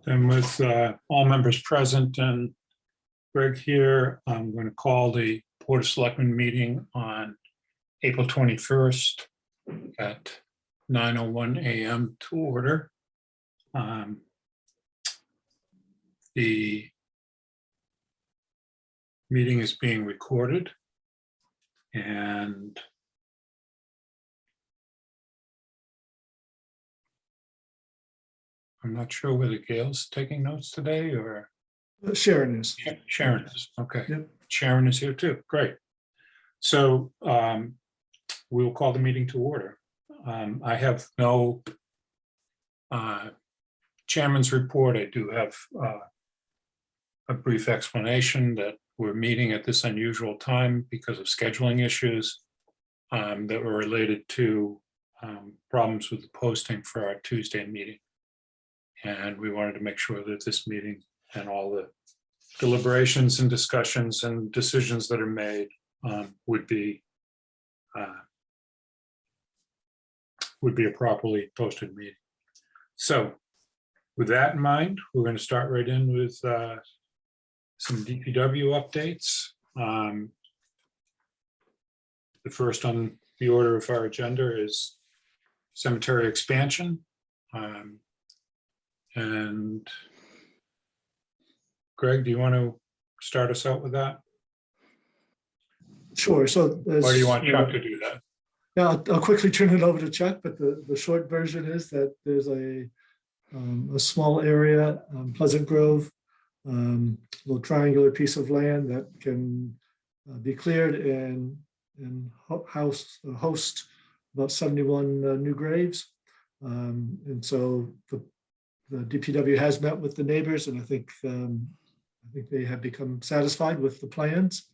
And with all members present and Greg here, I'm going to call the Board of Selectmen meeting on April 21st at 9:01 a.m. to order. The meeting is being recorded, and I'm not sure whether Gail's taking notes today or Sharon is. Sharon is. Okay. Yep. Sharon is here too. Great. So we'll call the meeting to order. I have no chairman's report. I do have a brief explanation that we're meeting at this unusual time because of scheduling issues that were related to problems with the posting for our Tuesday meeting. And we wanted to make sure that this meeting and all the deliberations and discussions and decisions that are made would be a properly posted meeting. So with that in mind, we're going to start right in with some DPW updates. The first on the order of our agenda is cemetery expansion. And Greg, do you want to start us out with that? Sure. So, Or do you want Chuck to do that? Yeah, I'll quickly turn it over to Chuck. But the short version is that there's a small area, Pleasant Grove, little triangular piece of land that can be cleared and host about 71 new graves. And so the DPW has met with the neighbors, and I think they have become satisfied with the plans.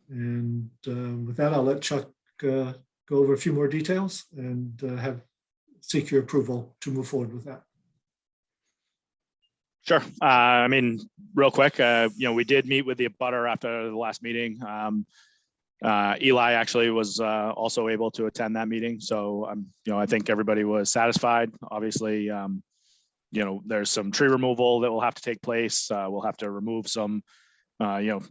And with that, I'll let Chuck go over a few more details and seek your approval to move forward with that. Sure. I mean, real quick, we did meet with the abutter after the last meeting. Eli actually was also able to attend that meeting. So, I think everybody was satisfied. Obviously, there's some tree removal that will have to take place. We'll have to remove some,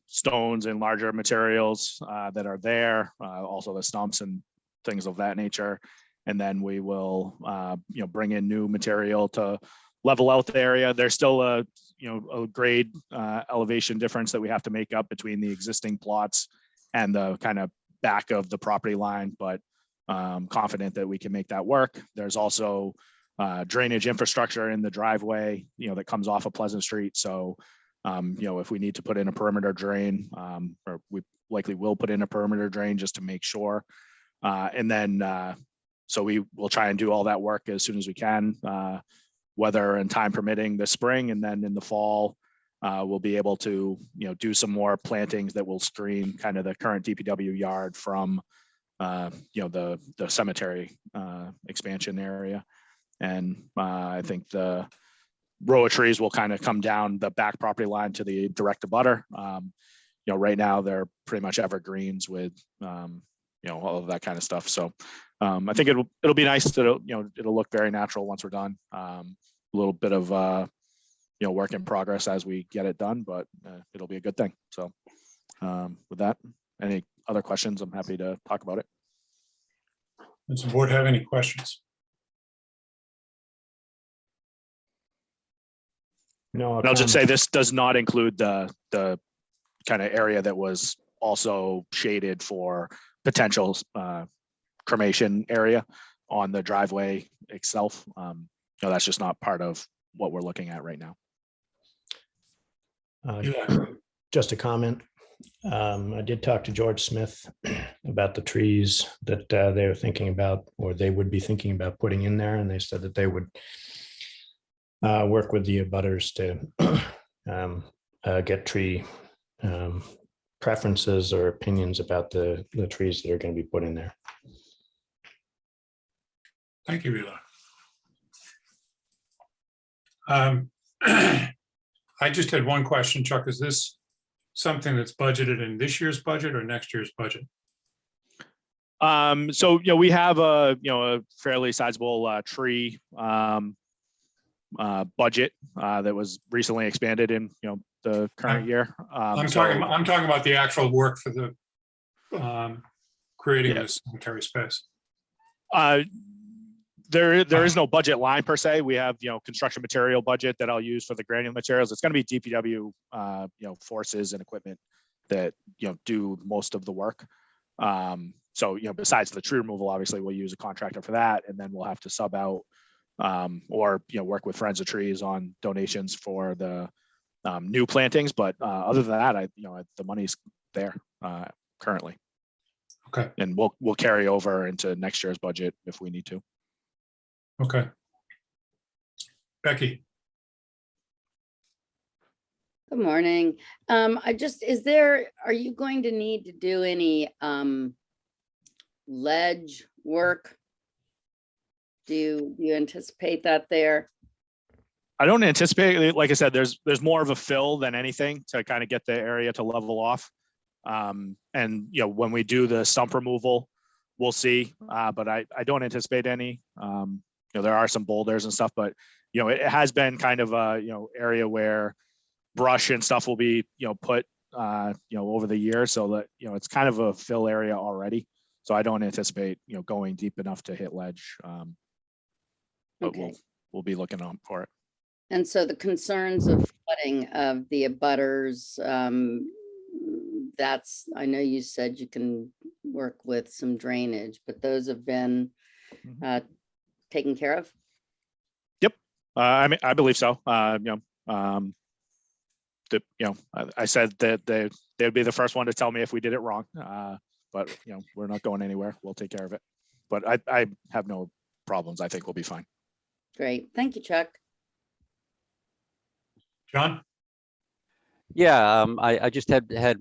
stones and larger materials that are there, also the stumps and things of that nature. And then we will, bring in new material to level out the area. There's still a grade elevation difference that we have to make up between the existing plots and the kind of back of the property line, but confident that we can make that work. There's also drainage infrastructure in the driveway, that comes off of Pleasant Street. So, if we need to put in a perimeter drain, or we likely will put in a perimeter drain just to make sure. And then, so we will try and do all that work as soon as we can, weather and time permitting this spring. And then in the fall, we'll be able to, do some more plantings that will screen kind of the current DPW yard from, the cemetery expansion area. And I think the row of trees will kind of come down the back property line to the direct abutter. Right now they're pretty much evergreens with, all of that kind of stuff. So I think it'll be nice. It'll look very natural once we're done. A little bit of, work in progress as we get it done, but it'll be a good thing. So with that, any other questions, I'm happy to talk about it. Does the board have any questions? No, And I'll just say this does not include the kind of area that was also shaded for potential cremation area on the driveway itself. That's just not part of what we're looking at right now. Just a comment. I did talk to George Smith about the trees that they were thinking about, or they would be thinking about putting in there, and they said that they would work with the abutters to get tree preferences or opinions about the trees that are going to be put in there. Thank you, Eli. I just had one question, Chuck. Is this something that's budgeted in this year's budget or next year's budget? So we have a fairly sizable tree budget that was recently expanded in the current year. I'm talking about the actual work for the creating this cemetery space. There is no budget line per se. We have construction material budget that I'll use for the granular materials. It's going to be DPW forces and equipment that do most of the work. So besides the tree removal, obviously we'll use a contractor for that, and then we'll have to sub out or work with Friends of Trees on donations for the new plantings. But other than that, the money's there currently. Okay. And we'll carry over into next year's budget if we need to. Okay. Becky. Good morning. Are you going to need to do any ledge work? Do you anticipate that there? I don't anticipate, like I said, there's more of a fill than anything to kind of get the area to level off. And when we do the stump removal, we'll see. But I don't anticipate any. There are some boulders and stuff, but it has been kind of a area where brush and stuff will be put over the years, so that it's kind of a fill area already. So I don't anticipate going deep enough to hit ledge. But Okay. we'll be looking on for it. And so the concerns of flooding of the abutters, I know you said you can work with some drainage, but those have been taken care of? Yep. I believe so. I said that they would be the first one to tell me if we did it wrong. But we're not going anywhere. We'll take care of it. But I have no problems. I think we'll be fine. Great. Thank you, Chuck. John? Yeah, I just had a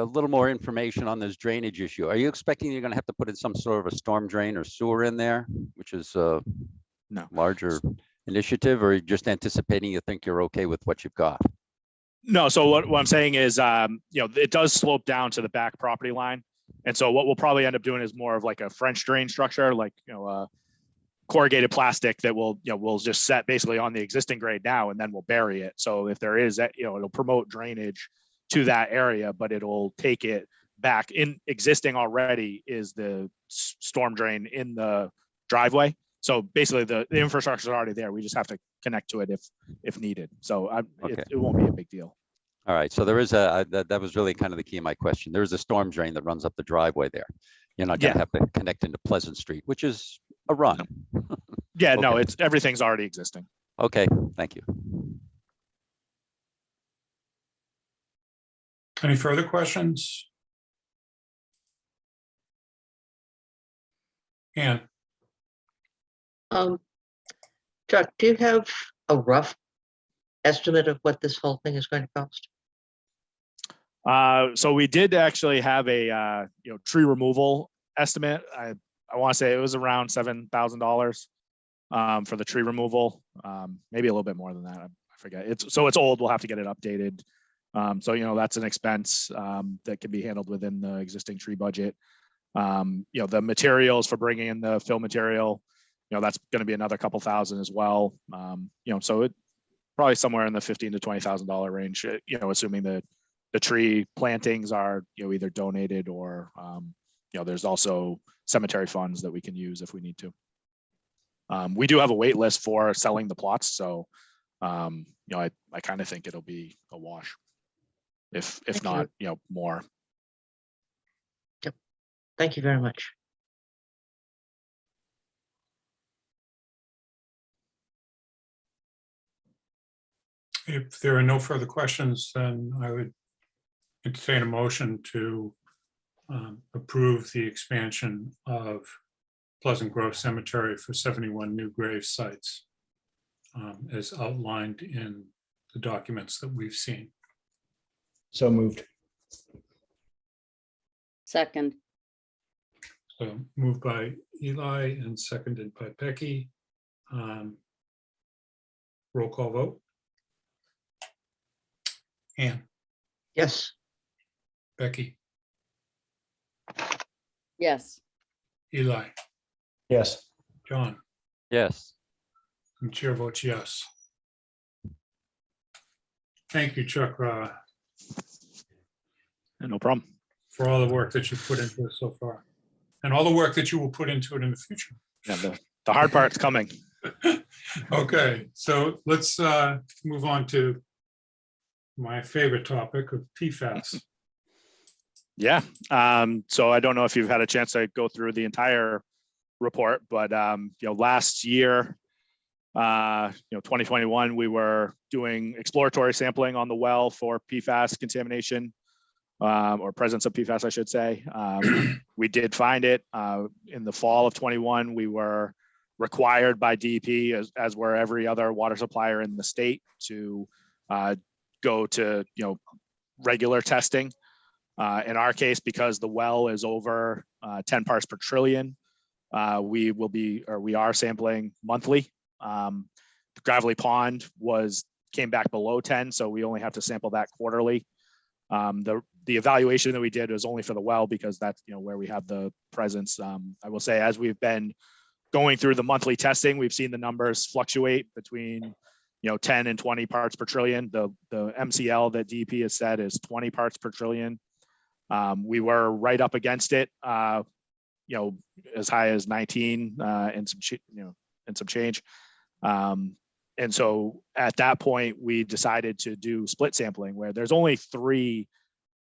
little more information on this drainage issue. Are you expecting you're going to have to put in some sort of a storm drain or sewer in there, which is a larger initiative, or are you just anticipating you think you're okay with what you've got? No, so what I'm saying is, it does slope down to the back property line. And so what we'll probably end up doing is more of like a French drain structure, like, corrugated plastic that we'll just set basically on the existing grade now, and then we'll bury it. So if there is that, it'll promote drainage to that area, but it'll take it back. In existing already is the storm drain in the driveway. So basically the infrastructure is already there. We just have to connect to it if needed. So Okay. it won't be a big deal. All right, so there is that was really kind of the key of my question. There is a storm drain that runs up the driveway there. You're not going to have to connect into Pleasant Street, which is a run. Yeah, Okay. no, everything's already existing. Okay, thank you. Any further questions? Ann? Chuck, do you have a rough estimate of what this whole thing is going to cost? So we did actually have a tree removal estimate. I want to say it was around $7,000 for the tree removal. Maybe a little bit more than that. I forget. It's old. We'll have to get it updated. So that's an expense that can be handled within the existing tree budget. The materials for bringing in the fill material, that's going to be another couple thousand as well. So it probably somewhere in the $15,000 to $20,000 range. Assuming the tree plantings are either donated or there's also cemetery funds that we can use if we need to. We do have a wait list for selling the plots, so I kind of think it'll be a wash, if not more. Yep. Thank you very much. If there are no further questions, then I would entertain a motion to approve the expansion of Pleasant Grove Cemetery for 71 new grave sites as outlined in the documents that we've seen. So moved. Second. So moved by Eli and seconded by Becky. Roll call vote. Ann? Yes. Becky? Yes. Eli? Yes. John? Yes. And chair votes yes. Thank you, Chuck, No problem. for all the work that you've put into it so far, and all the work that you will put into it in the future. Yeah, the hard part's coming. Okay, so let's move on to my favorite topic of PFAS. Yeah. So I don't know if you've had a chance to go through the entire report, but last year, 2021, we were doing exploratory sampling on the well for PFAS contamination, or presence of PFAS, I should say. We did find it in the fall of 21. We were required by DEP, as were every other water supplier in the state, to go to regular testing. In our case, because the well is over 10 parts per trillion, we are sampling monthly. The Gravelly Pond came back below 10, so we only have to sample that quarterly. The evaluation that we did was only for the well, because that's where we have the presence. I will say, as we've been going through the monthly testing, we've seen the numbers fluctuate between 10 and 20 parts per trillion. The MCL that DEP has said is 20 parts per trillion. We were right up against it, as high as 19 and some change. And so at that point, we decided to do split sampling, where there's only 3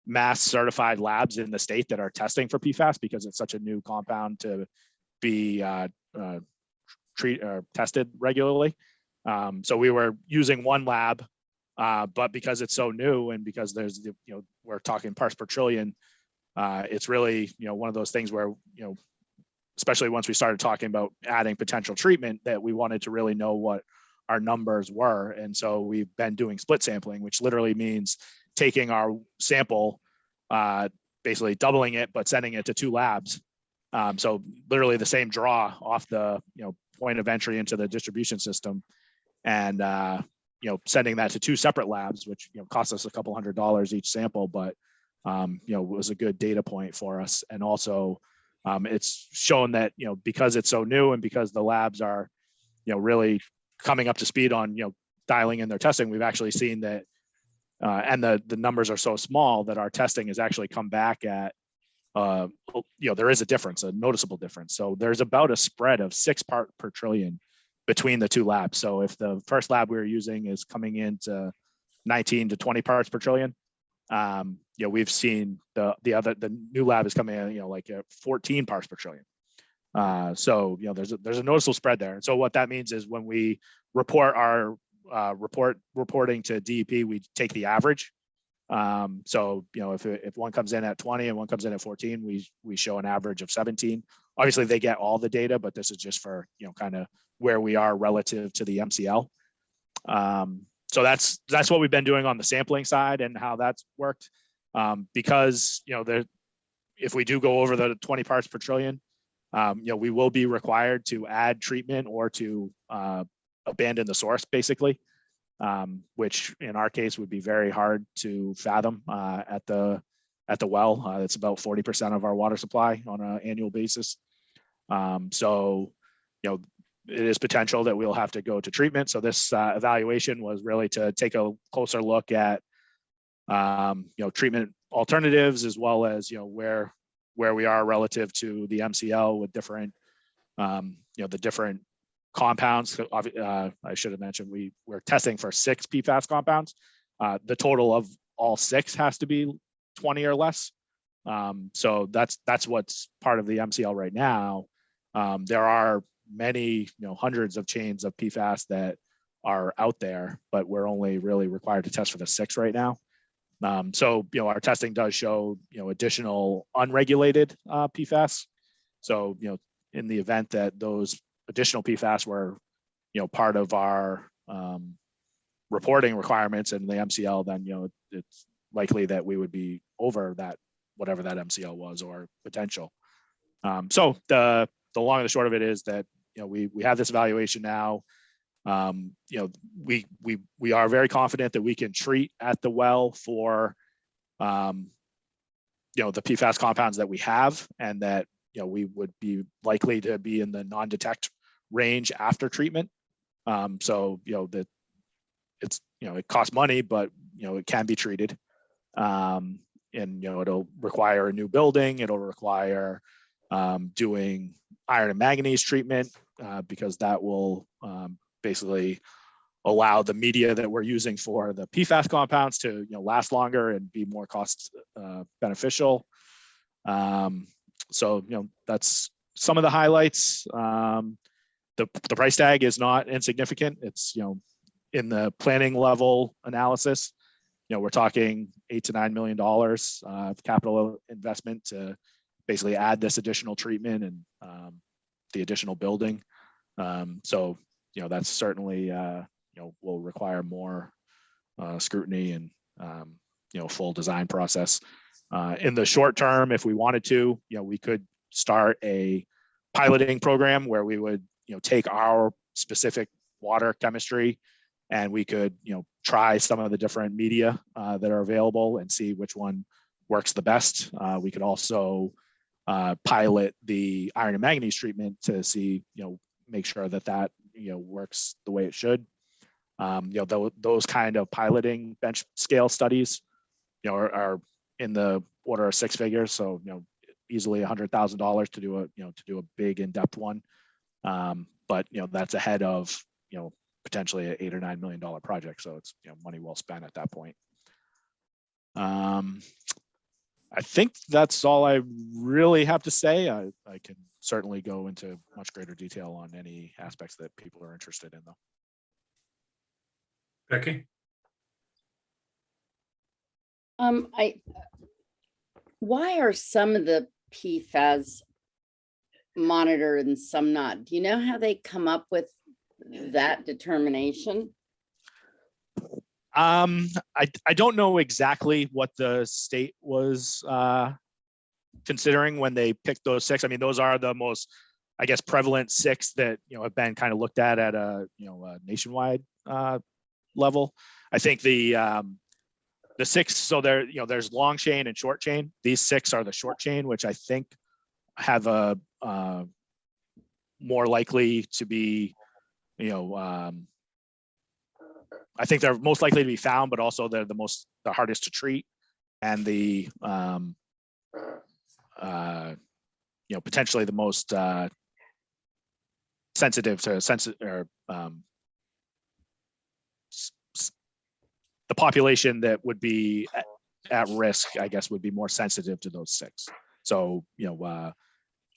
mass certified labs in the state that are testing for PFAS, because it's such a new compound to be tested regularly. So we were using one lab, but because it's so new, and because there's we're talking parts per trillion, it's really one of those things where especially once we started talking about adding potential treatment, that we wanted to really know what our numbers were. And so we've been doing split sampling, which literally means taking our sample, basically doubling it, but sending it to 2 labs. So literally the same draw off the point of entry into the distribution system, and sending that to 2 separate labs, which cost us a couple $100 each sample, but was a good data point for us. And also it's shown that because it's so new, and because the labs are really coming up to speed on dialing in their testing, we've actually seen that, and the numbers are so small, that our testing has actually come back at there is a difference, a noticeable difference. So there's about a spread of 6 parts per trillion between the 2 labs. So if the first lab we were using is coming into 19 to 20 parts per trillion, we've seen the new lab is coming in like 14 parts per trillion. So there's a noticeable spread there. And so what that means is, when we report our reporting to DEP, we take the average. So if one comes in at 20 and one comes in at 14, we show an average of 17. Obviously they get all the data, but this is just for kind of where we are relative to the MCL. So that's what we've been doing on the sampling side, and how that's worked. Because if we do go over the 20 parts per trillion, we will be required to add treatment, or to abandon the source, basically. Which in our case would be very hard to fathom at the well. It's about 40% of our water supply on an annual basis. So it is potential that we'll have to go to treatment. So this evaluation was really to take a closer look at treatment alternatives, as well as where we are relative to the MCL with different the different compounds. I should have mentioned we're testing for 6 PFAS compounds. The total of all 6 has to be 20 or less. So that's what's part of the MCL right now. There are many hundreds of chains of PFAS that are out there, but we're only really required to test for the 6 right now. So our testing does show additional unregulated PFAS. So in the event that those additional PFAS were, part of our reporting requirements in the MCL, then it's likely that we would be over that, whatever that MCL was, or potential. So the long and the short of it is that we have this evaluation now. We are very confident that we can treat at the well for the PFAS compounds that we have, and that we would be likely to be in the non-detect range after treatment. So it's, it costs money, but, it can be treated. And, it'll require a new building. It'll require doing iron and manganese treatment because that will basically allow the media that we're using for the PFAS compounds to last longer and be more cost beneficial. So that's some of the highlights. The price tag is not insignificant. It's in the planning level analysis, we're talking $8 to $9 million of capital investment to basically add this additional treatment and the additional building. So that's certainly will require more scrutiny and full design process. In the short term, if we wanted to, we could start a piloting program where we would take our specific water chemistry and we could try some of the different media that are available and see which one works the best. We could also pilot the iron and manganese treatment to see make sure that works the way it should. Those kind of piloting bench scale studies are in the order of six figures, so easily $100,000 to do a big in-depth one. But that's ahead of potentially an $8 or $9 million project, so it's money well spent at that point. I think that's all I really have to say. I can certainly go into much greater detail on any aspects that people are interested in, though. Becky? Why are some of the PFAS monitored and some not? Do you know how they come up with that determination? I don't know exactly what the state was considering when they picked those six. I mean, those are the most, I guess, prevalent six that have been kind of looked at a a nationwide level. I think the six, so there's long chain and short chain. These six are the short chain, which I think have a more likely to be, I think they're most likely to be found, but also they're the hardest to treat, and the potentially the most sensitive to the population that would be at risk, I guess, would be more sensitive to those six. So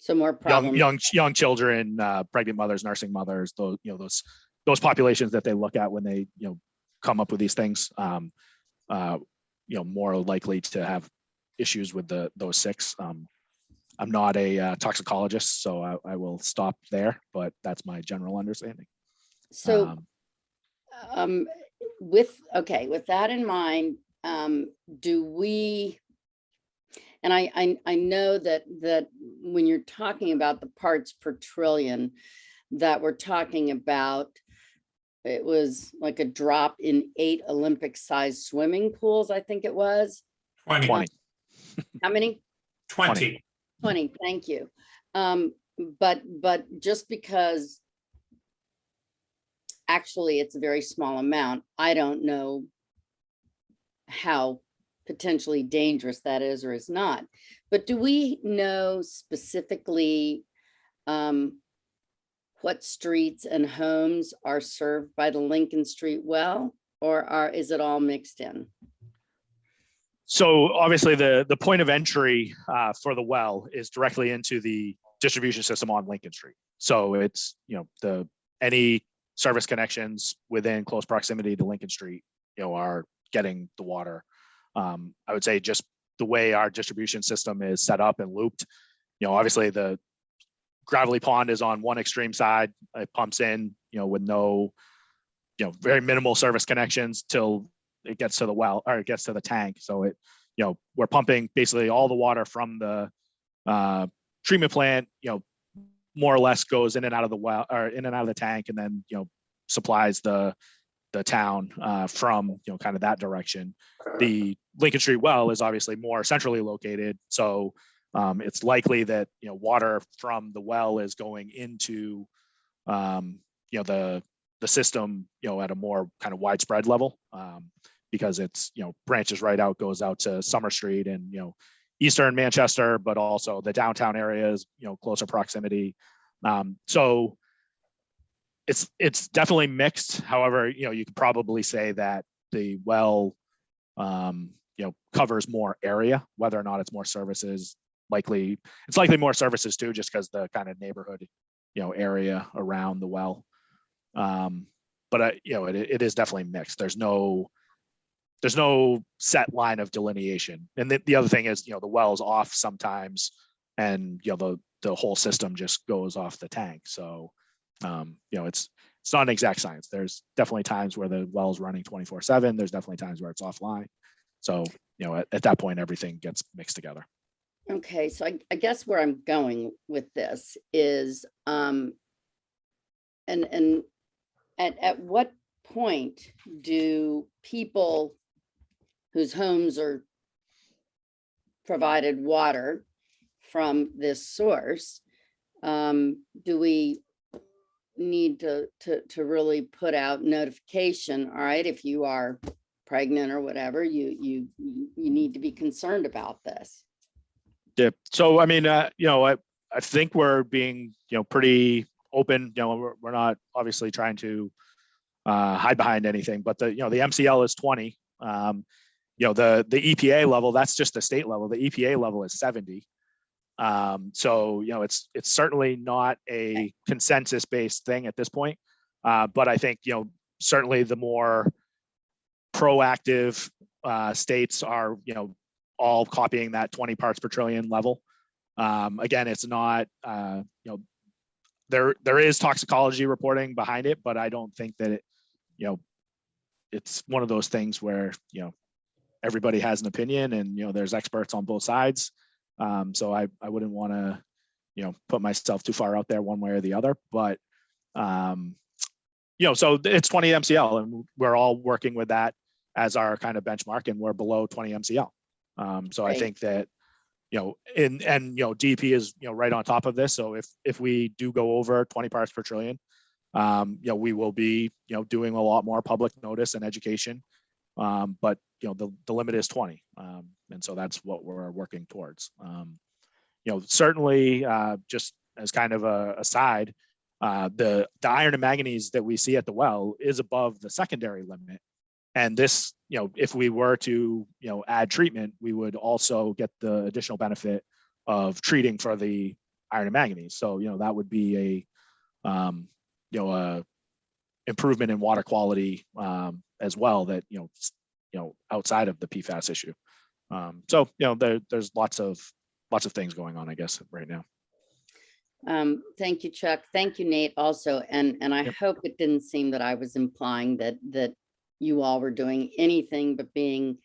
So more problem. young children, pregnant mothers, nursing mothers, those populations that they look at when they come up with these things, more likely to have issues with those six. I'm not a toxicologist, so I will stop there, but that's my general understanding. So with that in mind, do we, and I know that when you're talking about the parts per trillion that we're talking about, it was like a drop in 8 Olympic-sized swimming pools, I think it was. 20. How many? 20. 20, thank you. But just because actually it's a very small amount, I don't know how potentially dangerous that is or is not. But do we know specifically what streets and homes are served by the Lincoln Street well, or is it all mixed in? So obviously the point of entry for the well is directly into the distribution system on Lincoln Street. So it's, any service connections within close proximity to Lincoln Street, are getting the water. I would say just the way our distribution system is set up and looped, obviously the Gravelly Pond is on one extreme side. It pumps in, with no, very minimal service connections till it gets to the well, or it gets to the tank. So it, we're pumping basically all the water from the treatment plant, more or less goes in and out of the well, or in and out of the tank, and then, supplies the town from, kind of that direction. The Lincoln Street well is obviously more centrally located. So it's likely that, water from the well is going into, the the system, at a more kind of widespread level, because it's, branches right out, goes out to Summer Street and, Eastern Manchester, but also the downtown areas, closer proximity. So it's definitely mixed. However, you could probably say that the well, covers more area. Whether or not it's more services, it's likely more services too, just because the kind of neighborhood, area around the well. But it is definitely mixed. There's no set line of delineation. And the other thing is, the well's off sometimes, and the whole system just goes off the tank. So it's not an exact science. There's definitely times where the well's running 24/7. There's definitely times where it's offline. So at that point, everything gets mixed together. Okay, so I guess where I'm going with this is, and at what point do people whose homes are provided water from this source, do we need to really put out notification? All right, if you are pregnant or whatever, you need to be concerned about this. Yeah. So, I mean, I think we're being, pretty open. We're not obviously trying to hide behind anything, but the MCL is 20. The EPA level, that's just the state level. The EPA level is 70. So, it's certainly not a consensus-based thing at this point. But I think, certainly the more proactive states are, all copying that 20 parts per trillion level. Again, it's not, there is toxicology reporting behind it, but I don't think that it, it's one of those things where, everybody has an opinion, and, there's experts on both sides. So I wouldn't want to, put myself too far out there one way or the other, but, so it's 20 MCL, and we're all working with that as our kind of benchmark, and we're below 20 MCL. So Right. I think that, DEP is, right on top of this. So if we do go over 20 parts per trillion, we will be, doing a lot more public notice and education. But, the limit is 20. And so that's what we're working towards. Certainly, just as kind of a aside, the iron and manganese that we see at the well is above the secondary limit. And this, if we were to, add treatment, we would also get the additional benefit of treating for the iron and manganese. So, that would be a improvement in water quality as well, that, outside of the PFAS issue. So, there's lots of things going on, I guess, right now. Thank you, Chuck. Thank you, Nate, also. And I hope it didn't seem that I was implying that you all were doing anything but being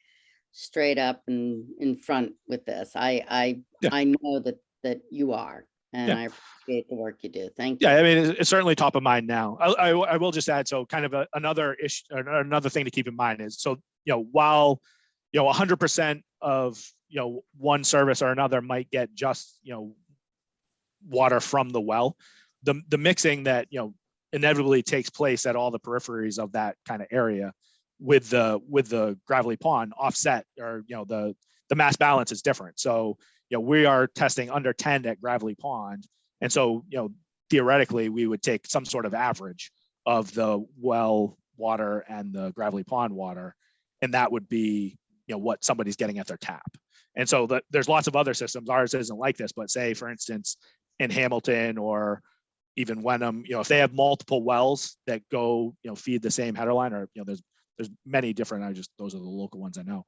straight up and in front with this. I know that you are, and I appreciate the work you do. Thank you. Yeah, I mean, it's certainly top of mind now. I will just add, so kind of another issue, another thing to keep in mind is, so, while, 100% of, one service or another might get just, water from the well, the mixing that, inevitably takes place at all the peripheries of that kind of area with the gravelly pond offset, or, the mass balance is different. So, we are testing under 10 at gravelly pond. And so, theoretically, we would take some sort of average of the well water and the gravelly pond water, and that would be, what somebody's getting at their tap. And so there's lots of other systems. Ours isn't like this, but say, for instance, in Hamilton or even Wenham, if they have multiple wells that go, feed the same header line, or, there's many different, those are the local ones I know.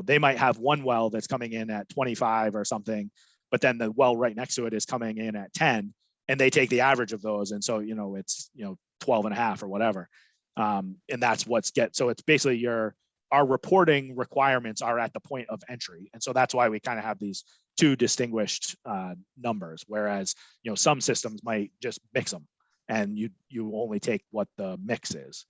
They might have one well that's coming in at 25 or something, but then the well right next to it is coming in at 10, and they take the average of those. And so, it's, 12 and a half or whatever. And that's so it's basically our reporting requirements are at the point of entry. And so that's why we kind of have these two distinguished numbers, whereas, some systems might just mix them, and you only take what the mix is.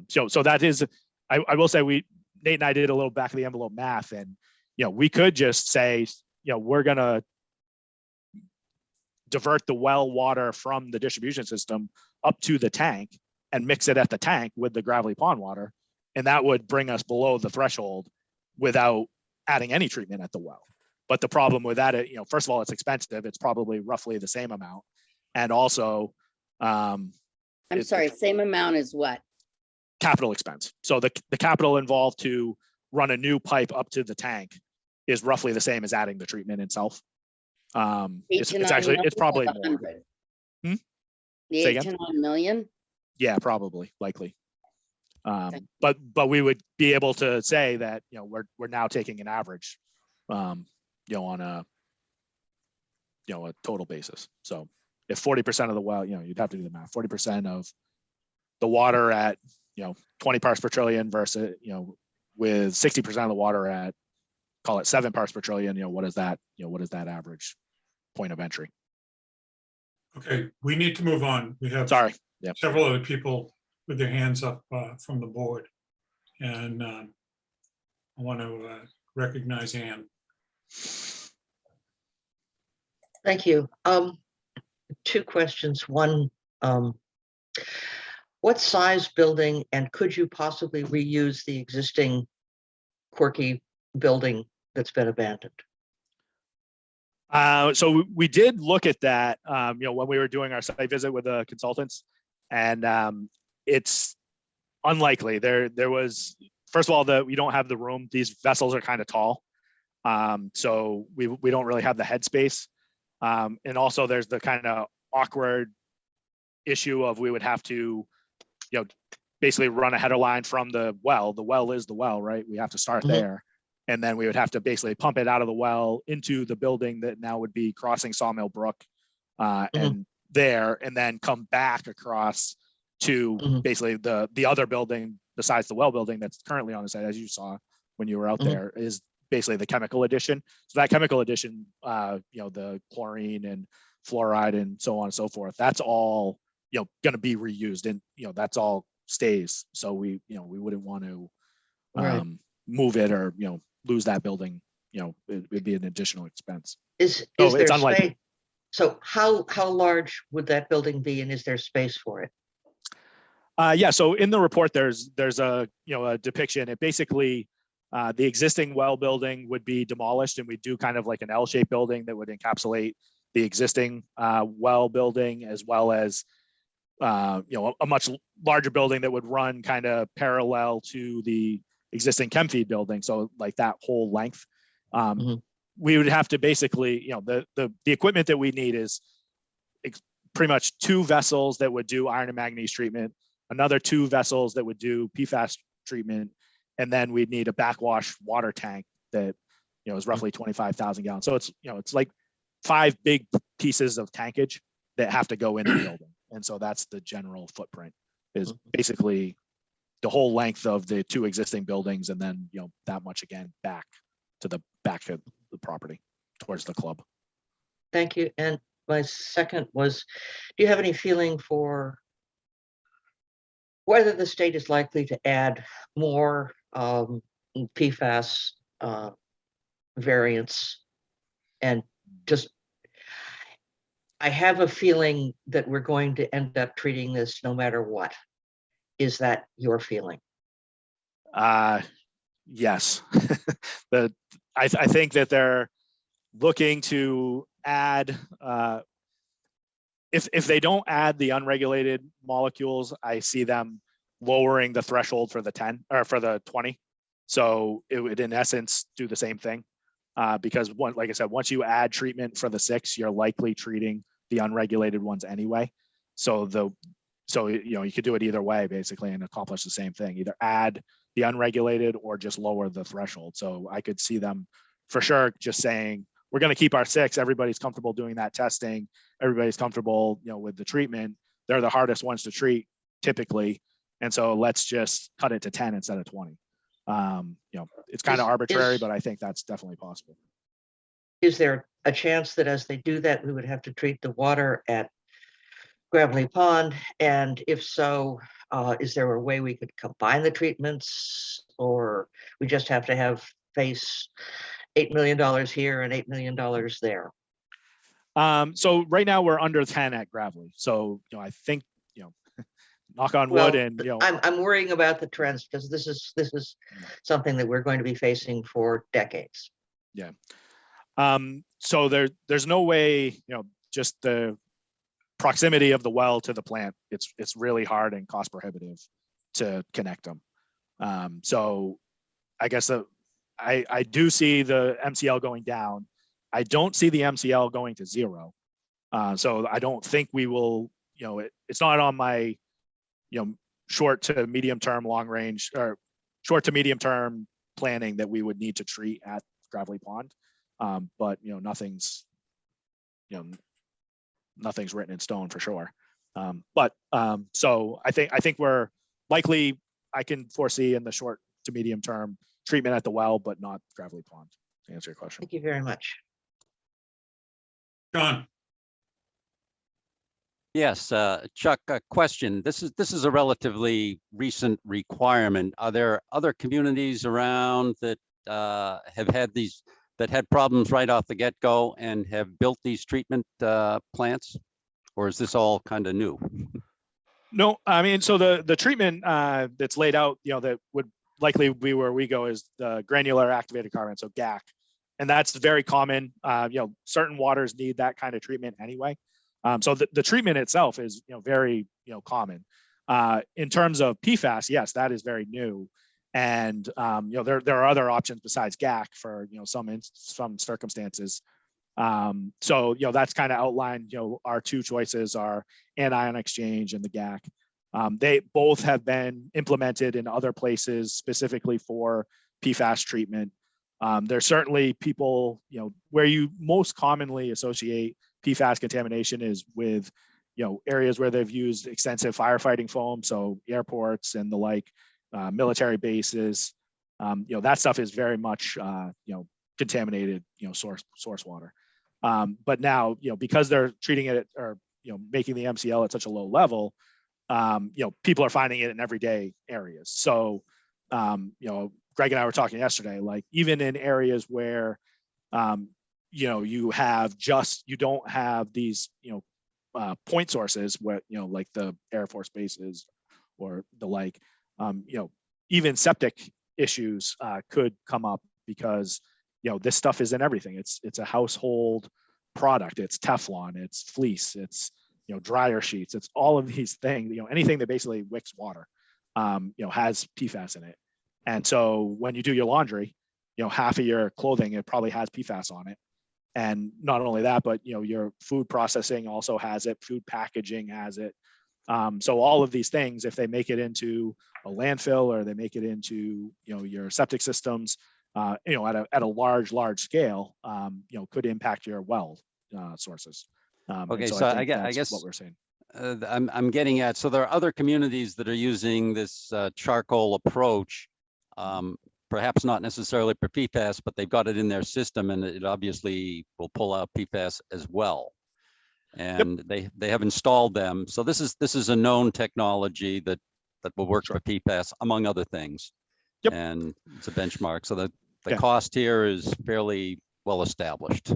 So that is, I will say, Nate and I did a little back of the envelope math, and, we could just say, we're going to divert the well water from the distribution system up to the tank and mix it at the tank with the gravelly pond water. And that would bring us below the threshold without adding any treatment at the well. But the problem with that, first of all, it's expensive. It's probably roughly the same amount. And also, I'm sorry, same amount as what? capital expense. So the capital involved to run a new pipe up to the tank is roughly the same as adding the treatment itself. It's actually, it's probably more. The Say 8 again? to 9 million? Yeah, probably, likely. But we would be able to say that, we're now taking an average, on a total basis. So if 40% of the well, you'd have to do the math, 40% of the water at, 20 parts per trillion versus, with 60% of the water at, call it 7 parts per trillion, what is that, what is that average point of entry? Okay, we need to move on. We have Sorry. Yeah. several other people with their hands up from the board. And I want to recognize Ann. Thank you. 2 questions. One, what size building, and could you possibly reuse the existing quirky building that's been abandoned? So we did look at that, when we were doing our site visit with the consultants, and it's unlikely. There was, first of all, we don't have the room. These vessels are kind of tall, so we don't really have the headspace, and also there's the kind of awkward issue of we would have to, basically run a header line from the well. The well is the well, right? We have to start there. And then we would have to basically pump it out of the well into the building that now would be crossing Sawmill Brook and there, and then come back across to basically the other building besides the well building that's currently on the site, as you saw when you were out there, is basically the chemical addition. So that chemical addition, the chlorine and fluoride and so on and so forth, that's all, going to be reused, and, that's all stays. So we wouldn't want to move it or, lose that building. It would be an additional expense. Is So there it's unlikely. space? So how large would that building be, and is there space for it? Yeah, so in the report, there's a a depiction. It basically, the existing well building would be demolished, and we do kind of like an L-shaped building that would encapsulate the existing well building, as well as a much larger building that would run kind of parallel to the existing chem feed building. So like that whole length, we would have to basically, the equipment that we need is pretty much 2 vessels that would do iron and manganese treatment, another 2 vessels that would do Pfas treatment, and then we'd need a backwash water tank that, is roughly 25,000 gallons. So it's, it's like 5 big pieces of tankage that have to go in the building. And so that's the general footprint, is basically the whole length of the 2 existing buildings, and then, that much again back of the property towards the club. Thank you. And my second was, do you have any feeling for whether the state is likely to add more PFAS variants? And just, I have a feeling that we're going to end up treating this no matter what. Is that your feeling? Yes. I think that they're looking to add, if they don't add the unregulated molecules, I see them lowering the threshold for the 10 or for the 20. So it would in essence do the same thing, because like I said, once you add treatment for the 6, you're likely treating the unregulated ones anyway. So you could do it either way basically and accomplish the same thing, either add the unregulated or just lower the threshold. So I could see them for sure just saying, we're going to keep our 6. Everybody's comfortable doing that testing. Everybody's comfortable, with the treatment. They're the hardest ones to treat typically. And so let's just cut it to 10 instead of 20. It's kind of arbitrary, but I think that's definitely possible. Is there a chance that as they do that, we would have to treat the water at Gravelly Pond? And if so, is there a way we could combine the treatments, or we just have to face $8 million here and $8 million there? So right now we're under 10 at Gravelly. So, I think, knock on Well, wood, and I'm worrying about the trends because this is something that we're going to be facing for decades. Yeah. So there's no way, just the proximity of the well to the plant, it's really hard and cost prohibitive to connect them. So I guess I do see the MCL going down. I don't see the MCL going to zero. So I don't think we will, it's not on my, short to medium term, long range, or short to medium term planning that we would need to treat at Gravelly Pond. But nothing's written in stone for sure. So I think we're likely, I can foresee in the short to medium term treatment at the well, but not Gravelly Pond, to answer your question. Thank you very much. John, Yes, Chuck, a question. This is a relatively recent requirement. Are there other communities around that have had problems right off the get-go and have built these treatment plants? Or is this all kind of new? No, I mean, so the treatment that's laid out, that would likely be where we go is the granular activated carbon, so GAC. And that's very common. Certain waters need that kind of treatment anyway. So the treatment itself is, very, common. In terms of PFAS, yes, that is very new. And, there are other options besides GAC for, some circumstances. So, that's kind of outlined, our two choices are anion exchange and the GAC. They both have been implemented in other places specifically for PFAS treatment. There's certainly people, where you most commonly associate PFAS contamination is with, areas where they've used extensive firefighting foam, so airports and the like, military bases. That stuff is very much, contaminated, source water. But now, because they're treating it or, making the MCL at such a low level, people are finding it in everyday areas. So, Greg and I were talking yesterday, like even in areas where, you don't have these, point sources where, like the Air Force bases or the like, even septic issues could come up because, this stuff is in everything. It's a household product. It's Teflon, it's fleece, it's, dryer sheets. It's all of these things, anything that basically wicks water, has PFAS in it. And so when you do your laundry, half of your clothing, it probably has PFAS on it. And not only that, but, your food processing also has it, food packaging has it. So all of these things, if they make it into a landfill or they make it into, your septic systems, at a large scale, could impact your well sources. Okay, so I guess what we're saying. I'm getting at, so there are other communities that are using this charcoal approach, perhaps not necessarily for PFAS, but they've got it in their system and it obviously will pull out PFAS as well. And they have installed them. So this is a known technology that will work for PFAS, among other things. Yep. And it's a benchmark. So the cost here is fairly well established.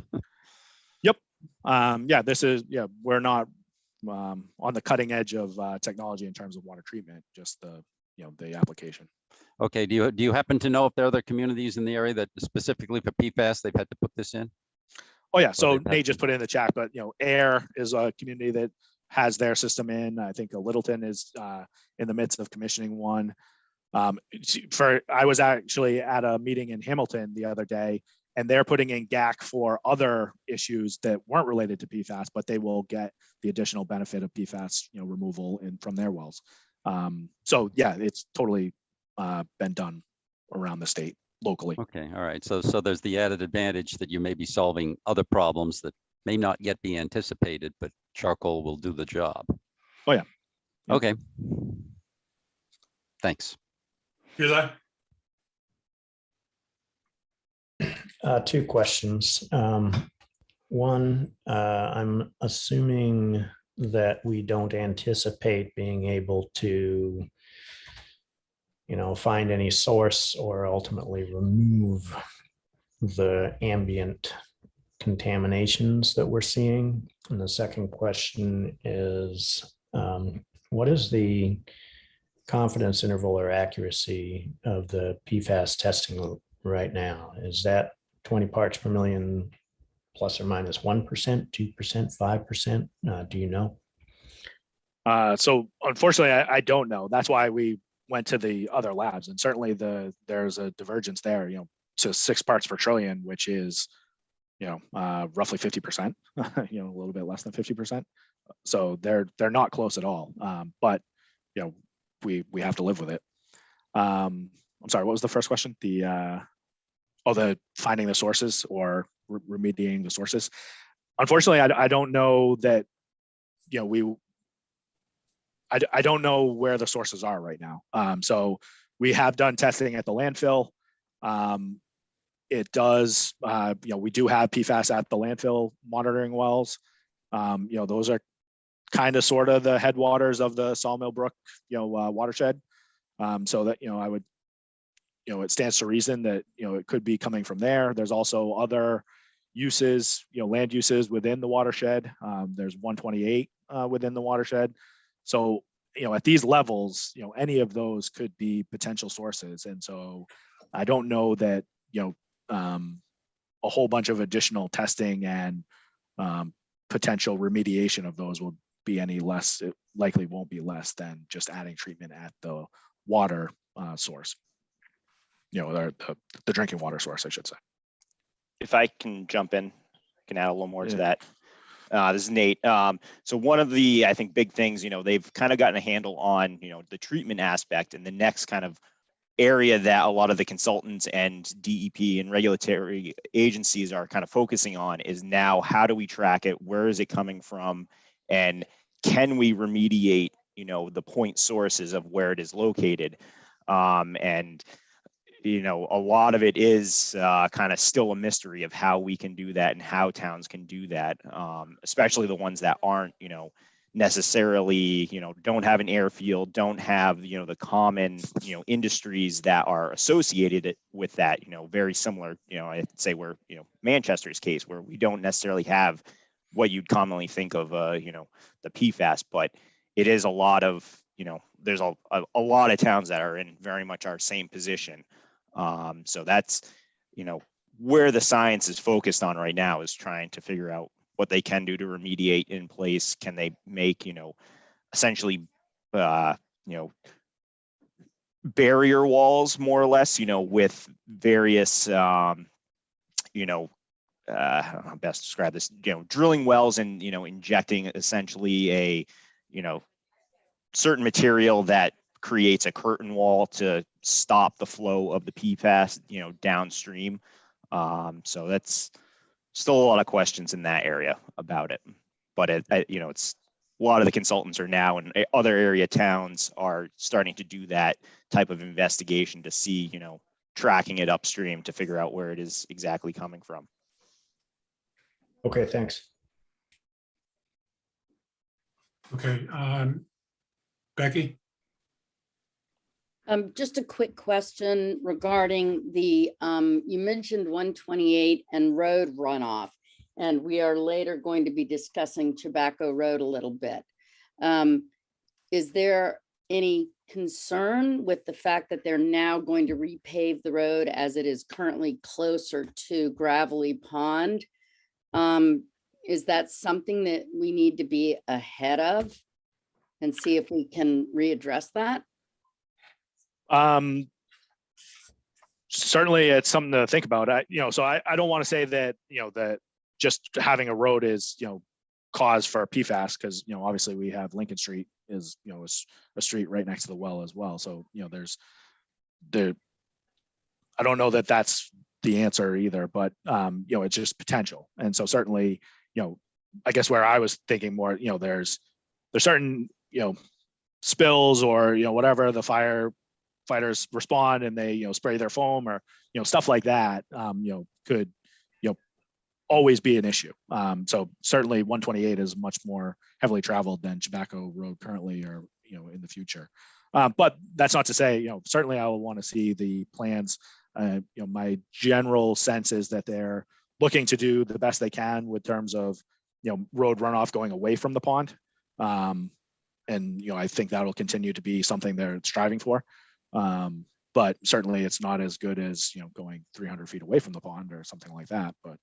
Yep. We're not on the cutting edge of technology in terms of water treatment, just the application. Okay. Do you happen to know if there are other communities in the area that specifically for PFAS they've had to put this in? Oh yeah. So Nate just put it in the chat, but Air is a community that has their system in. I think Littleton is in the midst of commissioning one. I was actually at a meeting in Hamilton the other day, and they're putting in GAC for other issues that weren't related to PFAS, but they will get the additional benefit of PFAS, removal from their wells. So yeah, it's totally been done around the state locally. Okay, all right. So there's the added advantage that you may be solving other problems that may not yet be anticipated, but charcoal will do the job. Oh yeah. Okay. Thanks. Eli? Two questions. One, I'm assuming that we don't anticipate being able to, find any source or ultimately remove the ambient contaminations that we're seeing. And the second question is, what is the confidence interval or accuracy of the PFAS testing right now? Is that 20 parts per million plus or minus 1%, 2%, 5%? Do you know? So unfortunately, I don't know. That's why we went to the other labs, and certainly there's a divergence there, to 6 parts per trillion, which is, roughly 50%, a little bit less than 50%. So they're not close at all. But we have to live with it. I'm sorry, what was the first question? The finding the sources or remediating the sources. Unfortunately, I don't know that, I don't know where the sources are right now. So we have done testing at the landfill. It does, we do have PFAS at the landfill monitoring wells. Those are kind of sort of the headwaters of the Sawmill Brook, watershed. So that, I would, it stands to reason that, it could be coming from there. There's also other uses, land uses within the watershed. There's 128 within the watershed. So, at these levels, any of those could be potential sources. And so I don't know that, a whole bunch of additional testing and potential remediation of those will be any less. It likely won't be less than just adding treatment at the water source, the drinking water source, I should say. If I can jump in, I can add a little more to Yeah. that. This is Nate. So one of the, I think, big things, they've kind of gotten a handle on, the treatment aspect, and the next kind of area that a lot of the consultants and DEP and regulatory agencies are kind of focusing on is now, how do we track it? Where is it coming from? And can we remediate, the point sources of where it is located? And a lot of it is kind of still a mystery of how we can do that and how towns can do that, especially the ones that aren't, necessarily, don't have an airfield, don't have, the common, industries that are associated with that, very similar, I'd say we're, Manchester's case, where we don't necessarily have what you'd commonly think of, the PFAS, but it is a lot of, there's a lot of towns that are in very much our same position. So that's, where the science is focused on right now, is trying to figure out what they can do to remediate in place. Can they make, essentially, barrier walls, more or less, with various, I don't know how best to describe this, drilling wells and, injecting essentially a, certain material that creates a curtain wall to stop the flow of the PFAS, downstream. So that's still a lot of questions in that area about it, but it's a lot of the consultants are now, and other area towns are starting to do that type of investigation to see, tracking it upstream to figure out where it is exactly coming from. Okay, thanks. Okay, Becky? Just a quick question regarding the, you mentioned 128 and road runoff, and we are later going to be discussing Tobacco Road a little bit. Is there any concern with the fact that they're now going to repave the road as it is currently closer to Gravelly Pond? Is that something that we need to be ahead of and see if we can readdress that? Certainly it's something to think about. So I don't want to say that, that just having a road is, cause for PFAS, because, obviously we have Lincoln Street is, a street right next to the well as well. So, I don't know that that's the answer either, but, it's just potential. And so certainly, I guess where I was thinking more, there's certain, spills or, whatever, the firefighters respond and they, spray their foam or, stuff like that, could, always be an issue. So certainly 128 is much more heavily traveled than Tobacco Road currently, or, in the future. But that's not to say, certainly I will want to see the plans. My general sense is that they're looking to do the best they can with terms of, road runoff going away from the pond. and I think that'll continue to be something they're striving for. But certainly it's not as good as going 300 feet away from the pond or something like that. But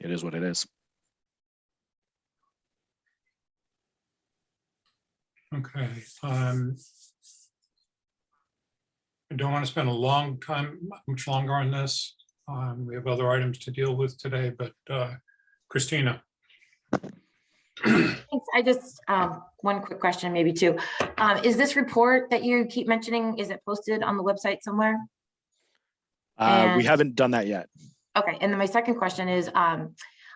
it is what it is. Okay. I don't want to spend a long time, much longer on this. We have other items to deal with today, but Christina. Thanks. I just, one quick question, maybe two. Is this report that you keep mentioning, is it posted on the website somewhere? We haven't done that yet. Okay, and then my second question is, I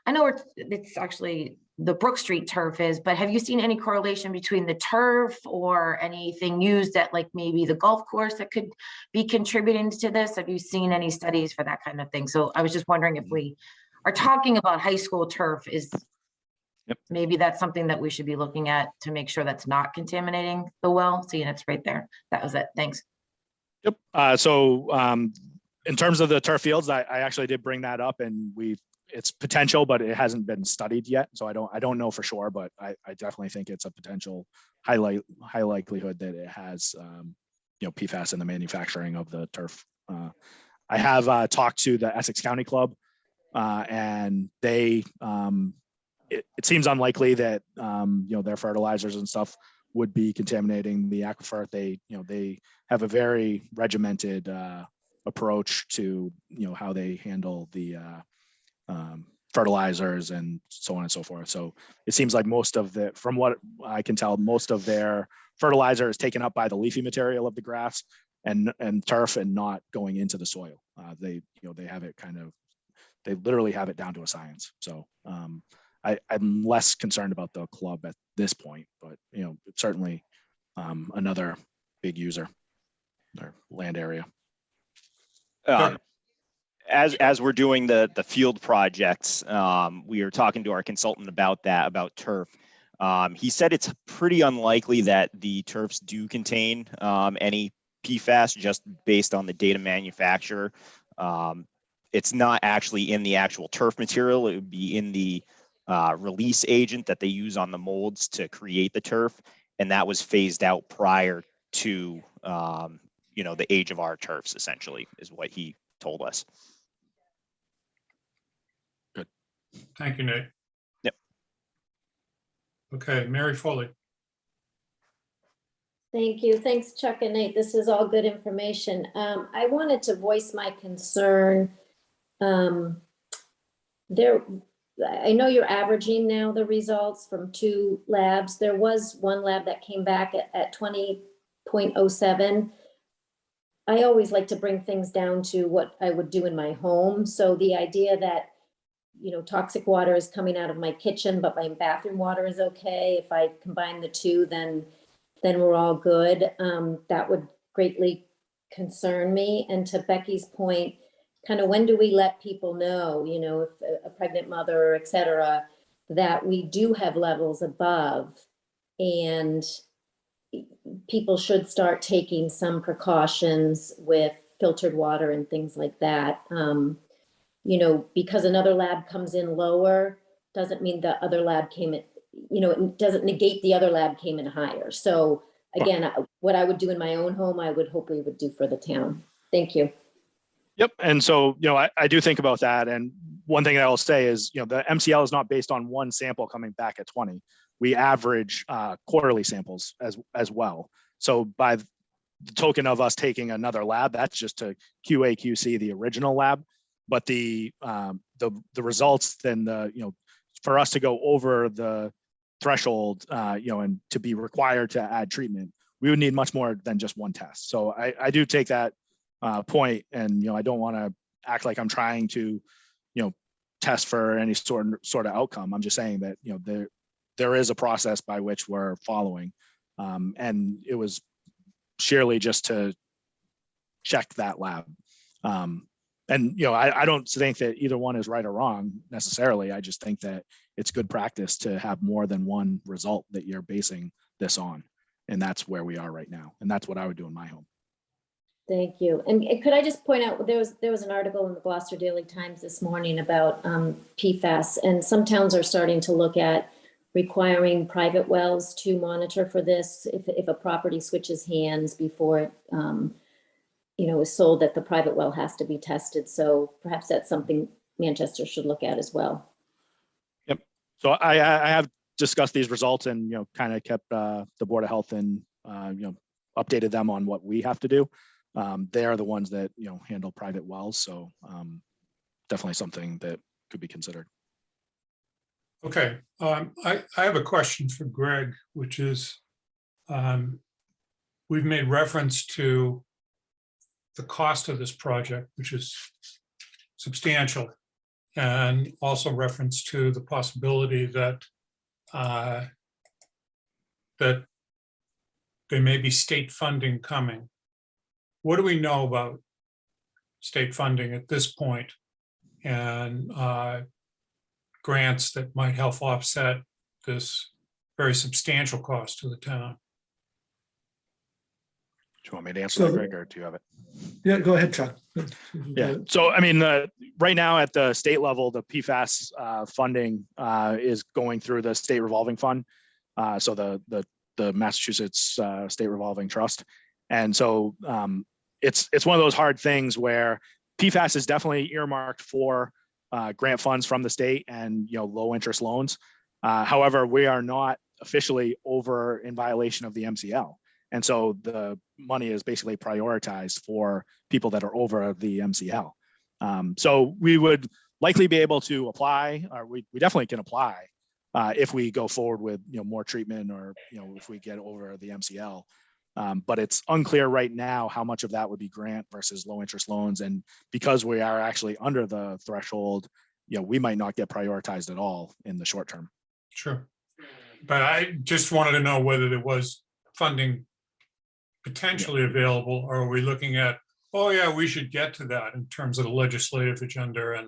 know it's actually the Brook Street turf is, but have you seen any correlation between the turf or anything used at like maybe the golf course that could be contributing to this? Have you seen any studies for that kind of thing? So I was just wondering if we are talking about high school turf, is maybe that's something that we should be looking at to make sure that's not contaminating the well. Seeing it's right there. That was it. Thanks. Yep. In terms of the turf fields, I actually did bring that up, and it's potential, but it hasn't been studied yet. So I don't know for sure, but I definitely think it's a potential high likelihood that it has PFAS in the manufacturing of the turf. I have talked to the Essex County Club, and they it seems unlikely that their fertilizers and stuff would be contaminating the aquifer. They have a very regimented approach to how they handle the fertilizers and so on and so forth. So it seems like from what I can tell, most of their fertilizer is taken up by the leafy material of the grass and turf, and not going into the soil. They have it they literally have it down to a science. So I'm less concerned about the club at this point, but it's certainly another big user or land area. As we're doing the field projects, we are talking to our consultant about turf. He said it's pretty unlikely that the turfs do contain any PFAS, just based on the data manufacturer. It's not actually in the actual turf material. It would be in the release agent that they use on the molds to create the turf, and that was phased out prior to the age of our turfs, essentially, is what he told us. Good. Thank you, Nate. Yep. Okay, Mary Foley. Thank you. Thanks, Chuck and Nate. This is all good information. I wanted to voice my concern. I know you're averaging now the results from 2 labs. There was one lab that came back at 20.07. I always like to bring things down to what I would do in my home. So the idea that, toxic water is coming out of my kitchen, but my bathroom water is okay. If I combine the two, then we're all good. That would greatly concern me. And to Becky's point, kind of when do we let people know, if a pregnant mother, et cetera, that we do have levels above, and people should start taking some precautions with filtered water and things like that. Because another lab comes in lower doesn't mean the other lab came in, it doesn't negate the other lab came in higher. So again, what I would do in my own home, I would hope we would do for the town. Thank you. Yep. And so, I do think about that. And one thing I will say is, the MCL is not based on one sample coming back at 20. We average quarterly samples as well. So by the token of us taking another lab, that's just to QA QC the original lab. But the results, then for us to go over the threshold, and to be required to add treatment, we would need much more than just one test. So I do take that point, and I don't want to act like I'm trying to test for any sort of outcome. I'm just saying that there is a process by which we're following, and it was sheerly just to check that lab. I don't think that either one is right or wrong necessarily. I just think that it's good practice to have more than one result that you're basing this on, and that's where we are right now, and that's what I would do in my home. Thank you. And could I just point out, there was an article in the Gloucester Daily Times this morning about PFAS, and some towns are starting to look at requiring private wells to monitor for this if a property switches hands before it, is sold, that the private well has to be tested. So perhaps that's something Manchester should look at as well. Yep. So I have discussed these results and, kind of kept the Board of Health and, updated them on what we have to do. They are the ones that, handle private wells. So definitely something that could be considered. Okay, I have a question for Greg, which is, we've made reference to the cost of this project, which is substantial, and also reference to the possibility that that there may be state funding coming. What do we know about state funding at this point, and grants that might help offset this very substantial cost to the town? Do you want me to answer So- that, Greg, or do you have it? Yeah, go ahead, Chuck. Yeah. So, I mean, right now at the state level, the Pfas funding is going through the state revolving fund. So the Massachusetts State Revolving Trust. And so it's one of those hard things where Pfas is definitely earmarked for grant funds from the state and, low interest loans. However, we are not officially over in violation of the MCL. And so the money is basically prioritized for people that are over the MCL. So we would likely be able to apply, or we definitely can apply if we go forward with, more treatment, or, if we get over the MCL. But it's unclear right now how much of that would be grant versus low interest loans. And because we are actually under the threshold, we might not get prioritized at all in the short term. Sure. But I just wanted to know whether there was funding potentially available, or are we looking at, oh yeah, we should get to that in terms of the legislative agenda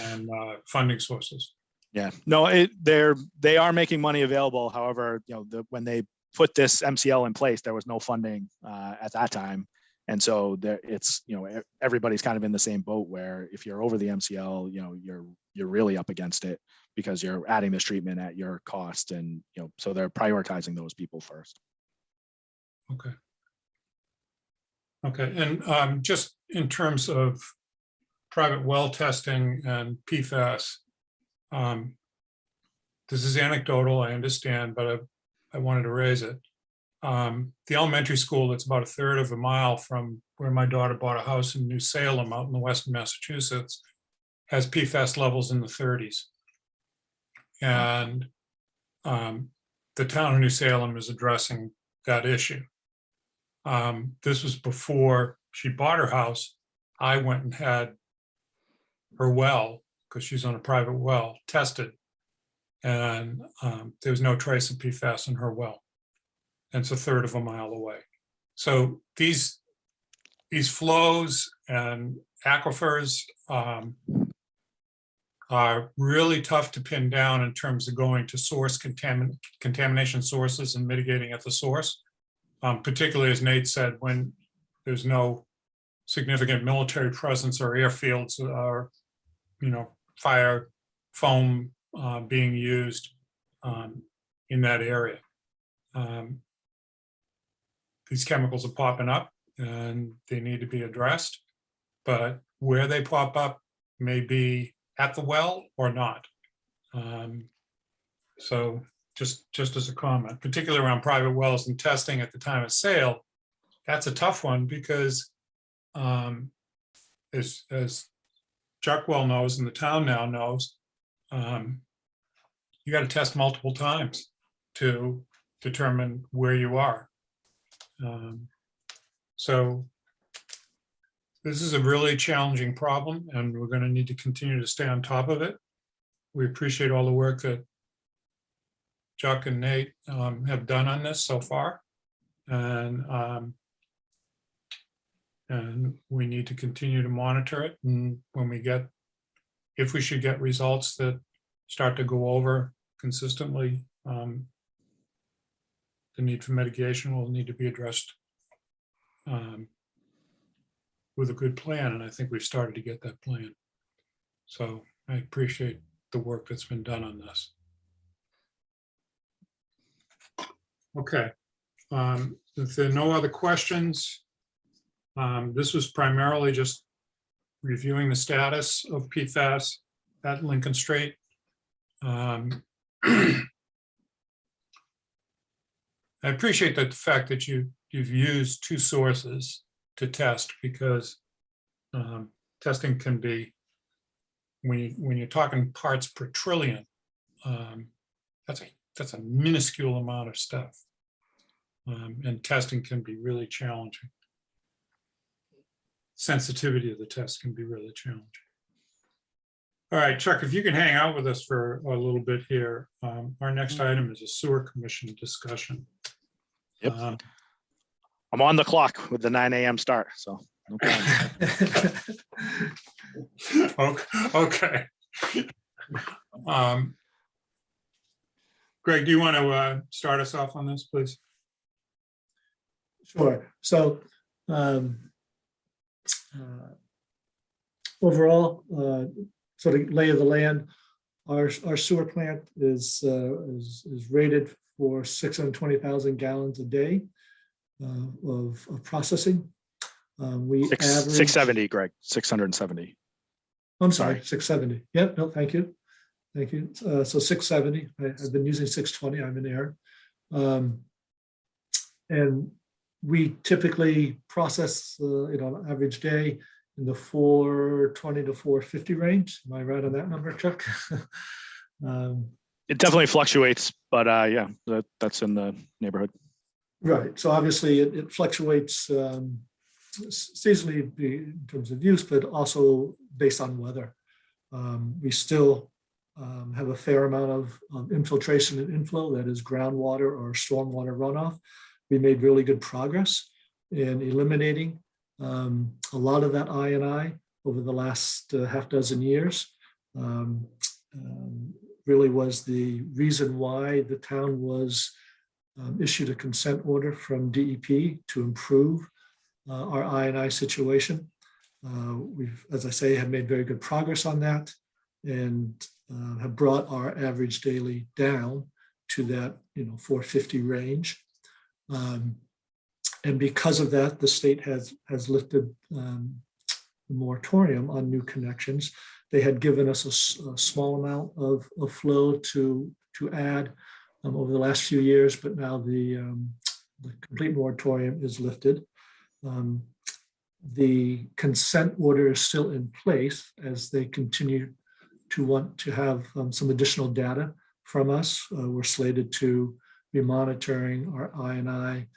and funding sources? Yeah, no, they are making money available. However, when they put this MCL in place, there was no funding at that time. And so it's, everybody's kind of in the same boat where if you're over the MCL, you're really up against it because you're adding this treatment at your cost. And, so they're prioritizing those people first. Okay. Okay, and just in terms of private well testing and PFAS, this is anecdotal, I understand, but I wanted to raise it. The elementary school that's about a third of a mile from where my daughter bought a house in New Salem out in the western Massachusetts has PFAS levels in the 30s. And the town of New Salem is addressing that issue. This was before she bought her house. I went and had her well, because she's on a private well, tested. And there was no trace of PFAS in her well. And it's a third of a mile away. So these flows and aquifers are really tough to pin down in terms of going to source contamination sources and mitigating at the source. Particularly, as Nate said, when there's no significant military presence or airfields or, fire foam being used in that area. These chemicals are popping up and they need to be addressed, but where they pop up may be at the well or not. So just as a comment, particularly around private wells and testing at the time of sale, that's a tough one because as Chuck well knows and the town now knows, you got to test multiple times to determine where you are. So this is a really challenging problem and we're going to need to continue to stay on top of it. We appreciate all the work that Chuck and Nate have done on this so far. And we need to continue to monitor it. And if we should get results that start to go over consistently, the need for mitigation will need to be addressed with a good plan. And I think we've started to get that plan. So I appreciate the work that's been done on this. Okay. If there are no other questions, this was primarily just reviewing the status of PFAS at Lincoln Strait. I appreciate the fact that you've used two sources to test, because testing can be, when you're talking parts per trillion, that's a minuscule amount of stuff. And testing can be really challenging. Sensitivity of the test can be really challenging. All right, Chuck, if you can hang out with us for a little bit here. Our next item is a sewer commission discussion. Yep. I'm on the clock with the 9 a.m. start, so no problem. Okay. Greg, do you want to start us off on this, please? Sure. So overall, sort of lay of the land, our sewer plant is rated for 620,000 gallons a day of processing. We average 670, Greg, 670. I'm sorry, 670. Yep, no, thank you. Thank you. So 670, I've been using 620, I'm in error. And we typically process, an average day in the 420 to 450 range. Am I right on that number, Chuck? It definitely fluctuates, but yeah, that's in the neighborhood. Right. So obviously it fluctuates seasonally in terms of use, but also based on weather. We still have a fair amount of infiltration and inflow, that is groundwater or stormwater runoff. We made really good progress in eliminating a lot of that I&I over the last half dozen years. Really was the reason why the town was issued a consent order from DEP to improve our I&I situation. We've, as I say, have made very good progress on that, and have brought our average daily down to that 450 range. And because of that, the state has lifted the moratorium on new connections. They had given us a small amount of flow to add over the last few years, but now the complete moratorium is lifted. The consent order is still in place as they continue to want to have some additional data from us. We're slated to be monitoring our I&I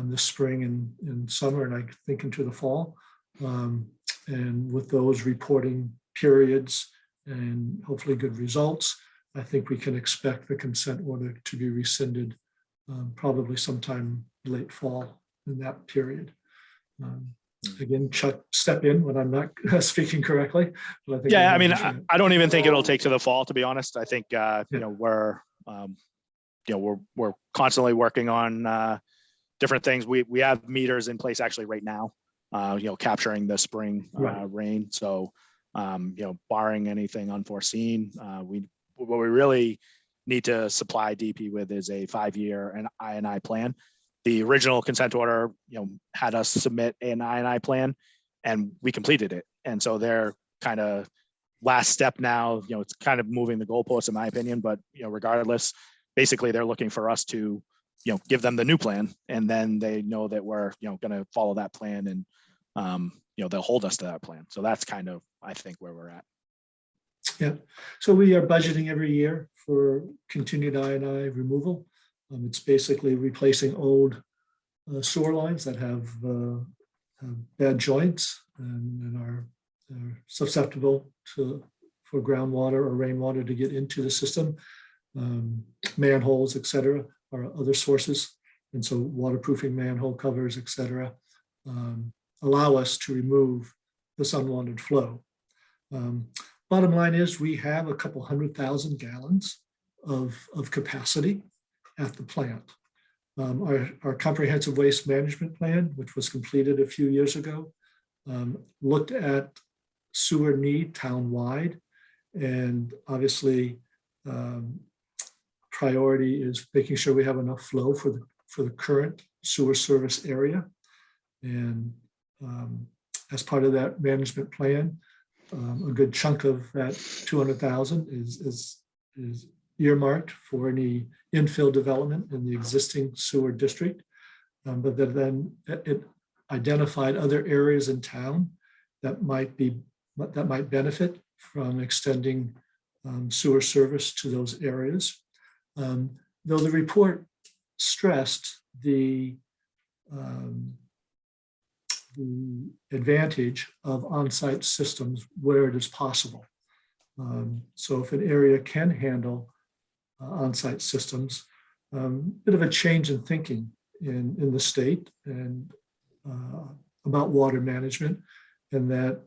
this spring and summer, and I think into the fall. And with those reporting periods and hopefully good results, I think we can expect the consent order to be rescinded probably sometime late fall in that period. Again, Chuck, step in when I'm not speaking correctly. But I think yeah, I mean, I don't even think it'll take to the fall, to be honest. I think we're constantly working on different things. We have meters in place actually right now, capturing the spring rain. So, barring anything unforeseen, what we really need to supply DP with is a 5-year I&I plan. The original consent order, had us submit an I&I plan, and we completed it. And so they're kind of last step now. It's kind of moving the goalposts, in my opinion. But regardless, basically they're looking for us to, give them the new plan, and then they know that we're, going to follow that plan, and they'll hold us to that plan. So that's kind of, I think, where we're at. Yeah. So we are budgeting every year for continued I&I removal. It's basically replacing old sewer lines that have bad joints and are susceptible for groundwater or rainwater to get into the system. Manholes, et cetera, are other sources. And so waterproofing manhole covers, et cetera, allow us to remove this unwanted flow. Bottom line is we have a couple 100,000 gallons of capacity at the plant. Our comprehensive waste management plan, which was completed a few years ago, looked at sewer need town-wide, and obviously priority is making sure we have enough flow for for the current sewer service area. And as part of that management plan, a good chunk of that 200,000 is earmarked for any infill development in the existing sewer district. But then it identified other areas in town that might benefit from extending sewer service to those areas. Though the report stressed the advantage of on-site systems where it is possible. So if an area can handle on-site systems, bit of a change in thinking in the state and about water management, and that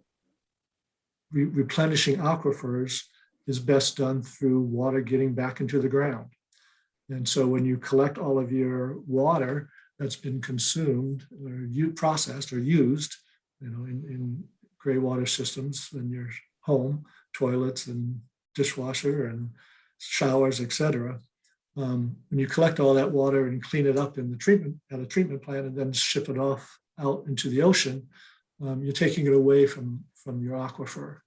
replenishing aquifers is best done through water getting back into the ground. And so when you collect all of your water that's been consumed or processed or used, in gray water systems in your home, toilets and dishwasher and showers, etc. When you collect all that water and clean it up in the at a treatment plant and then ship it off out into the ocean, you're taking it away from your aquifer.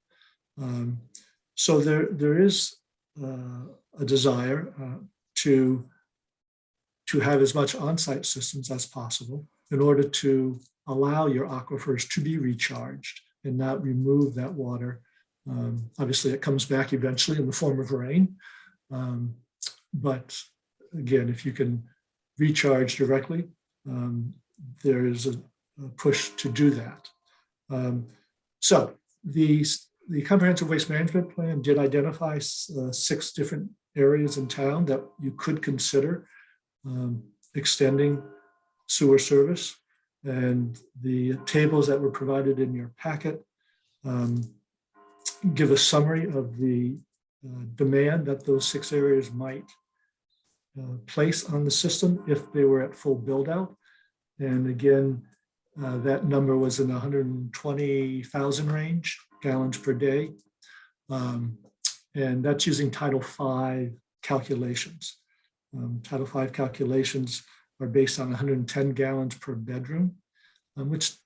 So there is a desire to have as much on-site systems as possible in order to allow your aquifers to be recharged and not remove that water. Obviously, it comes back eventually in the form of rain. But again, if you can recharge directly, there is a push to do that. So the Comprehensive Waste Management Plan did identify 6 different areas in town that you could consider extending sewer service. And the tables that were provided in your packet give a summary of the demand that those 6 areas might place on the system if they were at full build out. And again, that number was in the 120,000 range gallons per day. And that's using Title V calculations. Title V calculations are based on 110 gallons per bedroom, which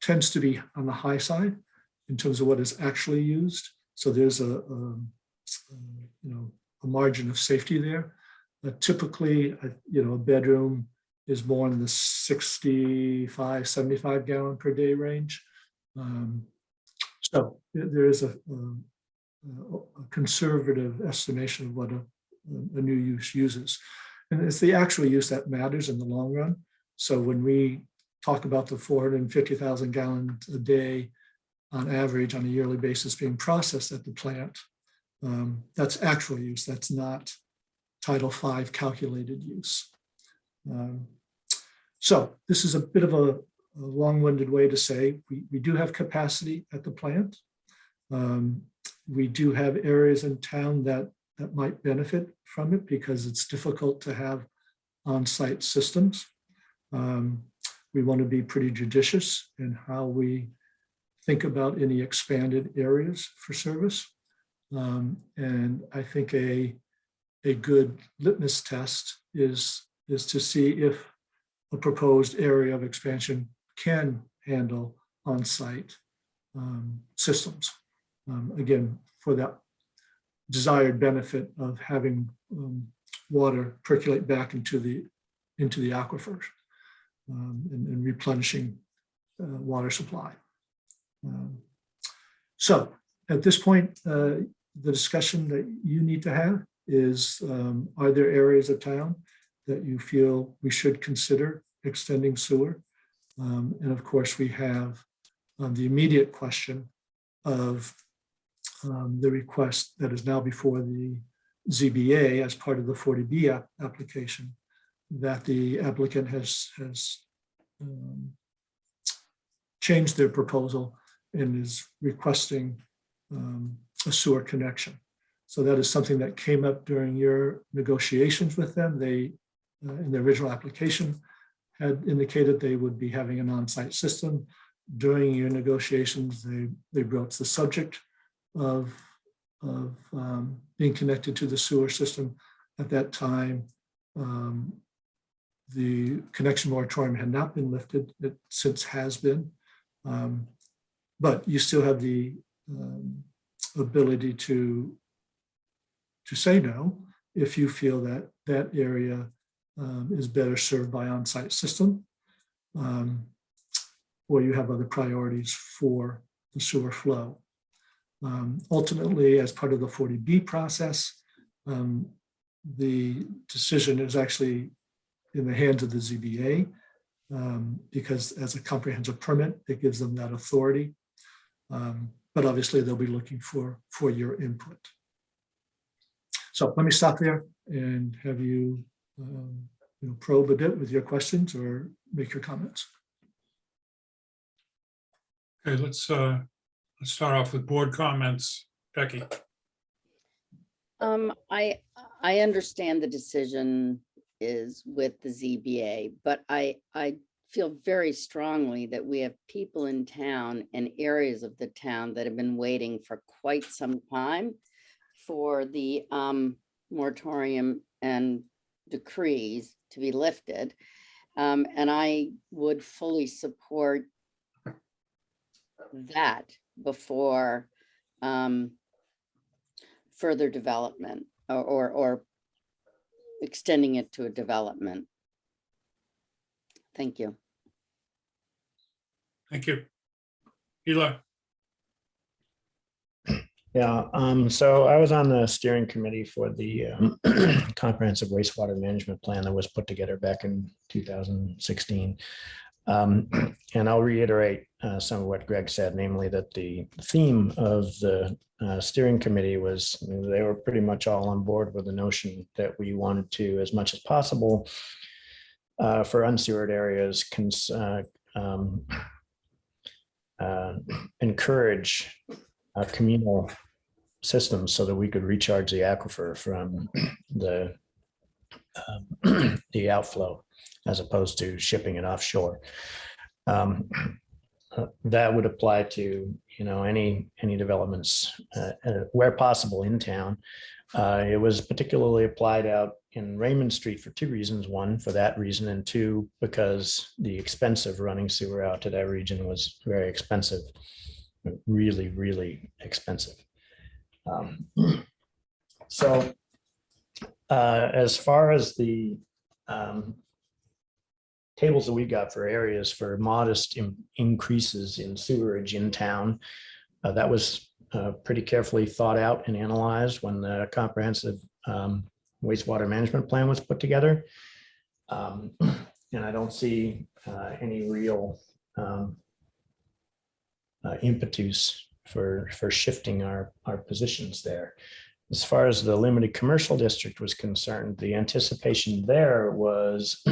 tends to be on the high side in terms of what is actually used. So there's a margin of safety there. Typically, a bedroom is more in the 65, 75 gallon per day range. So there is a conservative estimation of what a new use uses. And it's the actual use that matters in the long run. So when we talk about the 450,000 gallons a day on average on a yearly basis being processed at the plant, that's actual use. That's not Title V calculated use. So this is a bit of a long-winded way to say we do have capacity at the plant. We do have areas in town that might benefit from it because it's difficult to have on-site systems. We want to be pretty judicious in how we think about any expanded areas for service. And I think a good litmus test is to see if a proposed area of expansion can handle on-site systems. Again, for that desired benefit of having water percolate back into the aquifers and replenishing water supply. So at this point, the discussion that you need to have is, are there areas of town that you feel we should consider extending sewer? And of course, we have the immediate question of the request that is now before the ZBA as part of the 40B application, that the applicant has changed their proposal and is requesting a sewer connection. So that is something that came up during your negotiations with them. They, in the original application, had indicated they would be having an on-site system. During your negotiations, they broached the subject of being connected to the sewer system. At that time, the connection moratorium had not been lifted. It since has been. But you still have the ability to say no if you feel that that area is better served by on-site system, or you have other priorities for the sewer flow. Ultimately, as part of the 40B process, the decision is actually in the hands of the ZBA, because as a comprehensive permit, it gives them that authority. But obviously, they'll be looking for your input. So let me stop there and have you, probe a bit with your questions or make your comments. Okay, let's start off with board comments. Becky. I understand the decision is with the ZBA, but I feel very strongly that we have people in town and areas of the town that have been waiting for quite some time for the moratorium and decrees to be lifted. And I would fully support that before further development or extending it to a development. Thank you. Thank you. Eli. Yeah, so I was on the steering committee for the comprehensive wastewater management plan that was put together back in 2016. And I'll reiterate some of what Greg said, namely that the theme of the steering committee was they were pretty much all on board with the notion that we wanted to, as much as possible, for unsewered areas, encourage communal systems so that we could recharge the aquifer from the outflow as opposed to shipping it offshore. That would apply to any developments where possible in town. It was particularly applied out in Raymond Street for two reasons. One, for that reason, and two, because the expense of running sewer out to that region was very expensive, really, really expensive. So as far as the tables that we got for areas for modest increases in sewerage in town, that was pretty carefully thought out and analyzed when the comprehensive wastewater management plan was put together. And I don't see any real impetus for shifting our positions there. As far as the limited commercial district was concerned, the anticipation there was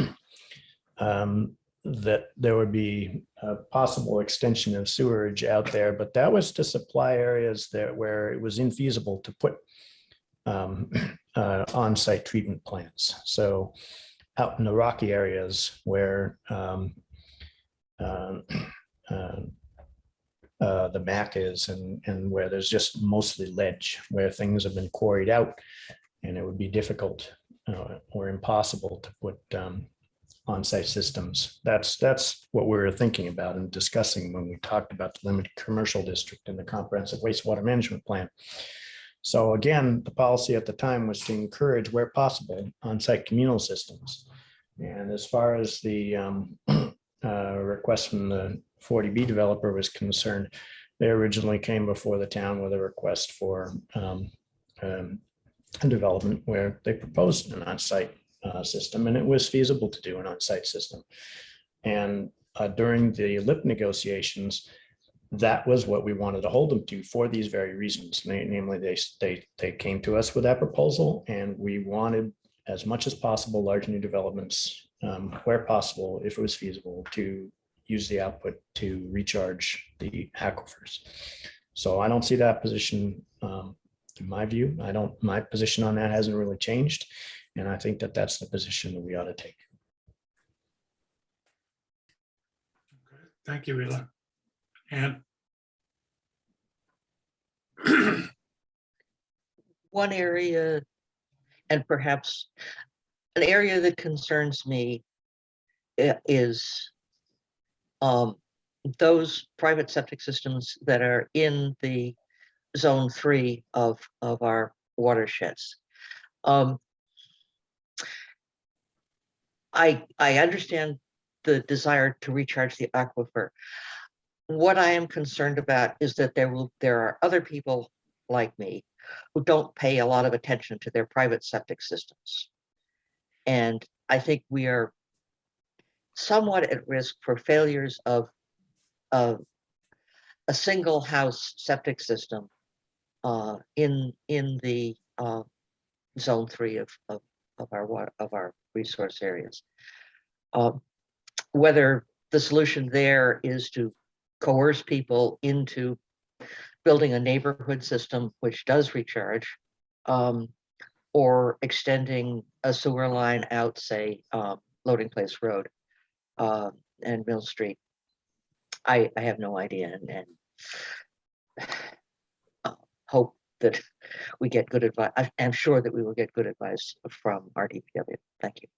that there would be a possible extension of sewerage out there, but that was to supply areas that where it was infeasible to put on-site treatment plants. So out in the rocky areas where the MAC is and where there's just mostly ledge, where things have been quarried out, and it would be difficult or impossible to put on-site systems. That's what we were thinking about and discussing when we talked about the limited commercial district and the comprehensive wastewater management plan. So again, the policy at the time was to encourage, where possible, on-site communal systems. And as far as the request from the 40B developer was concerned, they originally came before the town with a request for a development where they proposed an on-site system, and it was feasible to do an on-site system. And during the LIP negotiations, that was what we wanted to hold them to for these very reasons. Namely, they came to us with that proposal, and we wanted, as much as possible, large new developments where possible, if it was feasible, to use the output to recharge the aquifers. So I don't see that position, in my view. My position on that hasn't really changed. And I think that that's the position that we ought to take. Okay. Thank you, Eli. And one area, and perhaps an area that concerns me is those private septic systems that are in the zone 3 of our watersheds. I understand the desire to recharge the aquifer. What I am concerned about is that there are other people like me who don't pay a lot of attention to their private septic systems. And I think we are somewhat at risk for failures of a single house septic system in the zone 3 of our resource areas. Whether the solution there is to coerce people into building a neighborhood system which does recharge, or extending a sewer line out, say, Loading Place Road and Mill Street. I have no idea, and hope that we get good advice. I'm sure that we will get good advice from our DPW. Thank you.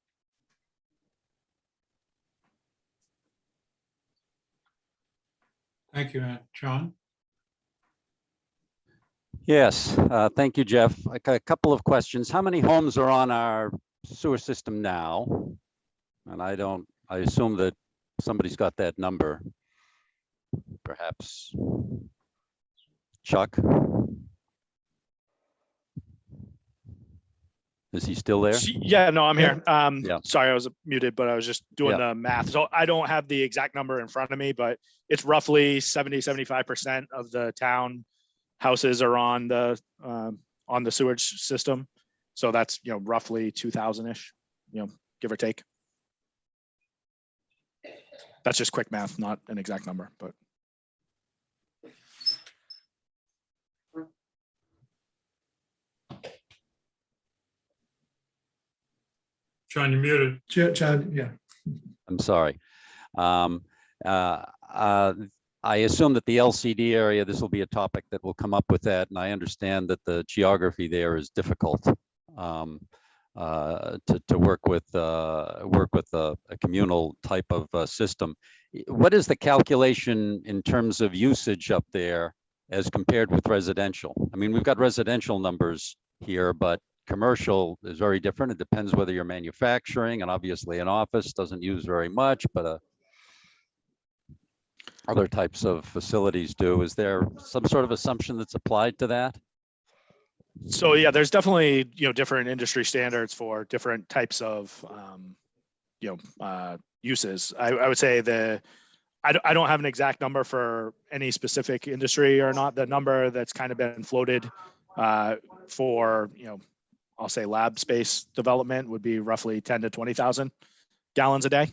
Thank you, Ann. John? Yes, thank you, Jeff. A couple of questions. How many homes are on our sewer system now? And I assume that somebody's got that number. Perhaps Chuck? Is he still there? Yeah, no, I'm here. Yeah. Sorry, I was muted, but I was just doing the math. So I don't have the exact number in front of me, but it's roughly 75% of the town houses are on the sewage system. So that's, roughly 2,000-ish, give or take. That's just quick math, not an exact number, but. John, you're muted. John, yeah. I'm sorry. I assume that the LCD area, this will be a topic that will come up with that. And I understand that the geography there is difficult to work with a communal type of system. What is the calculation in terms of usage up there as compared with residential? I mean, we've got residential numbers here, but commercial is very different. It depends whether you're manufacturing, and obviously an office doesn't use very much, but other types of facilities do. Is there some sort of assumption that's applied to that? So yeah, there's definitely, different industry standards for different types of, uses. I would say I don't have an exact number for any specific industry or not. The number that's kind of been floated for, I'll say lab space development would be roughly 10 to 20,000 gallons a day.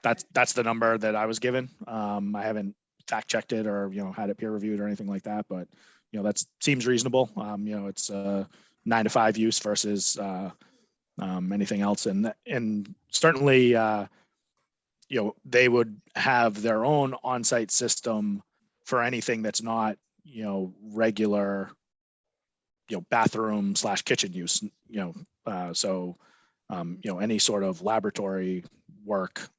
That's the number that I was given. I haven't fact checked it or, had it peer reviewed or anything like that, but that seems reasonable. It's 9 to 5 use versus anything else. And certainly, they would have their own on-site system for anything that's not, regular, bathroom / kitchen use, so, any sort of laboratory work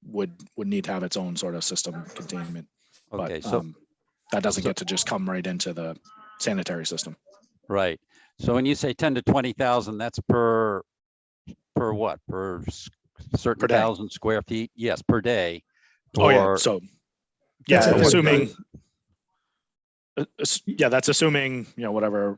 would need to have its own sort of system containment. Okay, but, so that doesn't get to just come right into the sanitary system. right. So when you say 10 to 20,000, that's per what? Per certain Per day. 1,000 square feet? Yes, per day. Oh yeah. Or- So That's yeah, a- assuming. Yeah, that's assuming, whatever,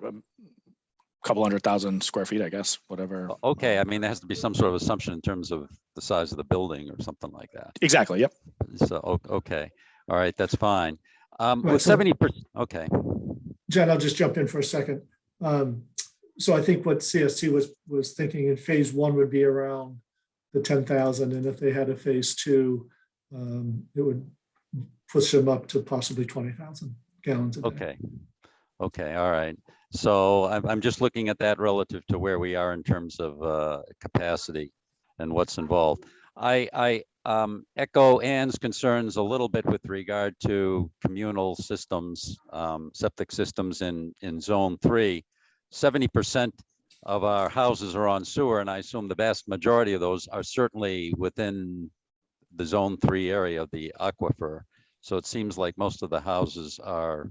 couple 100,000 square feet, I guess, whatever. Okay, I mean, there has to be some sort of assumption in terms of the size of the building or something like that. Exactly. Yep. So, okay, all right, that's fine. Right, With so- 70%, okay, Jen, I'll just jump in for a second. So I think what CST was thinking in phase 1 would be around the 10,000, and if they had a phase 2, it would push them up to possibly 20,000 gallons a day. okay, okay, all right. So I'm just looking at that relative to where we are in terms of capacity and what's involved. I echo Ann's concerns a little bit with regard to communal systems, septic systems in zone 3. 70% of our houses are on sewer, and I assume the vast majority of those are certainly within the Zone 3 area of the aquifer. So it seems like most of the houses are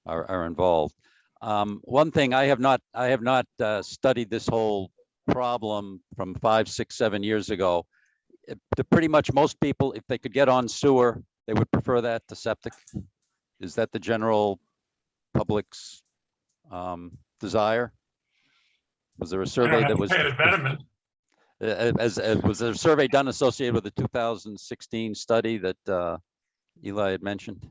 involved. One thing, I have not studied this whole problem from 5, 6, 7 years ago. Pretty much most people, if they could get on sewer, they would prefer that to septic. Is that the general public's desire? Was there a survey that was Pay the betterment. was there a survey done associated with the 2016 study that Eli had mentioned?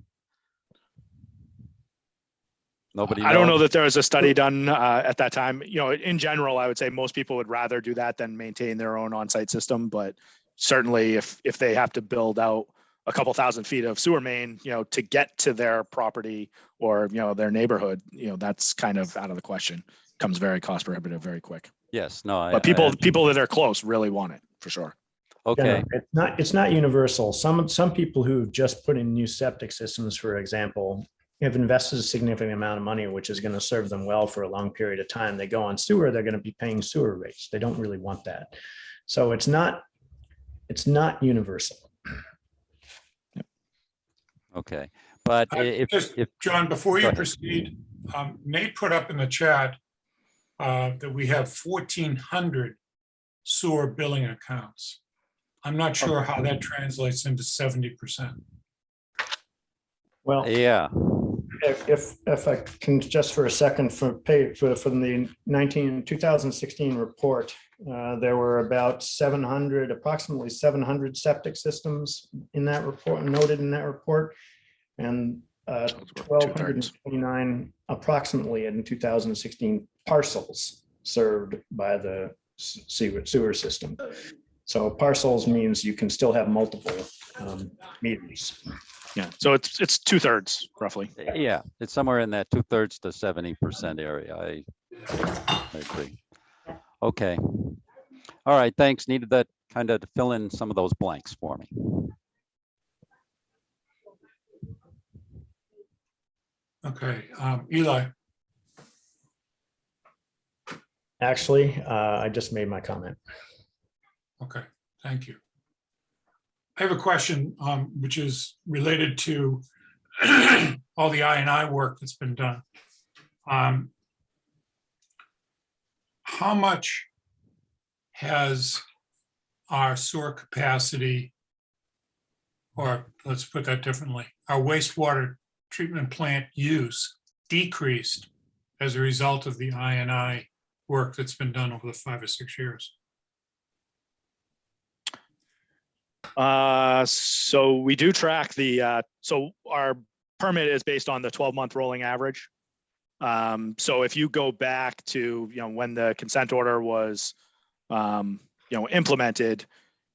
Nobody. I don't know that there was a study done at that time. You know, in general, I would say most people would rather do that than maintain their own on-site system. But certainly, if they have to build out a couple thousand feet of sewer main, you know, to get to their property or, you know, their neighborhood, you know, that's kind of out of the question. Comes very cost prohibitive very quick. Yes, no. But people that are close really want it for sure. Okay. It's not universal. Some people who just put in new septic systems, for example, have invested a significant amount of money, which is going to serve them well for a long period of time. They go on sewer, they're going to be paying sewer rates. They don't really want that. So it's not universal. Okay, but if John, before Go you ahead. proceed, Nate put up in the chat that we have 1,400 sewer billing accounts. I'm not sure how that translates into 70%. Well, yeah, if I can just for a second from the 2016 report, there were about approximately 700 septic systems in that report, noted in that report, and 1,229 approximately in 2016 parcels served by the sewer system. So parcels means you can still have multiple meters. Yeah, so it's 2/3 roughly. yeah, it's somewhere in that 2/3 to 70% area. I agree. Okay. All right, thanks. Needed that kind of to fill in some of those blanks for me. Okay, Eli. Actually, I just made my comment. Okay, thank you. I have a question which is related to all the I&I work that's been done. How much has our sewer capacity, or let's put that differently, our wastewater treatment plant use decreased as a result of the I&I work that's been done over the 5 or 6 years? So we do track so our permit is based on the 12-month rolling average. So if you go back to, you know, when the consent order was, you know, implemented,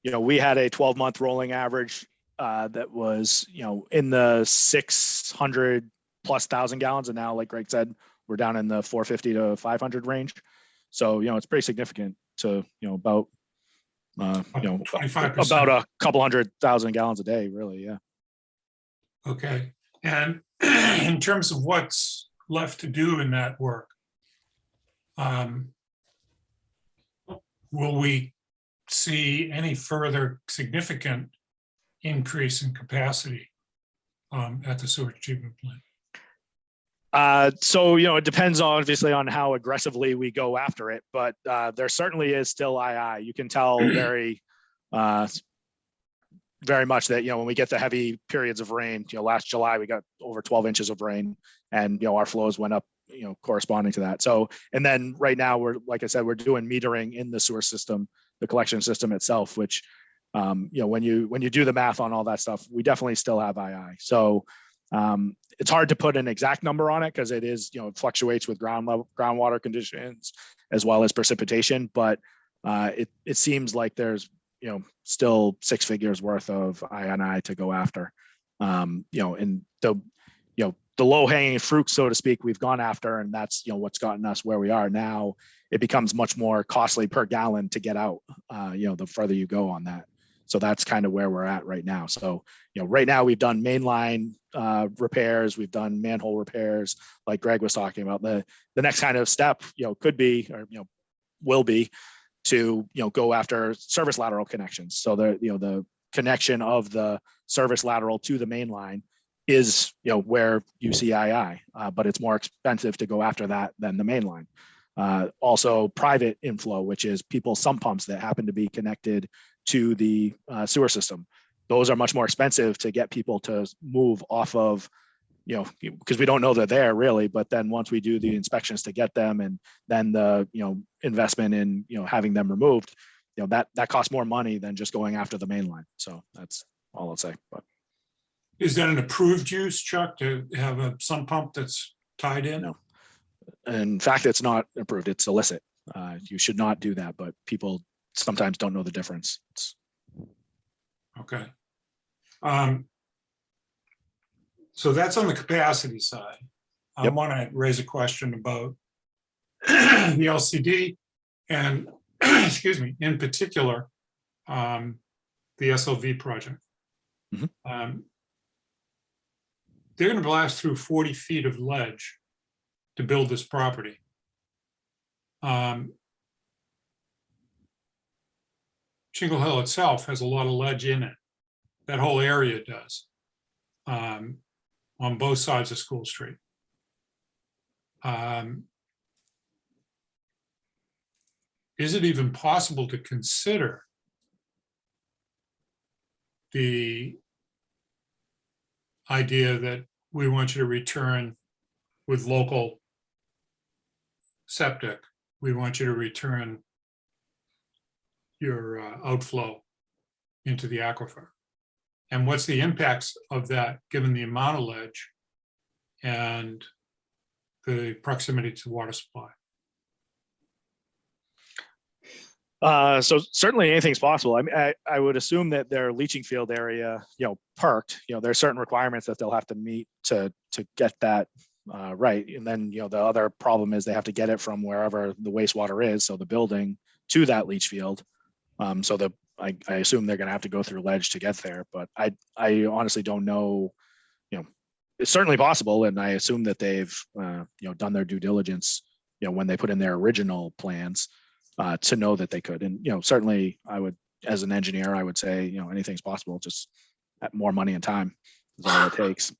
you know, we had a 12-month rolling average that was, you know, in the 600,000+ gallons. And now, like Greg said, we're down in the 450 to 500 range. So, you know, it's pretty significant to, you know, about, you know, 25%. about a couple 100,000 gallons a day, really. Yeah. Okay. And in terms of what's left to do in that work, will we see any further significant increase in capacity at the sewage treatment plant? So, you know, it depends obviously on how aggressively we go after it, but there certainly is still II. You can tell very much that, you know, when we get the heavy periods of rain, you know, last July, we got over 12 inches of rain and, you know, our flows went up, you know, corresponding to that. So, and then right now we're, like I said, we're doing metering in the sewer system, the collection system itself, which, you know, when you do the math on all that stuff, we definitely still have II. So, it's hard to put an exact number on it because it is, you know, it fluctuates with groundwater conditions as well as precipitation, but it seems like there's, you know, still 6 figures worth of I&I to go after. You know, and the low hanging fruit, so to speak, we've gone after, and that's, you know, what's gotten us where we are now. It becomes much more costly per gallon to get out, you know, the further you go on that. So that's kind of where we're at right now. So, you know, right now we've done mainline repairs, we've done manhole repairs, like Greg was talking about. The next kind of step, you know, could be, or, you know, will be to, go after service lateral connections. So the connection of the service lateral to the main line is, where you see II, but it's more expensive to go after that than the main line. Also private inflow, which is people's sump pumps that happen to be connected to the sewer system. Those are much more expensive to get people to move off of, because we don't know they're there really, but then once we do the inspections to get them, and then the, investment in, having them removed, that costs more money than just going after the main line. So that's all I'll say. But Is that an approved use, Chuck, to have a sump pump that's tied in? No. In fact, it's not approved, it's illicit. You should not do that, but people sometimes don't know the difference. Okay. So that's on the capacity side. I Yep. want to raise a question about the LCD and, excuse me, in particular, the SLV project. Mhm. They're going to blast through 40 feet of ledge to build this property. Shingle Hill itself has a lot of ledge in it. That whole area does, on both sides of School Street. Is it even possible to consider the idea that we want you to return with local septic? We want you to return your outflow into the aquifer. And what's the impacts of that, given the amount of ledge and the proximity to water supply? So certainly anything's possible. I mean, I would assume that their leaching field area, perked, there's certain requirements that they'll have to meet to get that right. And then, the other problem is they have to get it from wherever the wastewater is, so the building, to that leach field. So I assume they're going to have to go through ledge to get there, but I honestly don't know. It's certainly possible, and I assume that they've done their due diligence, when they put in their original plans, to know that they could. And certainly, I would, as an engineer, I would say anything's possible. Just more money and time is all it takes.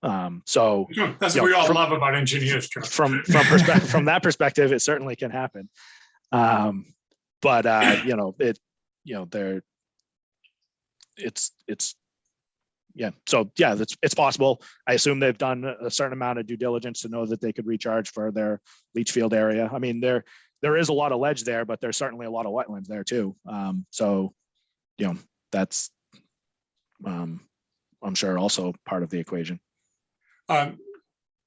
So that's what we all love about engineers, Chuck. From that perspective, it certainly can happen. But it's possible. I assume they've done a certain amount of due diligence to know that they could recharge for their leach field area. I mean, there is a lot of ledge there, but there's certainly a lot of wetlands there too. So that's I'm sure also part of the equation.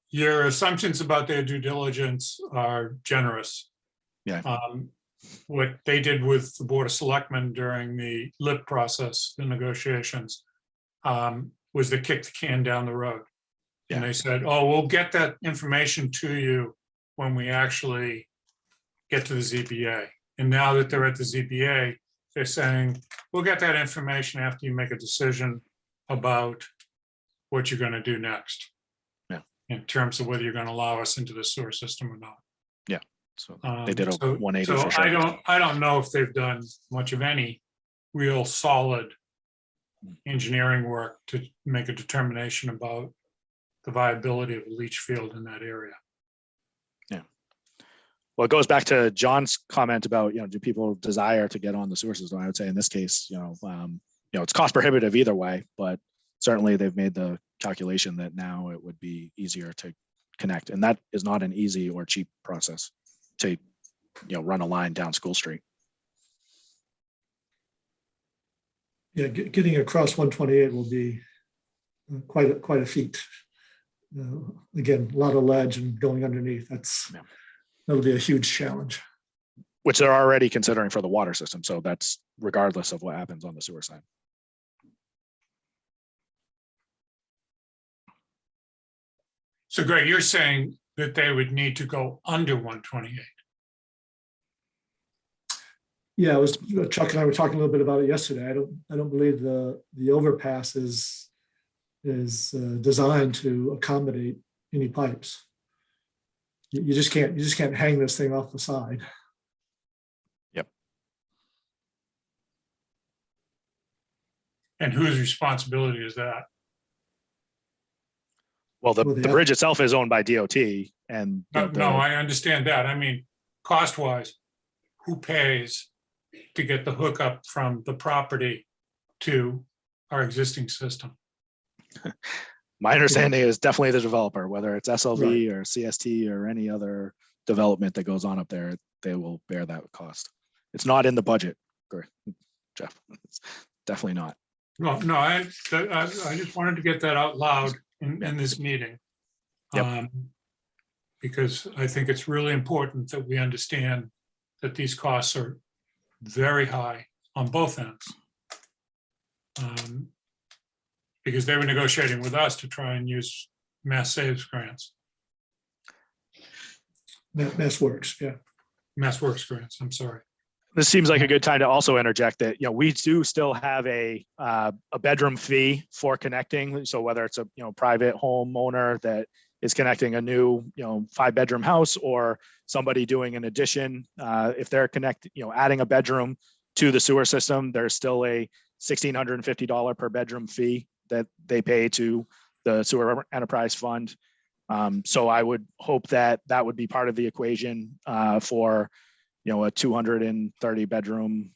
Your assumptions about their due diligence are generous. Yeah. What they did with the Board of Selectmen during the LIP process, the negotiations, was to kick the can down the road. Yeah. And they said, oh, we'll get that information to you when we actually get to the ZBA. And now that they're at the ZBA, they're saying, we'll get that information after you make a decision about what you're going to do next. Yeah. In terms of whether you're going to allow us into the sewer system or not. Yeah. So they did a 180 so for sure. I don't know if they've done much of any real solid engineering work to make a determination about the viability of a leach field in that area. Yeah. Well, it goes back to John's comment about, do people desire to get on the sewer system? I would say in this case, it's cost prohibitive either way, but certainly they've made the calculation that now it would be easier to connect. And that is not an easy or cheap process to, run a line down School Street. Yeah, getting across 128 will be quite a feat. Again, a lot of ledge and going underneath. That'll be a huge challenge. Which they're already considering for the water system. So that's regardless of what happens on the sewer side. So Greg, you're saying that they would need to go under 128. Yeah, Chuck and I were talking a little bit about it yesterday. I don't believe the overpass is designed to accommodate any pipes. You just can't hang this thing off the side. And whose responsibility is that? Well, the Well, the bridge itself is owned by DOT and. No, I understand that. I mean, cost-wise, who pays to get the hookup from the property to our existing system? My understanding is definitely the developer, whether it's SLV or CST or any other development that goes on up there, they will bear that cost. It's not in the budget, Jeff. It's definitely not. No, I just wanted to get that out loud in this meeting. Yep. Because I think it's really important that we understand that these costs are very high on both ends. Because they were negotiating with us to try and use Mass Saves grants, Mass Works, yeah. Mass Works grants, I'm sorry. This seems like a good time to also interject that, we do still have a bedroom fee for connecting. So whether it's a, private homeowner that is connecting a new, 5-bedroom house, or somebody doing an addition, if they're adding a bedroom to the sewer system, there's still a $1,650 per bedroom fee that they pay to the Sewer Enterprise Fund. So I would hope that that would be part of the equation for, a 230 bedroom,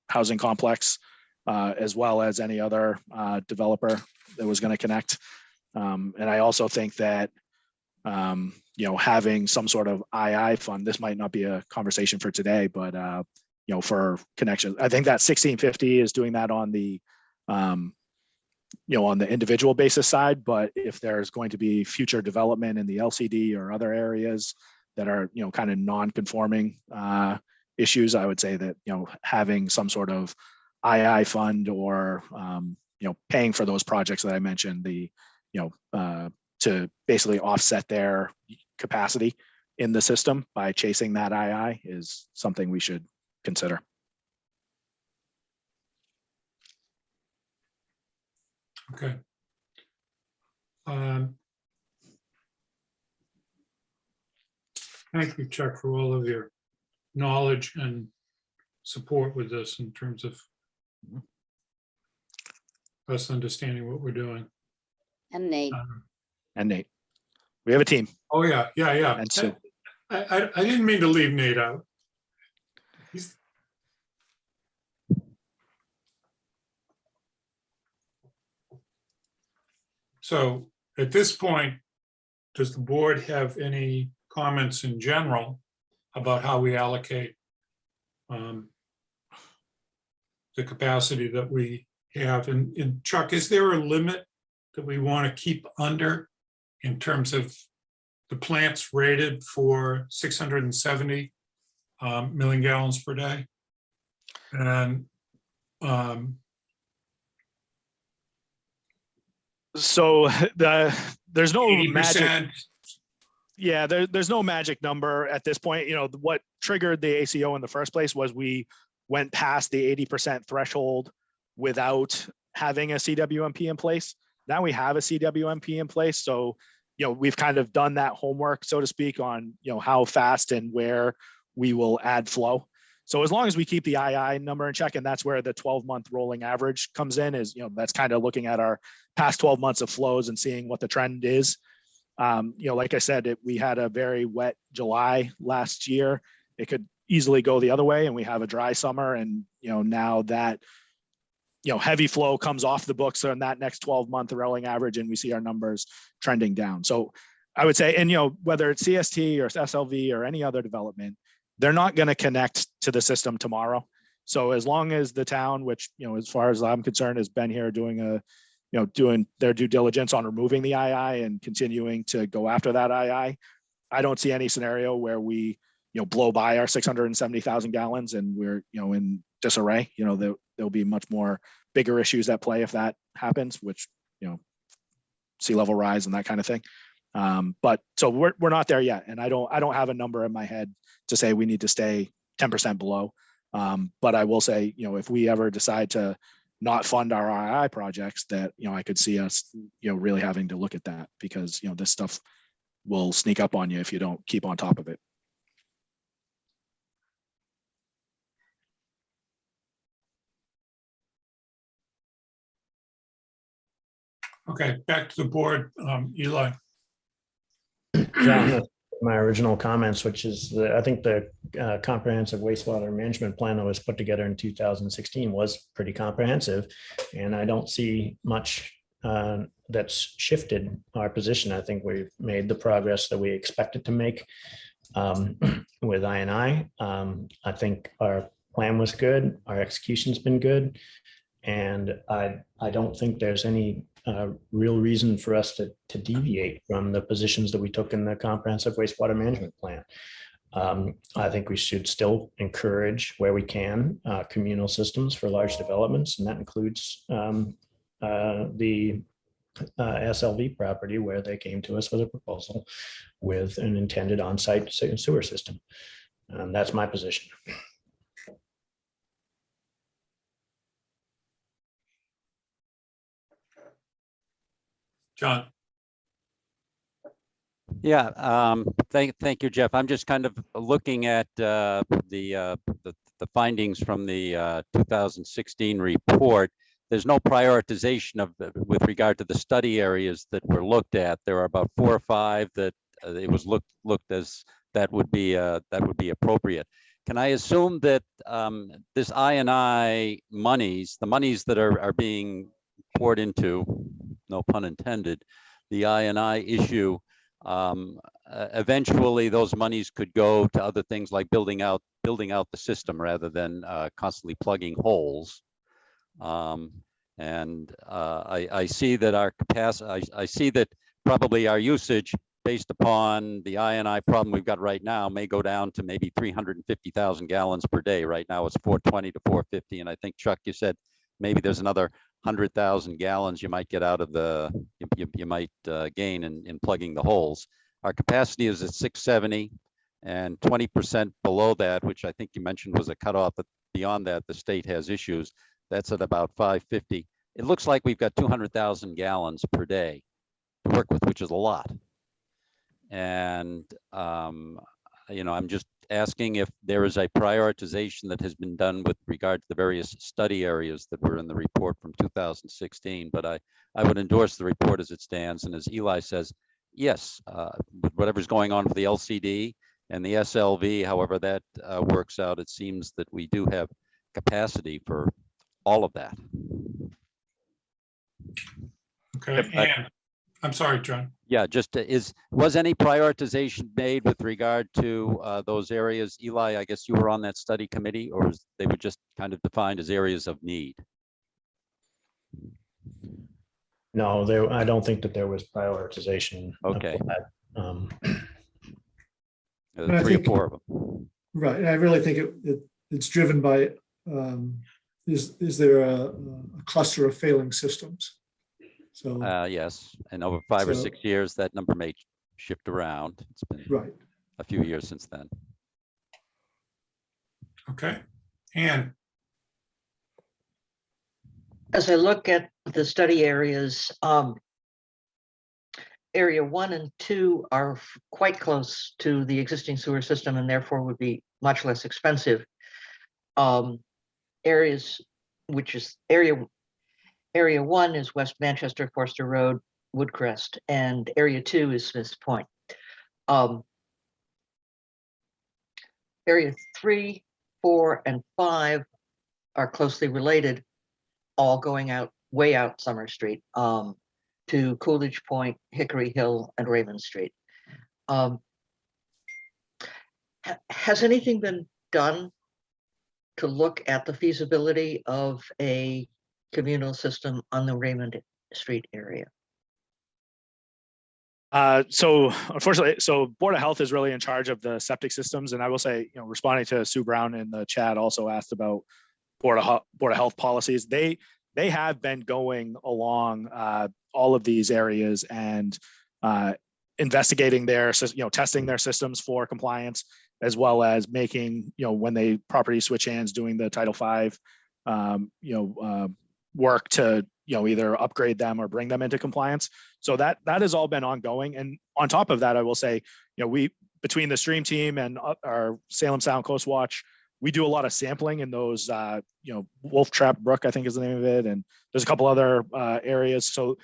housing complex, as well as any other developer that was going to connect. And I also think that, having some sort of II fund, this might not be a conversation for today, but, for connections, I think that 1650 is doing that on the, on the individual basis side. But if there's going to be future development in the LCD or other areas that are, kind of non-conforming issues, I would say that, having some sort of II fund or, paying for those projects that I mentioned, to basically offset their capacity in the system by chasing that II is something we should consider. Okay. Thank you, Chuck, for all of your knowledge and support with this in terms of us understanding what we're doing. And Nate. And Nate, we have a team. Oh, yeah. And so I didn't mean to leave Nate out. So at this point, does the board have any comments in general about how we allocate the capacity that we have? And Chuck, is there a limit that we want to keep under in terms of the plants rated for 670 million gallons per day? And so there's no 80%. magic. Yeah, there's no magic number at this point. What triggered the ACO in the first place was we went past the 80% threshold without having a CWMP in place. Now we have a CWMP in place. So, we've kind of done that homework, so to speak, on, how fast and where we will add flow. So as long as we keep the II number in check, and that's where the 12-month rolling average comes in, is, that's kind of looking at our past 12 months of flows and seeing what the trend is. Like I said, we had a very wet July last year. It could easily go the other way, and we have a dry summer. And, now that, heavy flow comes off the books on that next 12-month rolling average, and we see our numbers trending down. So I would say, and, whether it's CST or SLV or any other development, they're not going to connect to the system tomorrow. So as long as the town, which, as far as I'm concerned, has been here doing doing their due diligence on removing the II and continuing to go after that II, I don't see any scenario where we, blow by our 670,000 gallons and we're, in disarray. There'll be much more bigger issues at play if that happens, which, sea level rise and that kind of thing. But so we're not there yet. And I don't have a number in my head to say we need to stay 10% below. But I will say, if we ever decide to not fund our II projects, that, I could see us, really having to look at that, because, this stuff will sneak up on you if you don't keep on top of it. Okay, back to the board. Eli. Yeah, my original comments, which is I think the comprehensive wastewater management plan that was put together in 2016 was pretty comprehensive. And I don't see much that's shifted our position. I think we've made the progress that we expected to make with I&I. I think our plan was good. Our execution's been good. And I don't think there's any real reason for us to deviate from the positions that we took in the comprehensive wastewater management plan. I think we should still encourage where we can communal systems for large developments, and that includes the SLV property where they came to us with a proposal with an intended on-site sewer system. That's my position. John. Yeah, thank you, Jeff. I'm just kind of looking at the findings from the 2016 report. There's no prioritization of with regard to the study areas that were looked at. There are about 4 or 5 that it was looked as that would be appropriate. Can I assume that this I&I monies, the monies that are being poured into, no pun intended, the I&I issue, eventually those monies could go to other things like building out the system rather than constantly plugging holes. I see that our capacity, I see that probably our usage based upon the I&I problem we've got right now may go down to maybe 350,000 gallons per day. Right now it's 420 to 450. And I think, Chuck, you said maybe there's another 100,000 gallons you might get out of you might gain in plugging the holes. Our capacity is at 670, and 20% below that, which I think you mentioned was a cutoff, but beyond that, the state has issues. That's at about 550. It looks like we've got 200,000 gallons per day to work with, which is a lot. And, I'm just asking if there is a prioritization that has been done with regard to the various study areas that were in the report from 2016. But I would endorse the report as it stands. And as Eli says, yes, with whatever's going on for the LCD and the SLV, however that works out, it seems that we do have capacity for all of that. Okay, and I'm sorry, John. Yeah, just was any prioritization made with regard to those areas? Eli, I guess you were on that study committee, or they were just kind of defined as areas of need? No, I don't think that there was prioritization. Okay. I 3 or think- 4 of them. Right, and I really think it's driven by, is there a cluster of failing systems? So, Yes, and over 5 or So- 6 years, that number may shift around. It's been right. a few years since then. Okay, and As I look at the study areas, area 1 and 2 are quite close to the existing sewer system and therefore would be much less expensive. Areas, which is area 1 is West Manchester, Forster Road, Woodcrest, and area 2 is Smith's Point. Area 3, 4, and 5 are closely related, all going out way out Summer Street to Coolidge Point, Hickory Hill, and Raymond Street. Has anything been done to look at the feasibility of a communal system on the Raymond Street area? So unfortunately, Board of Health is really in charge of the septic systems. And I will say, responding to Sue Brown in the chat also asked about Board of Health policies. They have been going along all of these areas and investigating testing their systems for compliance, as well as making, when they property switch hands, doing the Title V, work to, either upgrade them or bring them into compliance. So that has all been ongoing. And on top of that, I will say, we, between the stream team and our Salem Sound Coast Watch, we do a lot of sampling in those, Wolf Trap Brook, I think is the name of it. And there's a couple other areas. So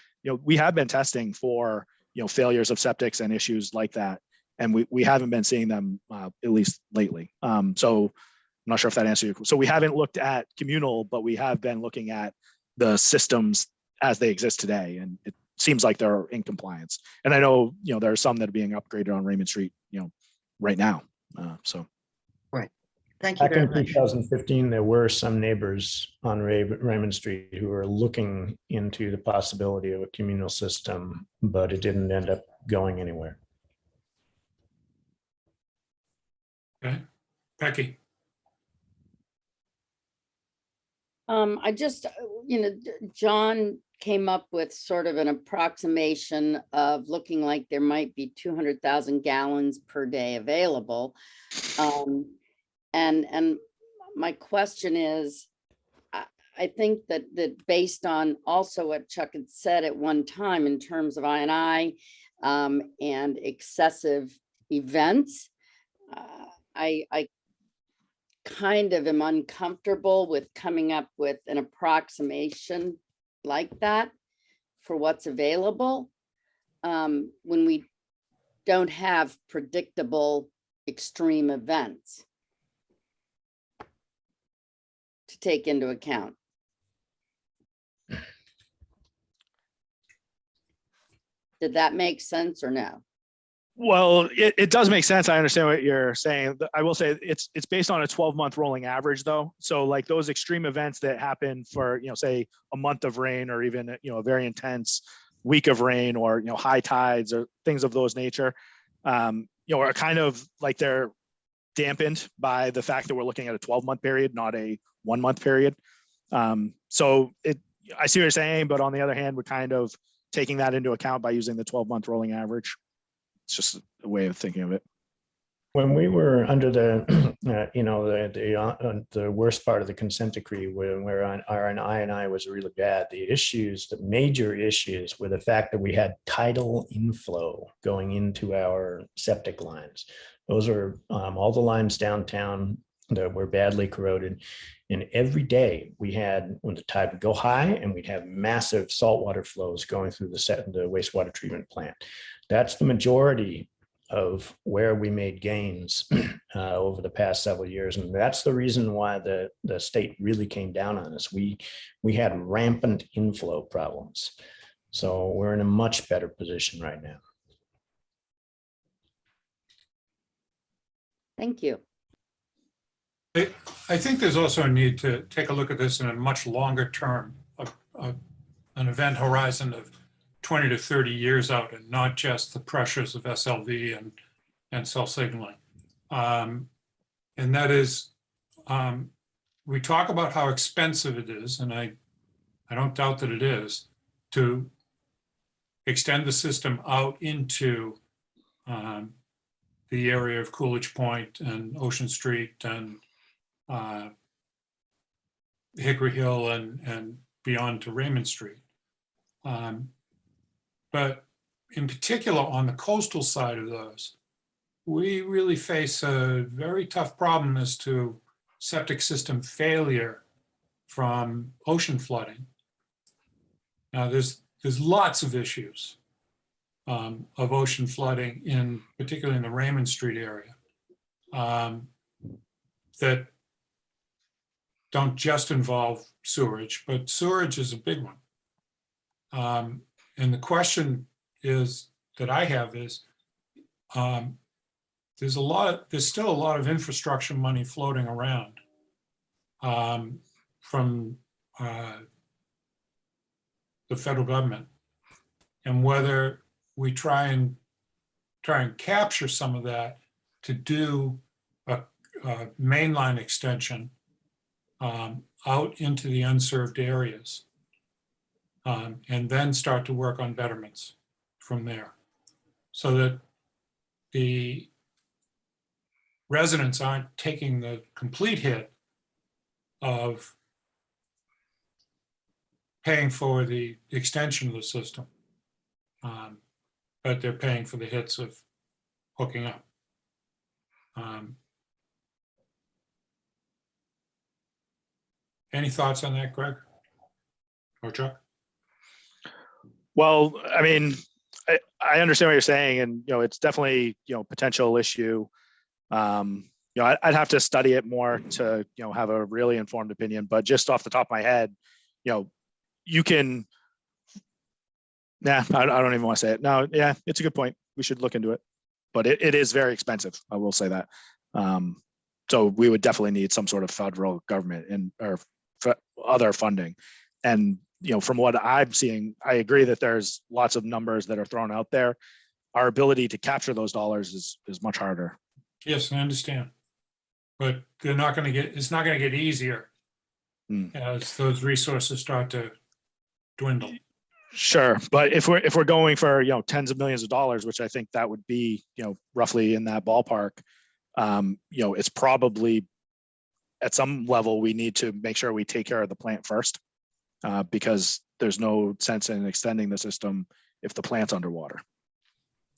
we have been testing for, failures of septics and issues like that. And we haven't been seeing them, at least lately. So I'm not sure if that answers your question. So we haven't looked at communal, but we have been looking at the systems as they exist today. And it seems like they're in compliance. And I know, there are some that are being upgraded on Raymond Street, right now. So. Thank you Back very in much. 2015, there were some neighbors on Raymond Street who were looking into the possibility of a communal system, but it didn't end up going anywhere. Okay, Becky. I just, John came up with sort of an approximation of looking like there might be 200,000 gallons per day available. And my question is, I think that based on also what Chuck had said at one time in terms of I&I and excessive events, I kind of am uncomfortable with coming up with an approximation like that for what's available when we don't have predictable extreme events to take into account. Did that make sense or no? Well, it does make sense. I understand what you're saying. I will say it's based on a 12-month rolling average though. So like those extreme events that happen for, say a month of rain or even, a very intense week of rain or, high tides or things of those nature, are kind of like they're dampened by the fact that we're looking at a 12-month period, not a 1-month period. So I see what you're saying, but on the other hand, we're kind of taking that into account by using the 12-month rolling average. It's just a way of thinking of it. When we were under the, the worst part of the consent decree, where our I&I was really bad, the major issues were the fact that we had tidal inflow going into our septic lines. Those are all the lines downtown that were badly corroded. And every day we had, when the tide would go high, and we'd have massive saltwater flows going through the wastewater treatment plant. That's the majority of where we made gains over the past several years. And that's the reason why the state really came down on us. We had rampant inflow problems. So we're in a much better position right now. Thank you. I think there's also a need to take a look at this in a much longer term, an event horizon of 20 to 30 years out, and not just the pressures of SLV and self-signaling. And that is, we talk about how expensive it is, and I don't doubt that it is, to extend the system out into the area of Coolidge Point and Ocean Street and Hickory Hill and beyond to Raymond Street. But in particular on the coastal side of those, we really face a very tough problem as to septic system failure from ocean flooding. Now there's lots of issues of ocean flooding particularly in the Raymond Street area that don't just involve sewerage, but sewerage is a big one. And the question that I have is, there's still a lot of infrastructure money floating around from the federal government, and whether we try and capture some of that to do a mainline extension out into the unserved areas. And then start to work on betterments from there, so that the residents aren't taking the complete hit of paying for the extension of the system, but they're paying for the hits of hooking up. Any thoughts on that, Greg or Chuck? Well, I mean, I understand what you're saying, and it's definitely potential issue. I'd have to study it more to have a really informed opinion. But just off the top of my head, you can. Yeah, I don't even want to say it. No, yeah, it's a good point. We should look into it, but it is very expensive. I will say that. So we would definitely need some sort of federal government or other funding. And from what I'm seeing, I agree that there's lots of numbers that are thrown out there. Our ability to capture those dollars is much harder. Yes, I understand. But they're not going to get, it's not going to get easier as those resources start to dwindle. Sure, but if we're going for tens of millions of dollars, which I think that would be roughly in that ballpark, it's probably at some level we need to make sure we take care of the plant first, because there's no sense in extending the system if the plant's underwater,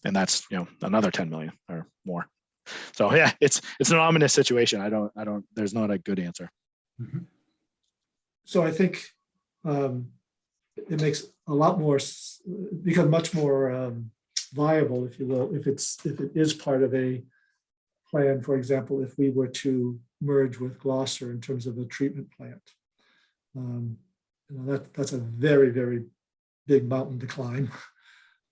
and that's another 10 million or more. So yeah, it's an ominous situation. I don't. There's not a good answer. So I think it makes a lot more, become much more viable, if you will, if it is part of a plan. For example, if we were to merge with Gloucester in terms of a treatment plant, that's a very, very big mountain to climb,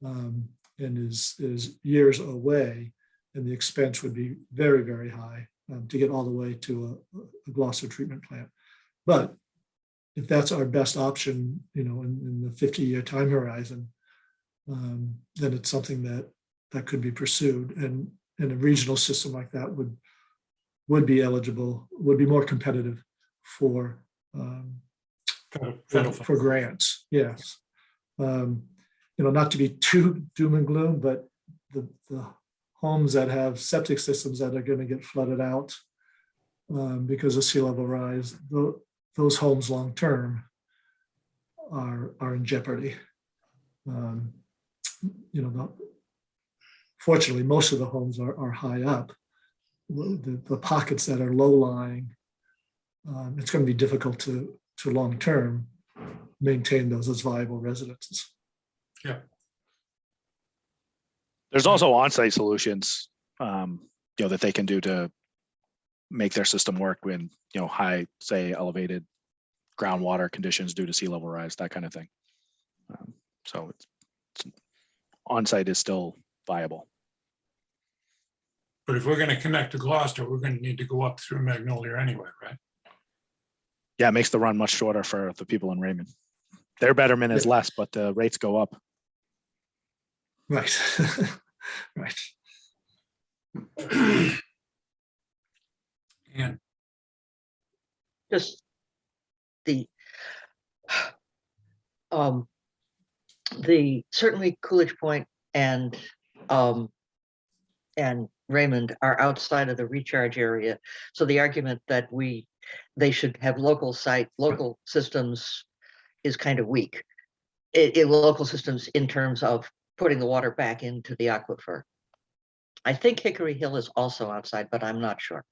and is years away, and the expense would be very, very high to get all the way to a Gloucester treatment plant. But if that's our best option, in the 50-year time horizon, then it's something that could be pursued, and a regional system like that would be eligible, would be more competitive for grants. Yes, not to be too doom and gloom, but the homes that have septic systems that are going to get flooded out because of sea level rise, those homes long term are in jeopardy. Fortunately, most of the homes are high up. The pockets that are low lying, it's going to be difficult to long term maintain those as viable residences. Yeah. There's also on-site solutions, that they can do to make their system work when high, say, elevated groundwater conditions due to sea level rise, that kind of thing. So it's on-site is still viable. But if we're going to connect to Gloucester, we're going to need to go up through Magnolia anyway, right? Yeah, it makes the run much shorter for the people in Raymond. Their betterment is less, but the rates go up. Right. Right. And Just the certainly Coolidge Point and Raymond are outside of the recharge area. So the argument that they should have local systems is kind of weak. In local systems in terms of putting the water back into the aquifer. I think Hickory Hill is also outside, but I'm not sure.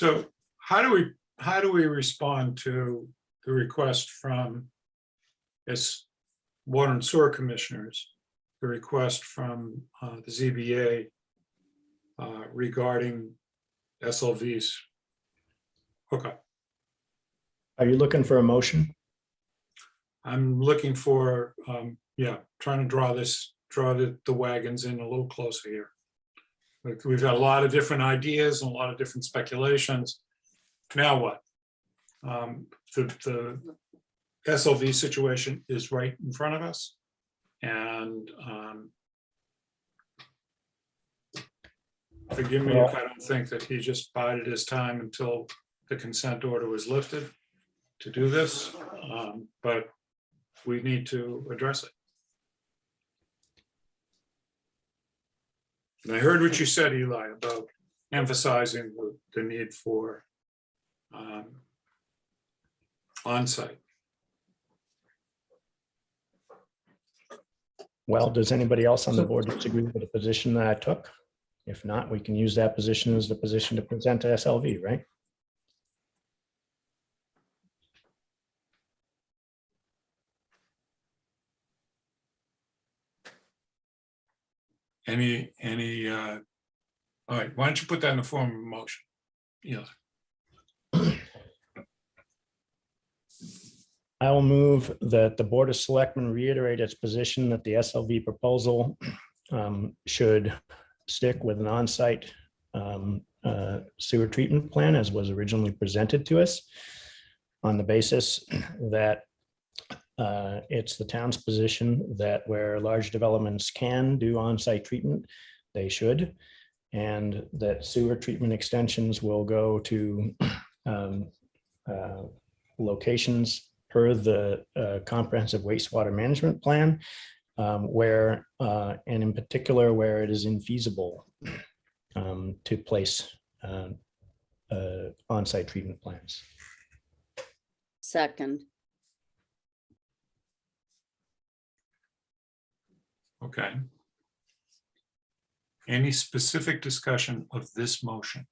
so how do we respond to the request from as water and sewer commissioners, the request from the ZBA regarding SLV's hookup? Are you looking for a motion? I'm looking for, trying to draw the wagons in a little closer here. We've got a lot of different ideas and a lot of different speculations. Now what? The SLV situation is right in front of us. And forgive me if I don't think that he just bided his time until the consent order was lifted to do this, but we need to address it. And I heard what you said, Eli, about emphasizing the need for on-site. Well, does anybody else on the board disagree with the position that I took? If not, we can use that position as the position to present to SLV, right? All right, why don't you put that in the form of a motion? Yes. I will move that the Board of Selectmen reiterate its position that the SLV proposal should stick with an on-site sewer treatment plan as was originally presented to us, on the basis that it's the town's position that where large developments can do on-site treatment, they should, and that sewer treatment extensions will go to locations per the comprehensive wastewater management plan, where, and in particular, where it is infeasible to place on-site treatment plants. Second. Okay. Any specific discussion of this motion?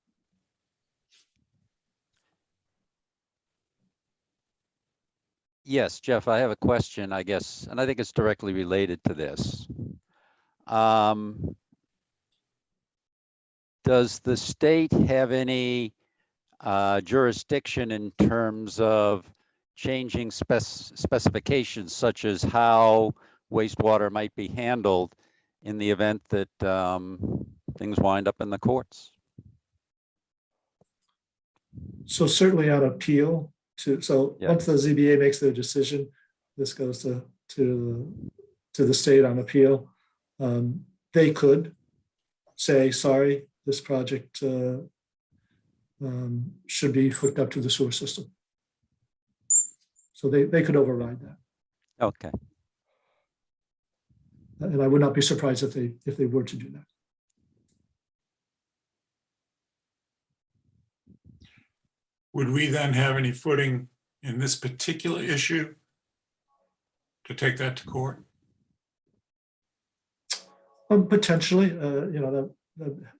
Yes, Jeff, I have a question, I guess, and I think it's directly related to this. Does the state have any jurisdiction in terms of changing specifications, such as how wastewater might be handled in the event that things wind up in the courts? So certainly on appeal once the ZBA makes their decision, this goes to the state on appeal. They could say, sorry, this project should be hooked up to the sewer system. So they could override that. Okay. And I would not be surprised if they were to do that. Would we then have any footing in this particular issue to take that to court? Potentially, that'd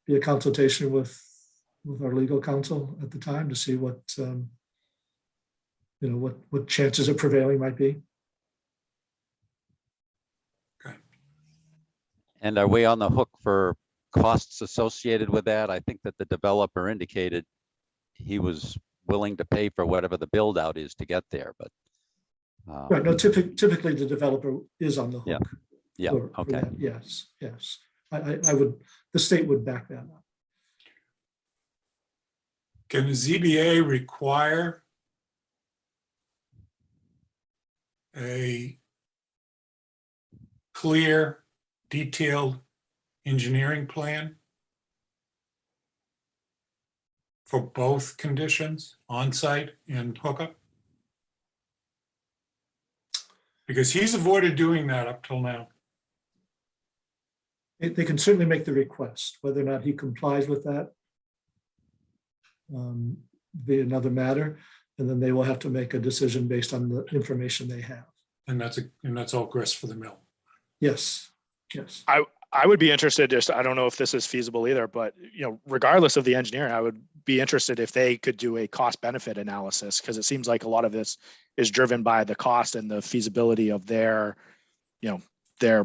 be a consultation with our legal counsel at the time to see what chances of prevailing might be. Okay. And are we on the hook for costs associated with that? I think that the developer indicated he was willing to pay for whatever the build out is to get there, but. Right, no, typically the developer is on the hook. Yeah, for okay. that. Yes. I would, the state would back that up. Can the ZBA require a clear, detailed engineering plan for both conditions, on-site and hookup? Because he's avoided doing that up till now. They can certainly make the request. Whether or not he complies with that be another matter, and then they will have to make a decision based on the information they have. And that's all grist for the mill. Yes. I would be interested, I don't know if this is feasible either, but regardless of the engineering, I would be interested if they could do a cost benefit analysis, because it seems like a lot of this is driven by the cost and the feasibility of their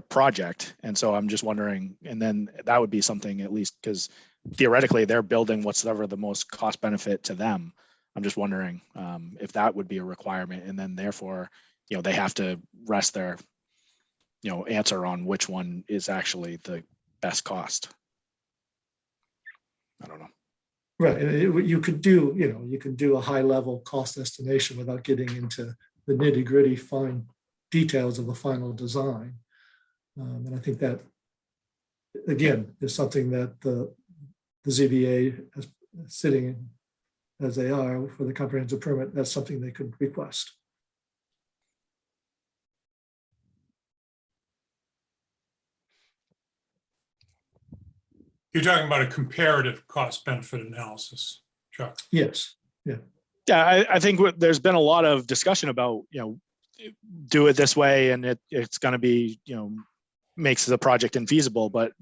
project. And so I'm just wondering, and then that would be something, at least, because theoretically they're building whatever the most cost benefit to them. I'm just wondering if that would be a requirement, and then therefore, they have to rest their answer on which one is actually the best cost. I don't know. Right. You could do a high level cost estimation without getting into the nitty gritty fine details of the final design. And I think that, again, is something that the ZBA is sitting as they are for the comprehensive permit. That's something they could request. You're talking about a comparative cost benefit analysis, Chuck. Yes. Yeah, I think there's been a lot of discussion about, do it this way and it's going to be, makes the project infeasible. But,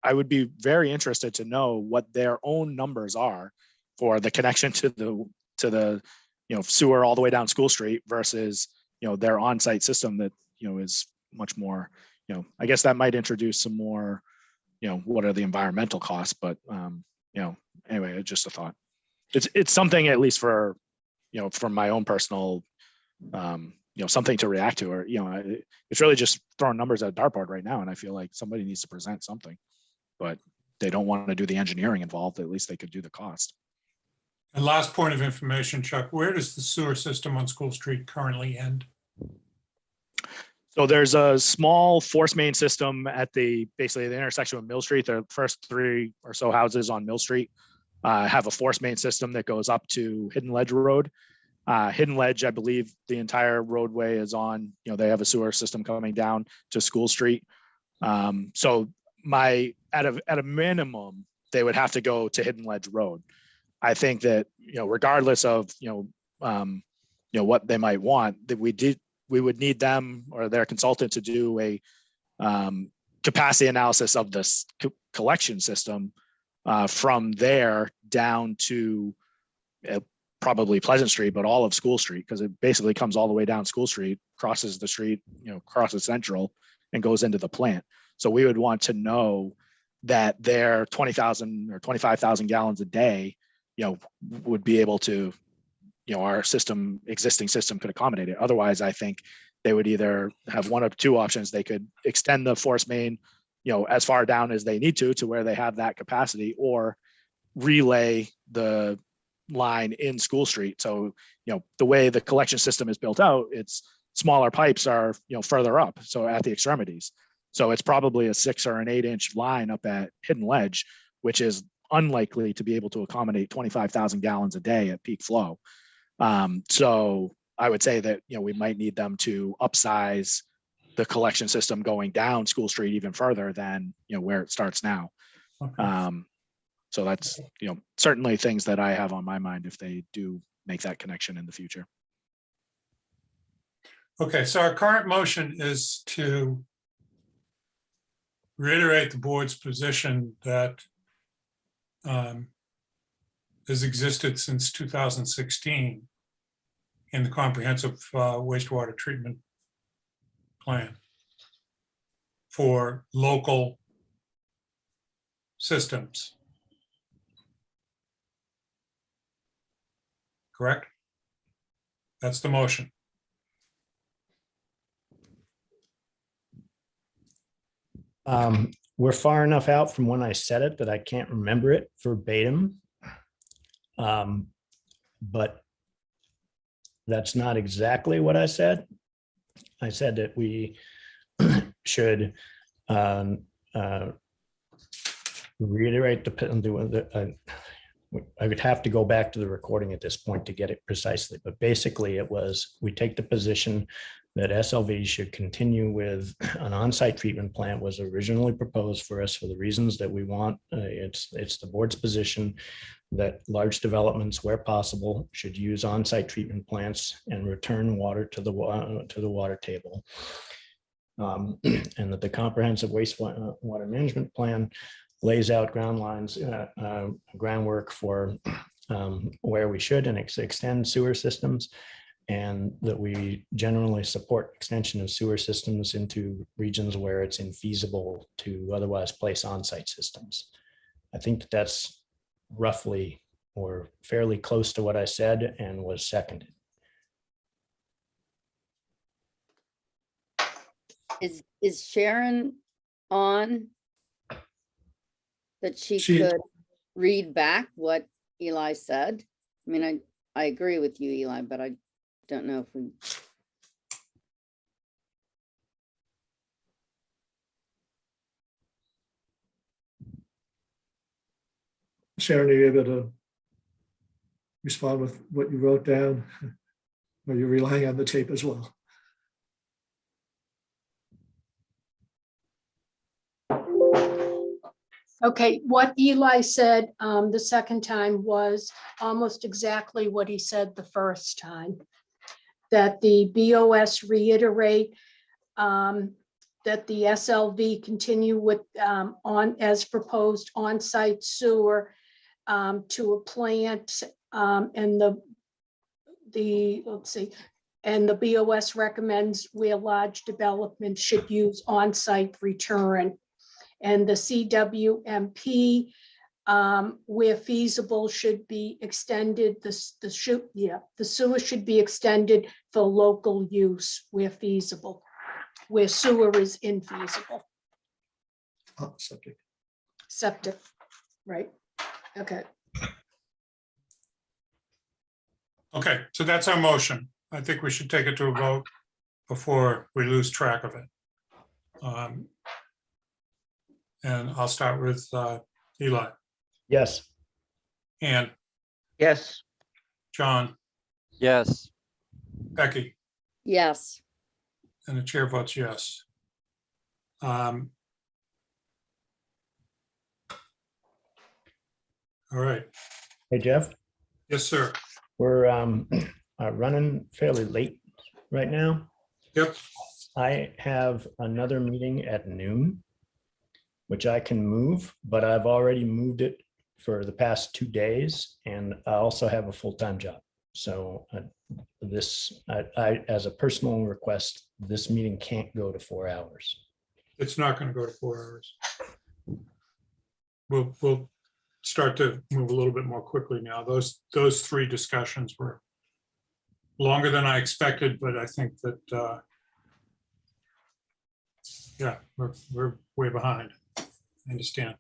I would be very interested to know what their own numbers are for the connection to the sewer all the way down School Street versus their on-site system that is much more. I guess that might introduce some more. What are the environmental costs? But anyway, it's just a thought. It's something at least for from my own personal. Something to react to, or it's really just throwing numbers at a dartboard right now, and I feel like somebody needs to present something, but they don't want to do the engineering involved. At least they could do the cost. And last point of information, Chuck, where does the sewer system on School Street currently end? So there's a small force main system at basically the intersection with Mill Street. The first 3 or so houses on Mill Street have a force main system that goes up to Hidden Ledge Road. Hidden Ledge, I believe the entire roadway is on, they have a sewer system coming down to School Street. So at a minimum, they would have to go to Hidden Ledge Road. I think that, regardless of, what they might want, that we would need them or their consultant to do a capacity analysis of this collection system from there down to probably Pleasant Street, but all of School Street, because it basically comes all the way down School Street, crosses the street, crosses Central and goes into the plant. So we would want to know that their 20,000 or 25,000 gallons a day, would be able to, our existing system could accommodate it. Otherwise, I think they would either have one of 2 options. They could extend the force main, as far down as they need to where they have that capacity, or relay the line in School Street. So, the way the collection system is built out, it's smaller pipes are, further up. So at the extremities. So it's probably a 6 or an 8-inch line up at Hidden Ledge, which is unlikely to be able to accommodate 25,000 gallons a day at peak flow. So I would say that, we might need them to upsize the collection system going down School Street even further than, where it starts now. Okay. So that's, certainly things that I have on my mind if they do make that connection in the future. Okay, so our current motion is to reiterate the board's position that has existed since 2016 in the comprehensive wastewater treatment plan for local systems. Correct? That's the motion. We're far enough out from when I said it that I can't remember it verbatim. But that's not exactly what I said. I said that we should reiterate I would have to go back to the recording at this point to get it precisely, but basically it was, we take the position that SLV should continue with an on-site treatment plant was originally proposed for us for the reasons that we want. It's the board's position that large developments, where possible, should use on-site treatment plants and return water to the water table. And that the comprehensive wastewater management plan lays out groundwork for where we should and extend sewer systems, and that we generally support extension of sewer systems into regions where it's infeasible to otherwise place on-site systems. I think that's roughly or fairly close to what I said and was seconded. Is Sharon on? That she could read back what Eli said? I mean, I agree with you, Eli, but I don't know if we. Sharon, are you able to respond with what you wrote down? Or are you relying on the tape as well? Okay, what Eli said the second time was almost exactly what he said the first time. That the BOS reiterate that the SLV continue with as proposed on-site sewer to a plant, and let's see, and the BOS recommends where large development should use on-site return. And the CWMP, where feasible, should be extended. The sewer should be extended for local use where feasible, where sewer is infeasible. Oh, septic. Septic, right? Okay. Okay, so that's our motion. I think we should take it to a vote before we lose track of it. And I'll start with Eli, Yes. Ann, Yes, John, Yes, Becky, Yes, and the chair votes yes. All right. Hey, Jeff, Yes, sir. we're running fairly late right now. Yep. I have another meeting at noon, which I can move, but I've already moved it for the past 2 days, and I also have a full-time job. So I, as a personal request, this meeting can't go to 4 hours. It's not going to go to 4 hours. We'll start to move a little bit more quickly now. Those 3 discussions were longer than I expected, but I think that yeah, we're way behind. I understand.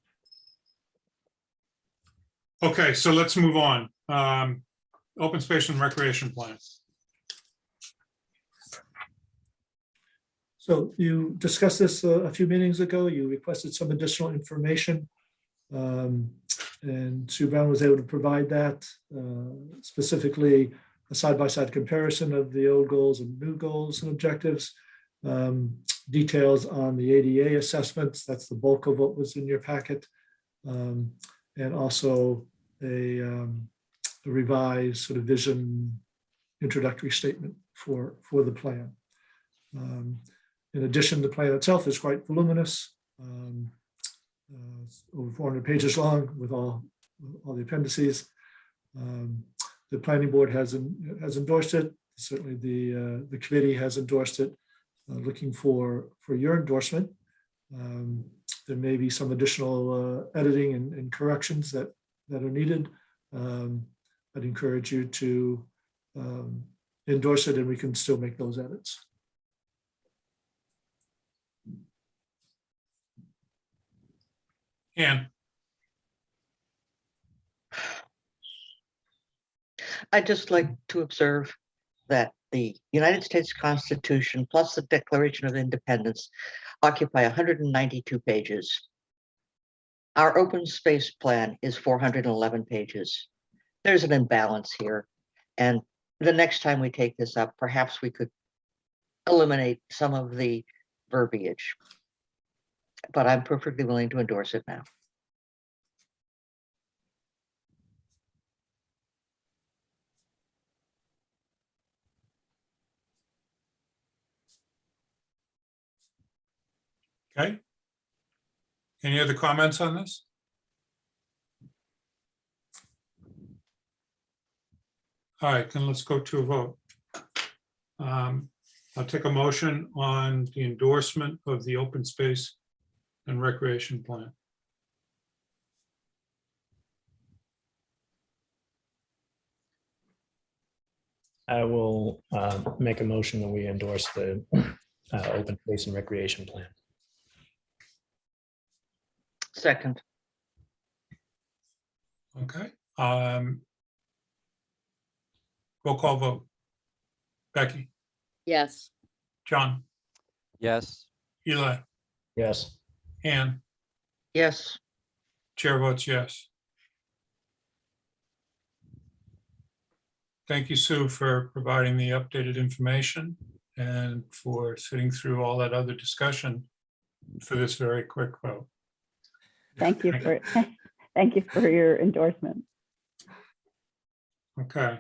Okay, so let's move on. Open space and recreation plan. So you discussed this a few meetings ago. You requested some additional information. And Sue Brown was able to provide that, specifically a side-by-side comparison of the old goals and new goals and objectives. Details on the ADA assessments. That's the bulk of what was in your packet. And also a revised sort of vision introductory statement for the plan. In addition, the plan itself is quite voluminous, over 400 pages long with all the appendices. The planning board has endorsed it. Certainly the committee has endorsed it. Looking for your endorsement. There may be some additional editing and corrections that are needed. I'd encourage you to endorse it, and we can still make those edits. Ann, I'd just like to observe that the United States Constitution plus the Declaration of Independence occupy 192 pages. Our open space plan is 411 pages. There's an imbalance here. And the next time we take this up, perhaps we could eliminate some of the verbiage. But I'm perfectly willing to endorse it now. okay. Any other comments on this? All right, then let's go to a vote. I'll take a motion on the endorsement of the open space and recreation plan. I will make a motion that we endorse the open space and recreation plan. Second, Okay. Roll call vote. Becky, yes, John, yes, Eli, Yes. Ann, yes, chair votes yes. Thank you, Sue, for providing the updated information and for sitting through all that other discussion for this very quick vote. Thank you for thank you for your endorsement. Okay.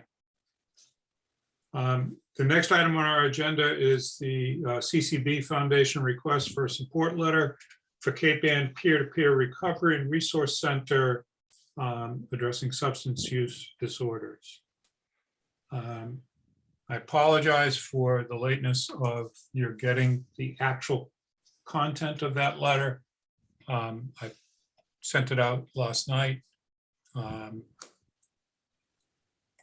The next item on our agenda is the CCB Foundation request for a support letter for Cape Ann Peer-to-Peer Recovery and Resource Center addressing substance use disorders. I apologize for the lateness of your getting the actual content of that letter. I sent it out last night when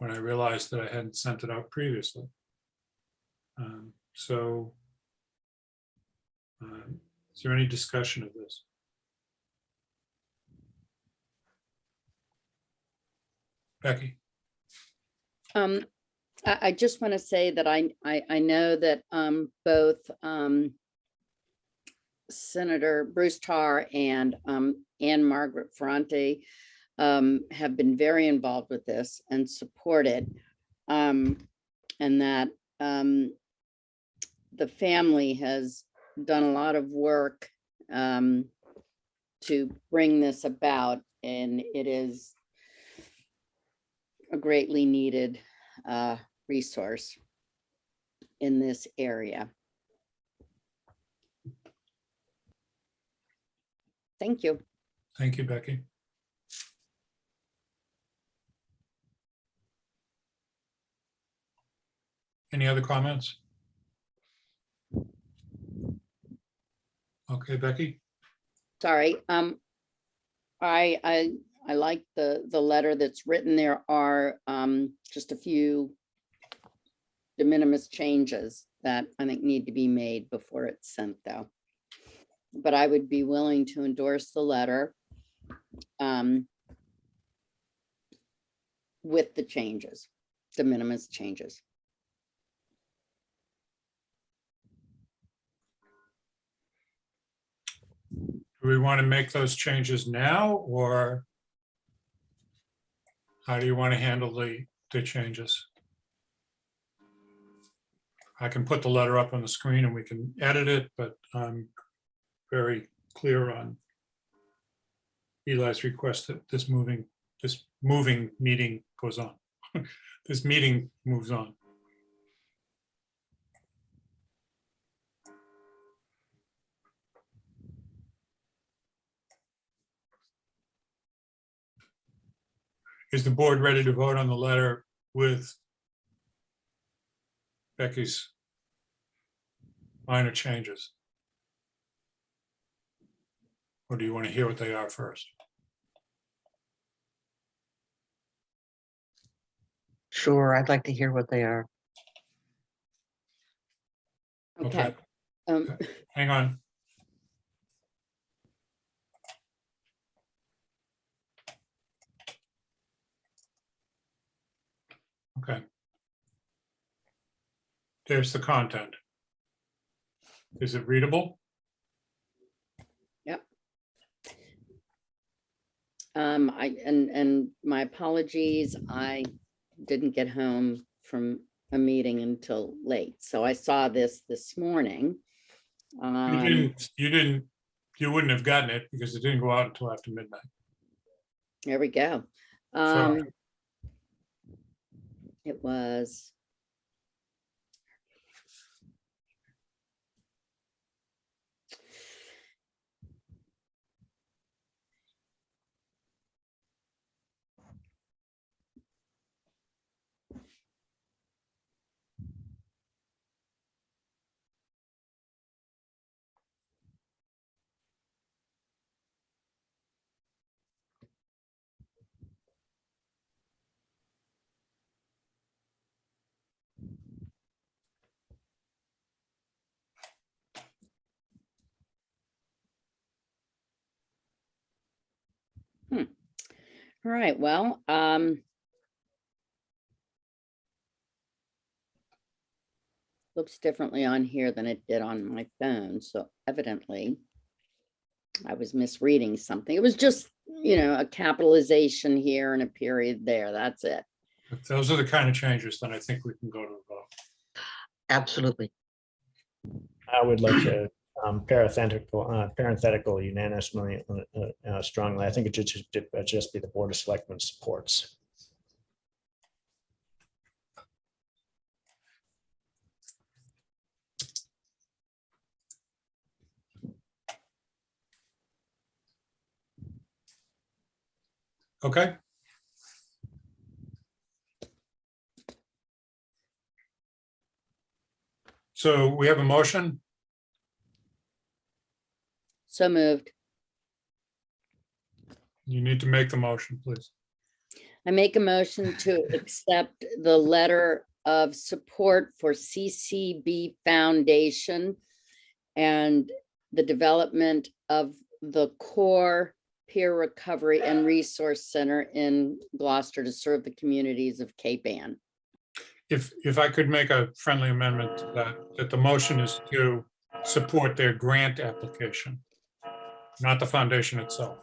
I realized that I hadn't sent it out previously. Is there any discussion of this? Becky? I just want to say that I know that both Senator Bruce Tarr and Ann Margaret Ferrante have been very involved with this and supported, and that the family has done a lot of work to bring this about, and it is a greatly needed resource in this area. Thank you. Thank you, Becky. Any other comments? Okay, Becky. Sorry. I like the letter that's written. There are just a few de minimis changes that I think need to be made before it's sent, though. But I would be willing to endorse the letter with the changes, de minimis changes. Do we want to make those changes now, or how do you want to handle the changes? I can put the letter up on the screen and we can edit it, but I'm very clear on Eli's request that this moving meeting goes on. This meeting moves on. Is the board ready to vote on the letter with Becky's minor changes? Or do you want to hear what they are first? Sure, I'd like to hear what they are. Okay. Hang on. Okay. There's the content. Is it readable? Yep. And my apologies, I didn't get home from a meeting until late, so I saw this morning. You wouldn't have gotten it because it didn't go out until after midnight. There we go. Sorry. It was. All right, well, looks differently on here than it did on my phone, so evidently I was misreading something. It was just, a capitalization here and a period there. That's it. If those are the kind of changes, then I think we can go to a vote. Absolutely. I would like to parenthetical unanimously, strongly. I think it should just be the Board of Selectmen supports. Okay. So we have a motion. So moved. You need to make the motion, please. I make a motion to accept the letter of support for CCB Foundation and the development of the core peer recovery and resource center in Gloucester to serve the communities of Cape Ann. If I could make a friendly amendment to that the motion is to support their grant application, not the foundation itself.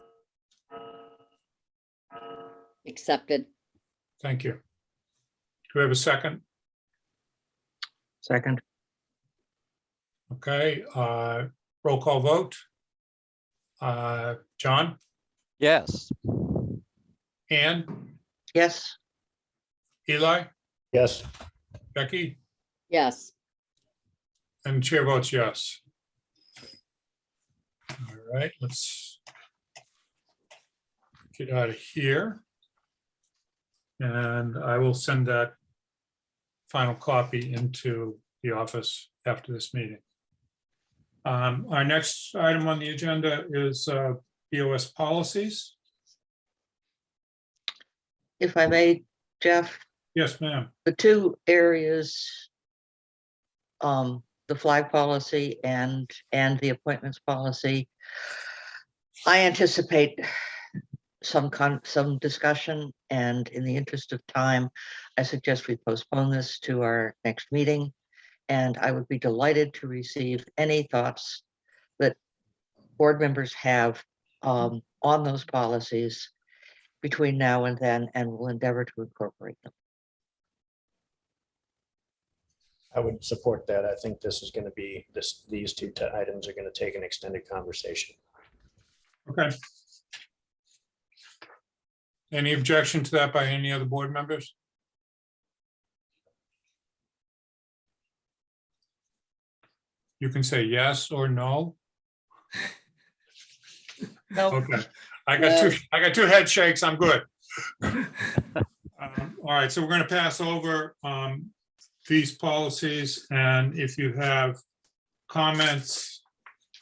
Accepted. Thank you. Do we have a second? Second, Okay, roll call vote. John, Yes. Ann, yes, Eli, Yes. Becky, Yes. and chair votes yes. All right, let's get out of here. And I will send that final copy into the office after this meeting. Our next item on the agenda is Eos Policies. if I may, Jeff, Yes, ma'am. the two areas, the flag policy and the appointments policy, I anticipate some discussion, and in the interest of time, I suggest we postpone this to our next meeting. And I would be delighted to receive any thoughts that board members have on those policies between now and then, and we'll endeavor to incorporate them. I would support that. I think this is going to be, these two items are going to take an extended conversation. Okay. Any objection to that by any other board members? You can say yes or no. No, Okay, I got two head shakes. I'm good. All right, so we're going to pass over these policies, and if you have comments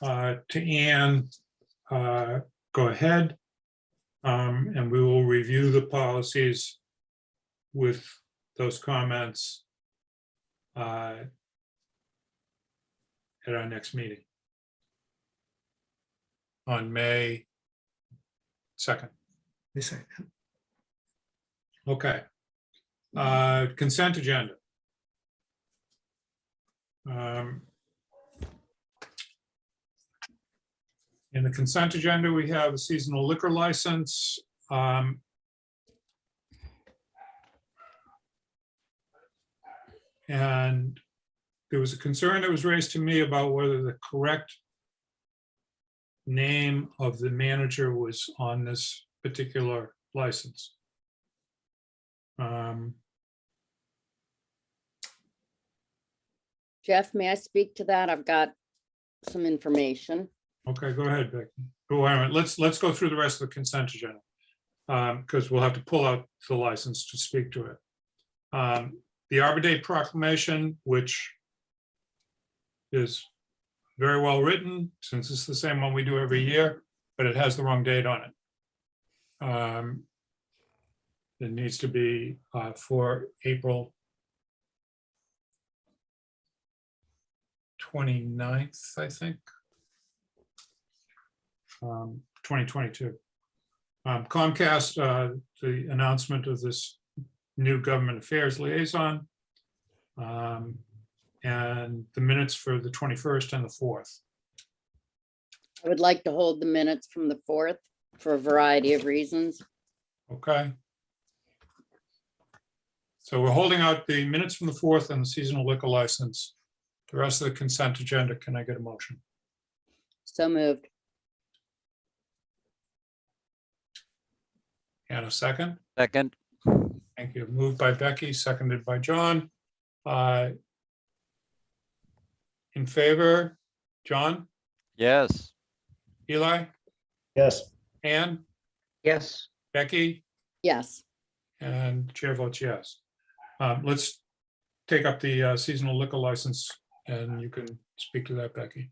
to Ann, go ahead. And we will review the policies with those comments at our next meeting on May 2nd. They say, Okay. Consent agenda. In the consent agenda, we have a seasonal liquor license. And there was a concern that was raised to me about whether the correct name of the manager was on this particular license. Jeff, may I speak to that? I've got some information. Okay, go ahead, Becky. Oh, wait a minute. Let's go through the rest of the consent agenda. Because we'll have to pull out the license to speak to it. The Arbor Day Proclamation, which is very well written, since it's the same one we do every year, but it has the wrong date on it. It needs to be for April 29th, I think. 2022. Comcast, the announcement of this new government affairs liaison, and the minutes for the 21st and the 4th. I would like to hold the minutes from the 4th for a variety of reasons. Okay. So we're holding out the minutes from the 4th and the seasonal liquor license. The rest of the consent agenda, can I get a motion? So moved. And a second? Second. Thank you. Moved by Becky, seconded by John. In favor, John, Yes. Eli, Yes. Ann, yes, Becky, Yes. And chair votes yes. Let's take up the seasonal liquor license, and you can speak to that, Becky.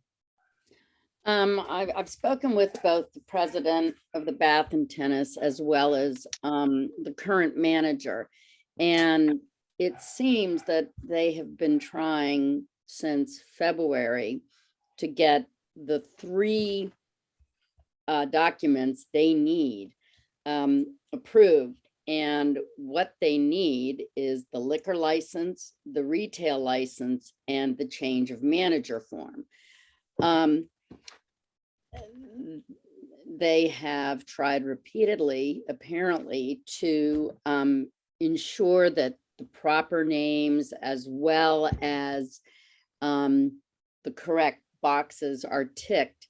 I've spoken with both the president of the Bath and Tennis as well as the current manager. And it seems that they have been trying since February to get the 3 documents they need approved. And what they need is the liquor license, the retail license, and the change of manager form. They have tried repeatedly, apparently, to ensure that the proper names as well as the correct boxes are ticked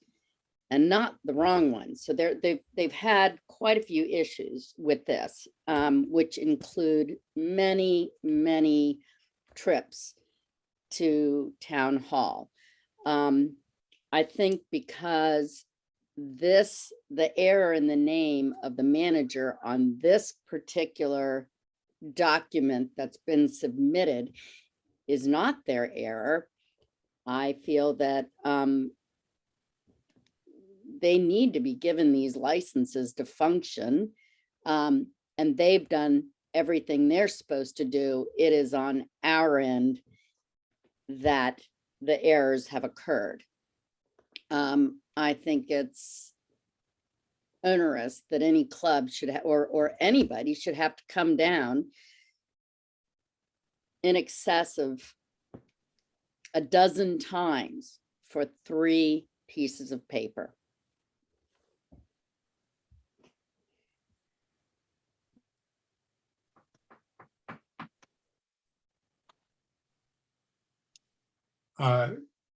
and not the wrong ones. So they've had quite a few issues with this, which include many trips to town hall. I think because the error in the name of the manager on this particular document that's been submitted is not their error. I feel that they need to be given these licenses to function, and they've done everything they're supposed to do. It is on our end that the errors have occurred. I think it's onerous that any club should or anybody should have to come down in excess of a dozen times for 3 pieces of paper.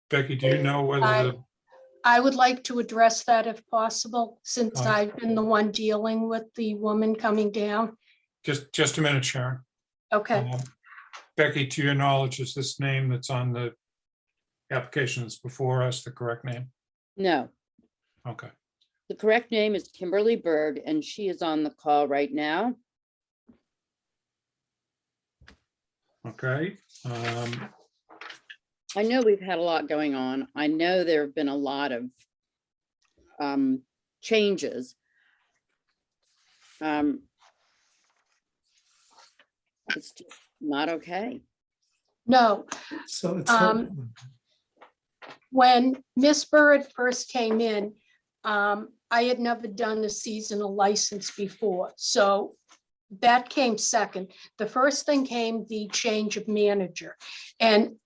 Becky, do you know whether the I would like to address that if possible, since Fine. I've been the one dealing with the woman coming down. just a minute, Sharon. Okay, Becky, to your knowledge, is this name that's on the application that's before us the correct name? No, Okay. the correct name is Kimberly Berg, and she is on the call right now. Okay. I know we've had a lot going on. I know there have been a lot of changes. It's just not okay. no, So it's, when Miss Bird first came in, I had never done a seasonal license before, so that came second. The first thing came the change of manager. And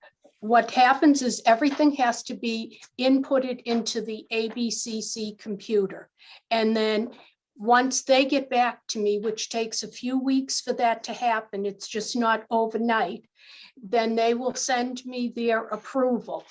what happens is everything has to be inputted into the ABCC computer. And then once they get back to me, which takes a few weeks for that to happen, it's just not overnight, then they will send me their approval.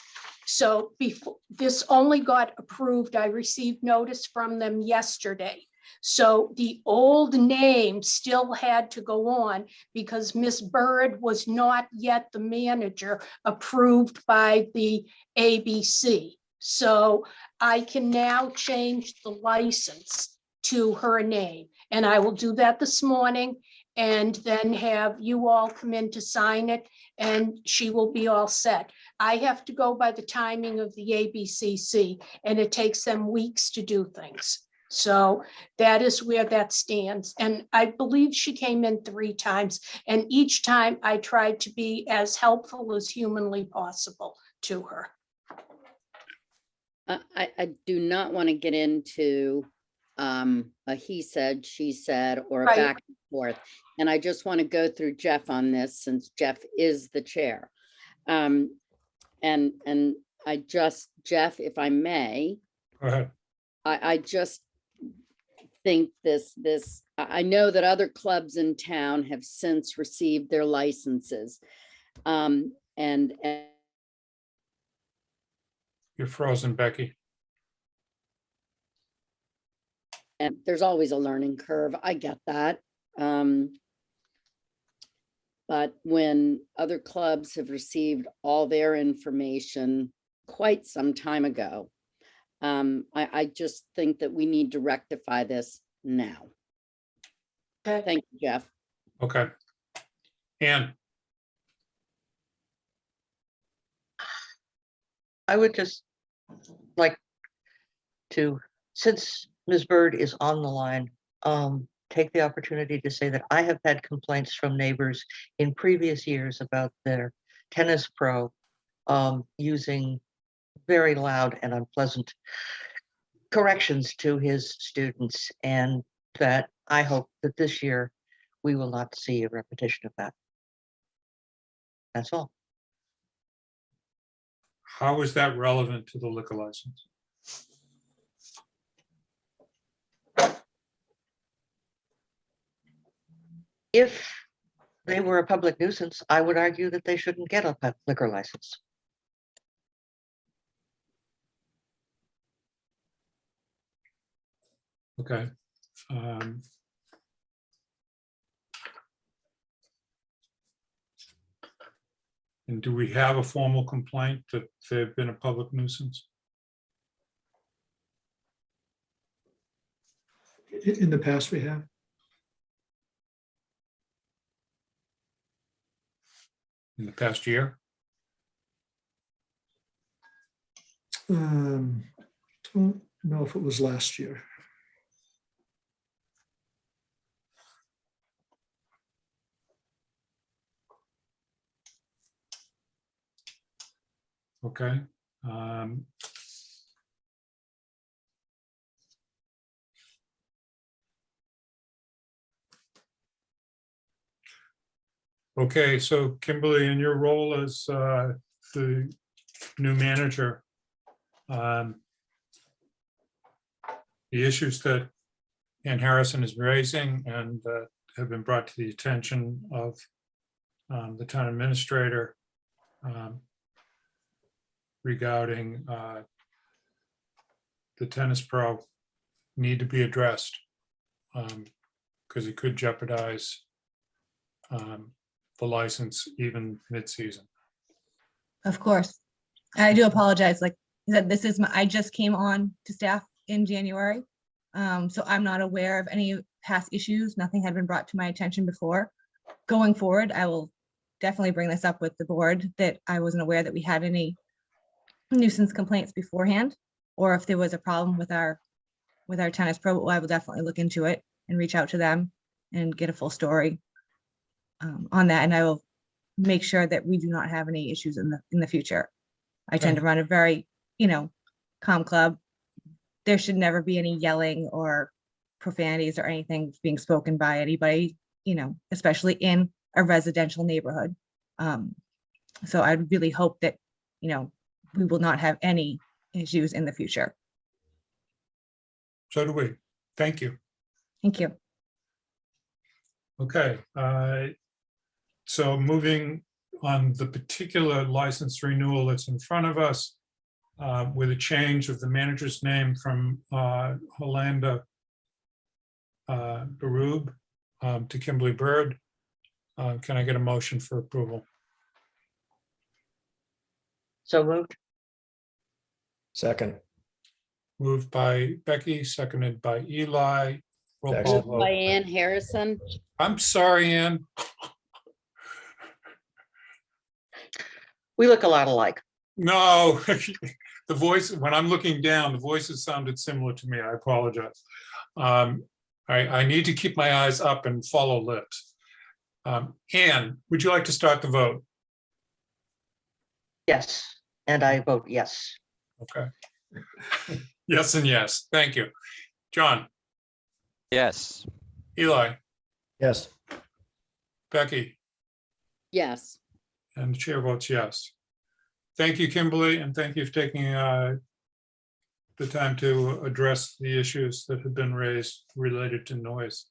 So before this only got approved, I received notice from them yesterday. So the old name still had to go on because Miss Bird was not yet the manager approved by the ABC. So I can now change the license to her name. And I will do that this morning and then have you all come in to sign it and she will be all set. I have to go by the timing of the ABCC and it takes them weeks to do things. So that is where that stands. And I believe she came in 3 times and each time I tried to be as helpful as humanly possible to her. I do not want to get into a he said, she said, or a Right. back and forth. And I just want to go through Jeff on this since Jeff is the chair. And I just, Jeff, if I may, Go ahead. I just think I know that other clubs in town have since received their licenses. And You're frozen, Becky. there's always a learning curve. I get that. But when other clubs have received all their information quite some time ago, I just think that we need to rectify this now. Okay. Thank you, Jeff. Okay. Ann, I would just like to, since Ms. Bird is on the line, take the opportunity to say that I have had complaints from neighbors in previous years about their tennis pro using very loud and unpleasant corrections to his students, and that I hope that this year we will not see a repetition of that. That's all. how is that relevant to the liquor license? If they were a public nuisance, I would argue that they shouldn't get a liquor license. Okay. And do we have a formal complaint that they've been a public nuisance? In the past, we have. In the past year? Don't know if it was last year. Okay. Okay, so Kimberly, in your role as the new manager, the issues that Ann Harrison is raising and have been brought to the attention of the town administrator regarding the tennis pro need to be addressed because it could jeopardize the license even mid-season. Of course. I do apologize. Like I said, this is I just came on to staff in January. So I'm not aware of any past issues. Nothing had been brought to my attention before. Going forward, I will definitely bring this up with the board that I wasn't aware that we had any nuisance complaints beforehand, or if there was a problem with our tennis pro, I will definitely look into it and reach out to them and get a full story on that. And I will make sure that we do not have any issues in the future. I tend to run a very, calm club. There should never be any yelling or profanities or anything being spoken by anybody, especially in a residential neighborhood. So I really hope that, we will not have any issues in the future. So do we. Thank you. Thank you. Okay. So moving on the particular license renewal that's in front of us, with a change of the manager's name from Holanda Barub to Kimberly Bird. Can I get a motion for approval? So moved. Second. Moved by Becky, seconded by Eli. Roll call Jackson. vote. By Ann Harrison. I'm sorry, Ann. We look a lot alike. No, the voice, when I'm looking down, the voices sounded similar to me. I apologize. I need to keep my eyes up and follow lips. Ann, would you like to start the vote? Yes, and I vote yes. Okay. Yes and yes. Thank you. John, Yes. Eli, Yes. Becky, Yes. and the chair votes yes. Thank you, Kimberly, and thank you for taking the time to address the issues that have been raised related to noise.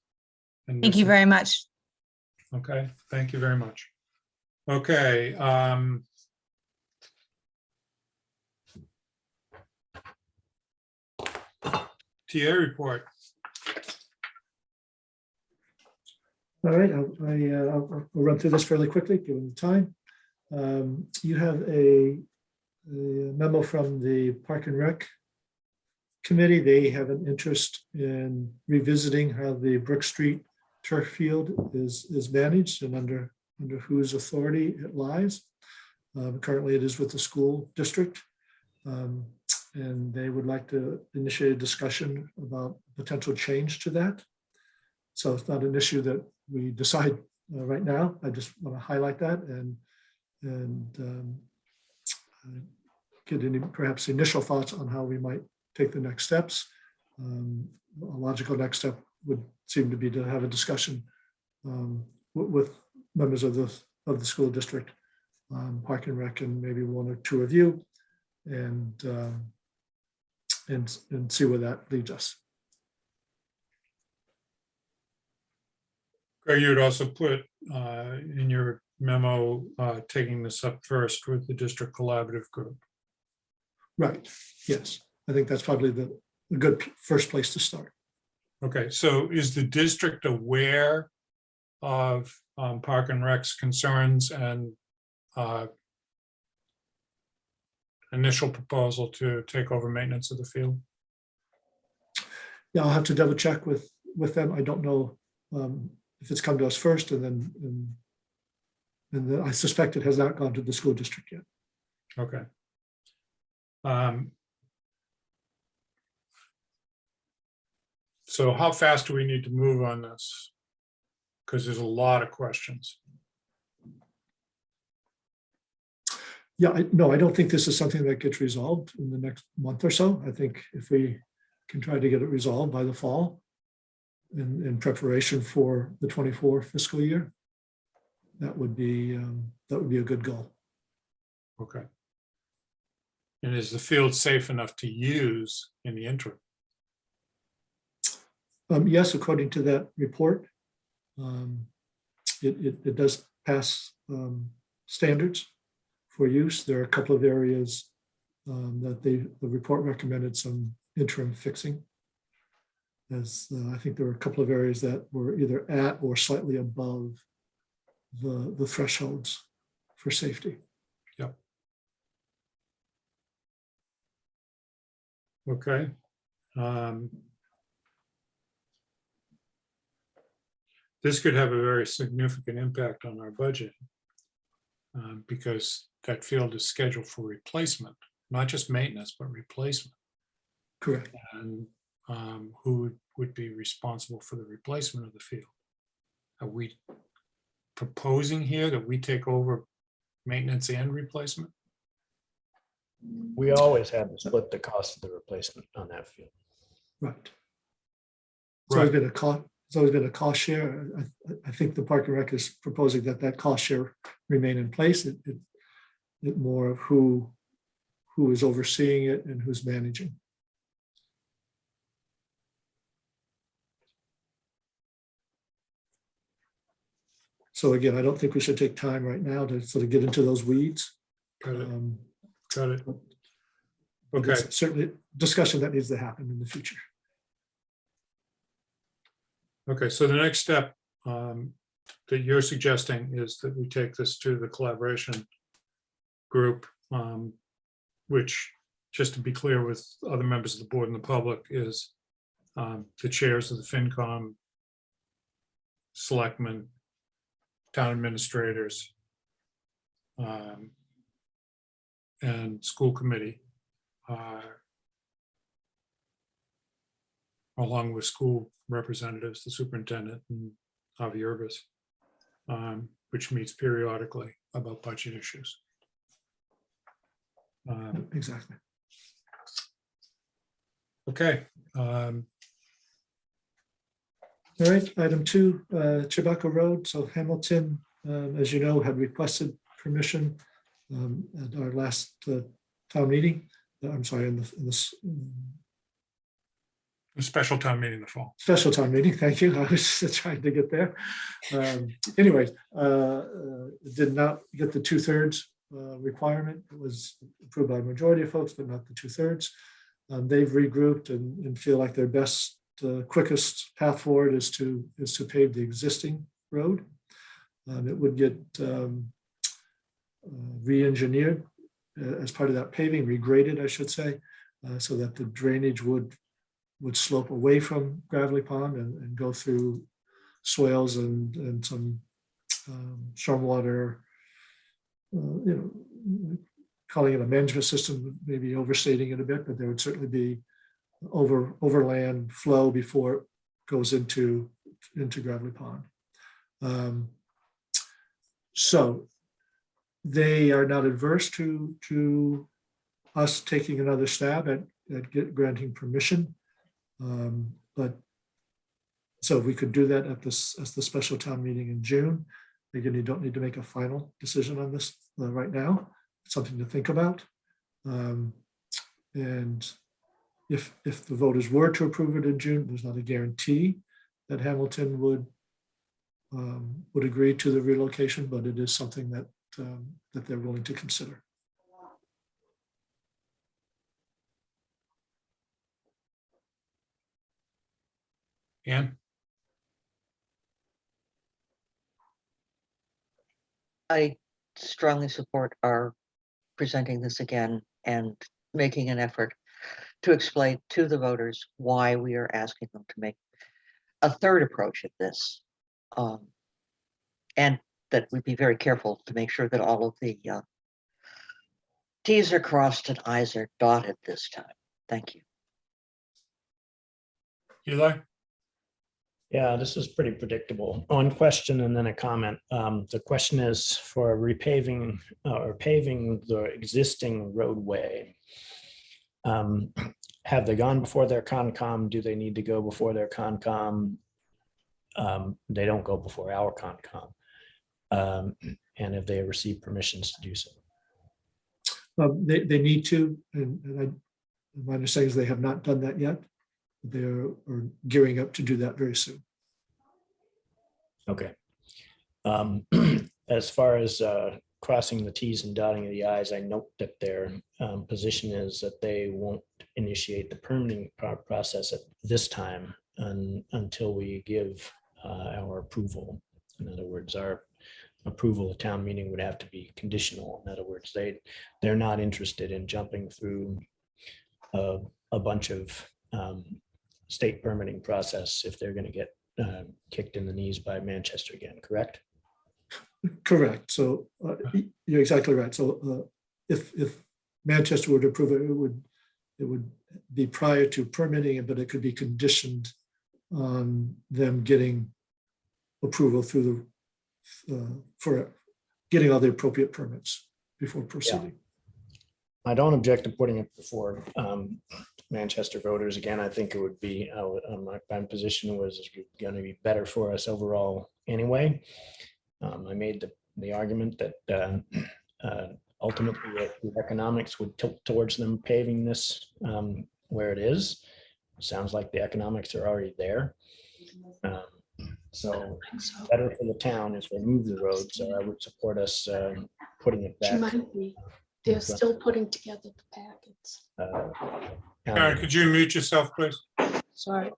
And Thank you very much. Okay, thank you very much. Okay. TA report. All right, I'll run through this fairly quickly, given the time. You have a memo from the Park and Rec Committee. They have an interest in revisiting how the Brook Street turf field is managed and under whose authority it lies. Currently, it is with the school district. And they would like to initiate a discussion about potential change to that. So it's not an issue that we decide right now. I just want to highlight that and get any perhaps initial thoughts on how we might take the next steps. A logical next step would seem to be to have a discussion with members of the school district, Park and Rec, and maybe one or two of you, and see where that leads us. Greg, you would also put in your memo, taking this up first with the district collaborative group. Right, yes. I think that's probably the good first place to start. Okay, so is the district aware of Park and Rec's concerns and initial proposal to take over maintenance of the field? Yeah, I'll have to double check with them. I don't know if it's come to us first, and then I suspect it has not gone to the school district yet. Okay. So how fast do we need to move on this? Because there's a lot of questions. Yeah, no, I don't think this is something that gets resolved in the next month or so. I think if we can try to get it resolved by the fall in preparation for the 24 fiscal year, that would be a good goal. Okay. And is the field safe enough to use in the interim? Yes, according to that report, it does pass standards for use. There are a couple of areas that the report recommended some interim fixing. As I think there were a couple of areas that were either at or slightly above the thresholds for safety. Yep. Okay. This could have a very significant impact on our budget because that field is scheduled for replacement, not just maintenance, but replacement. Correct. And who would be responsible for the replacement of the field? Are we proposing here that we take over maintenance and replacement? We always have to split the cost of the replacement on that field. Right. It's always been a cost. It's always been a cost share. I think the Park and Rec is proposing that cost share remain in place. It more of who is overseeing it and who's managing. So again, I don't think we should take time right now to sort of get into those weeds. Got it. Got it. But Okay. it's certainly discussion that needs to happen in the future. Okay, so the next step that you're suggesting is that we take this to the collaboration group, which, just to be clear with other members of the board and the public, is the chairs of the FinCom, selectmen, town administrators, and school committee, along with school representatives, the superintendent and Javi Urbas, which meets periodically about budget issues. Exactly. Okay. All right, item 2, Chabaco Road. So Hamilton, as you know, had requested permission at our last town meeting. I'm sorry, in this A special town meeting in the fall. special town meeting. Thank you. I was trying to get there. Anyway, did not get the 2/3 requirement. It was approved by a majority of folks, but not the 2/3. They've regrouped and feel like their best, quickest path forward is to pave the existing road. It would get re-engineered as part of that paving, regraded, I should say, so that the drainage would slope away from Gravelly Pond and go through swales and some stormwater, calling it a management system, maybe overstating it a bit, but there would certainly be overland flow before it goes into Gravelly Pond. So they are not adverse to us taking another stab at granting permission. But so we could do that at the special town meeting in June. Again, you don't need to make a final decision on this right now. It's something to think about. And if the voters were to approve it in June, there's not a guarantee that Hamilton would agree to the relocation, but it is something that they're willing to consider. Ann? I strongly support our presenting this again and making an effort to explain to the voters why we are asking them to make a third approach at this. And that we be very careful to make sure that all of the T's are crossed and I's are dotted this time. Thank you. Eli? Yeah, this is pretty predictable. One question and then a comment. The question is for repaving or paving the existing roadway. Have they gone before their Concom? Do they need to go before their Concom? They don't go before our Concom. And have they received permissions to do so? They need to, and my understanding is they have not done that yet. They're gearing up to do that very soon. Okay. As far as crossing the T's and dotting of the I's, I note that their position is that they won't initiate the permitting process at this time until we give our approval. In other words, our approval of town meeting would have to be conditional. In other words, they're not interested in jumping through a bunch of state permitting process if they're going to get kicked in the knees by Manchester again, correct? Correct. So you're exactly right. So if Manchester would approve it, it would be prior to permitting it, but it could be conditioned on them getting approval through for getting all the appropriate permits before proceeding. I don't object to putting it before Manchester voters. Again, I think it would be, my position was going to be better for us overall anyway. I made the argument that ultimately the economics would tilt towards them paving this where it is. Sounds like the economics are already there. So better for the town if they move the road. So I would support us putting it back. They're still putting together the packets. Karen, could you mute yourself, please? Sorry.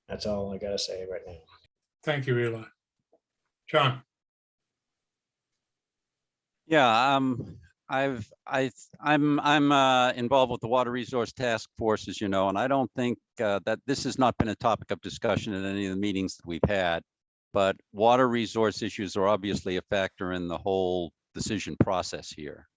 That's all I gotta say right now. Thank you, Eli. John? Yeah, I'm involved with the Water Resource Task Force, as you know, and I don't think that this has not been a topic of discussion in any of the meetings that we've had, but water resource issues are obviously a factor in the whole decision process here.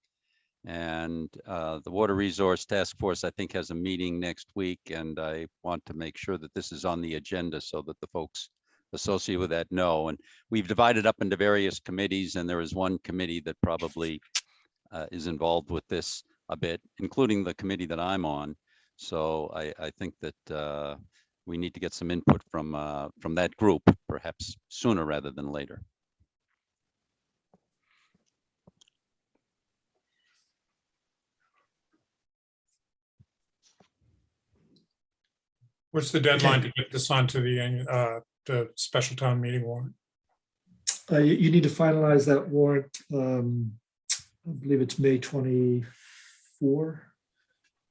And the Water Resource Task Force, I think, has a meeting next week, and I want to make sure that this is on the agenda so that the folks associated with that know. And we've divided up into various committees, and there is one committee that probably is involved with this a bit, including the committee that I'm on. So I think that we need to get some input from that group, perhaps sooner rather than later. What's the deadline to get this onto the special town meeting warrant? You need to finalize that warrant. I believe it's May 24,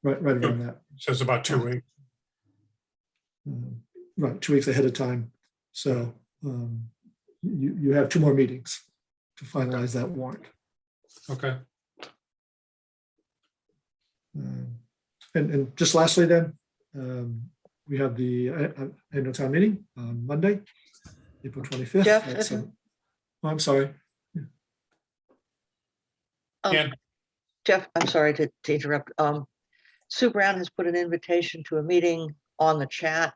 right around that. So it's about 2 weeks. Right, 2 weeks ahead of time. So you have 2 more meetings to finalize that warrant. Okay. And just lastly then, we have the annual town meeting on Monday, April 25th. Jeff, at oh, I'm sorry. Yeah. Jeff, I'm sorry to interrupt. Sue Brown has put an invitation to a meeting on the chat.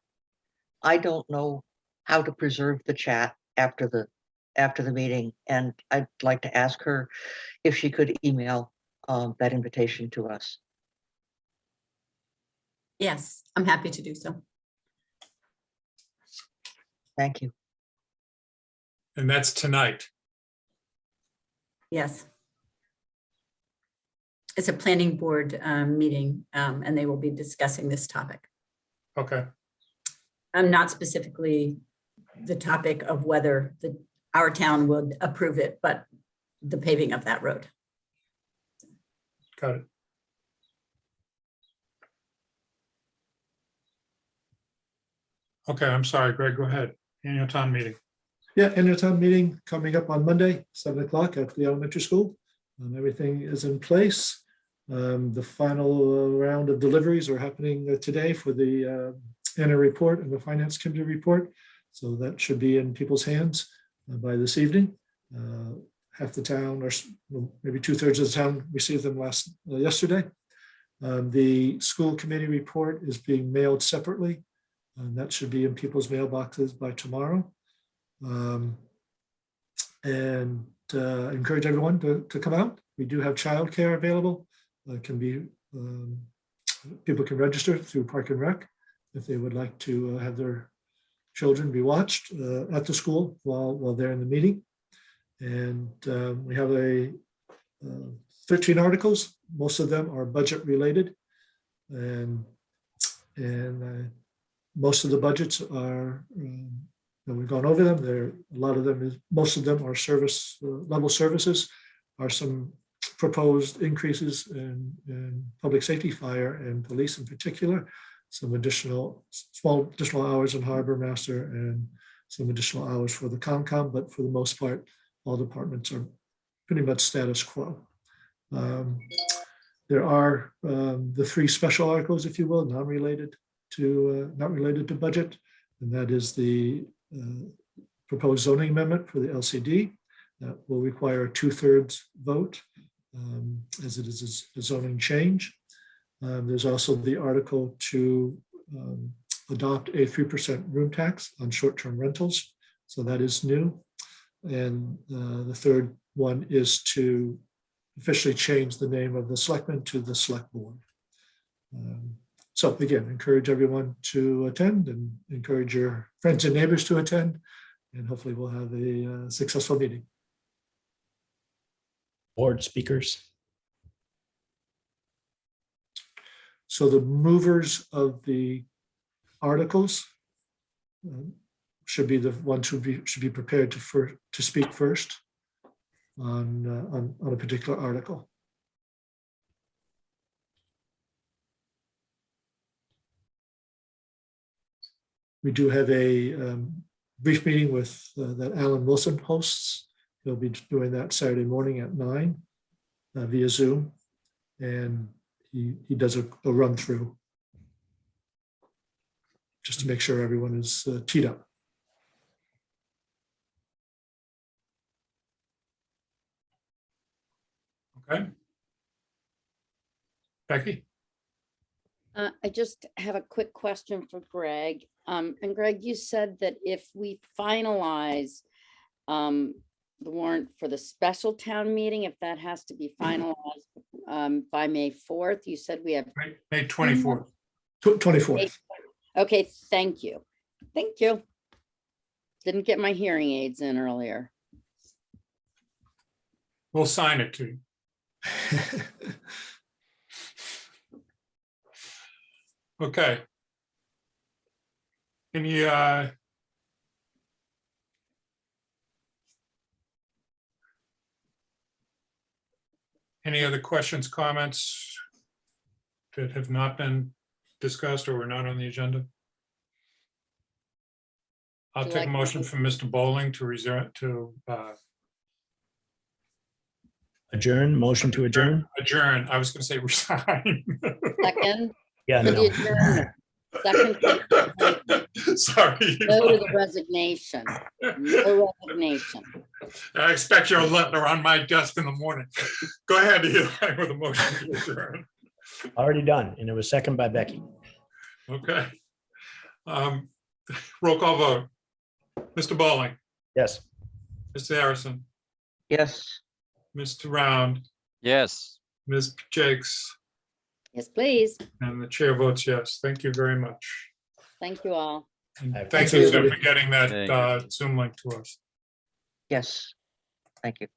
I don't know how to preserve the chat after the meeting, and I'd like to ask her if she could email that invitation to us. Yes, I'm happy to do so. Thank you. And that's tonight. Yes. It's a planning board meeting, and they will be discussing this topic. Okay. Not specifically the topic of whether our town would approve it, but the paving of that road. Got it. Okay, I'm sorry, Greg, go ahead. Annual town meeting. Yeah, annual town meeting coming up on Monday, 7 o'clock at the elementary school. Everything is in place. The final round of deliveries are happening today for the annual report and the finance committee report. So that should be in people's hands by this evening. Half the town, or maybe 2/3 of the town, received them yesterday. The school committee report is being mailed separately, and that should be in people's mailboxes by tomorrow. Encourage everyone to come out. We do have childcare available. People can register through Park and Rec if they would like to have their children be watched at the school while they're in the meeting. And we have 13 articles. Most of them are budget related, and most of the budgets are. We've gone over them. Most of them are service level services. Are some proposed increases in public safety, fire, and police in particular. Some small additional hours in harbor master, and some additional hours for the ComCom. But for the most part, all departments are pretty much status quo. There are the 3 special articles, if you will, not related to budget, and that is the proposed zoning amendment for the LCD that will require a 2/3 vote, as it is a zoning change. There's also the article to adopt a 3% room tax on short-term rentals, so that is new. And the third one is to officially change the name of the selectmen to the select board. So again, encourage everyone to attend, and encourage your friends and neighbors to attend, and hopefully we'll have a successful meeting. Board speakers. So the movers of the articles should be the ones who should be prepared to speak first on a particular article. We do have a brief meeting with that Alan Wilson hosts. He'll be doing that Saturday morning at 9 via Zoom, and he does a run through just to make sure everyone is teed up. Okay. Becky? I just have a quick question for Greg. And Greg, you said that if we finalize the warrant for the special town meeting, if that has to be finalized by May 4th, you said we have May 24th. 24th. Okay, thank you. Thank you. Didn't get my hearing aids in earlier. We'll sign it to you. Okay. Any other questions, comments that have not been discussed or were not on the agenda? I'll take a motion from Mr. Bowling to reserve to Adjourn, motion to adjourn. adjourn. I was going to say resign. Second. Yeah, For the no. adjournment. Second, Sorry. no to the resignation. No resignation. I expect you're a letter on my desk in the morning. Go ahead, Eli, with a motion to adjourn. Already done, and it was second by Becky. Okay. Roll call vote. Mr. Bowling, Yes. Mr. Harrison, Yes. Mr. Round, Yes. Ms. Jakes, Yes, please. and the chair votes yes. Thank you very much. Thank you all. And Thank thanks you. for getting that Thank you. Zoom link to us. Yes. Thank you.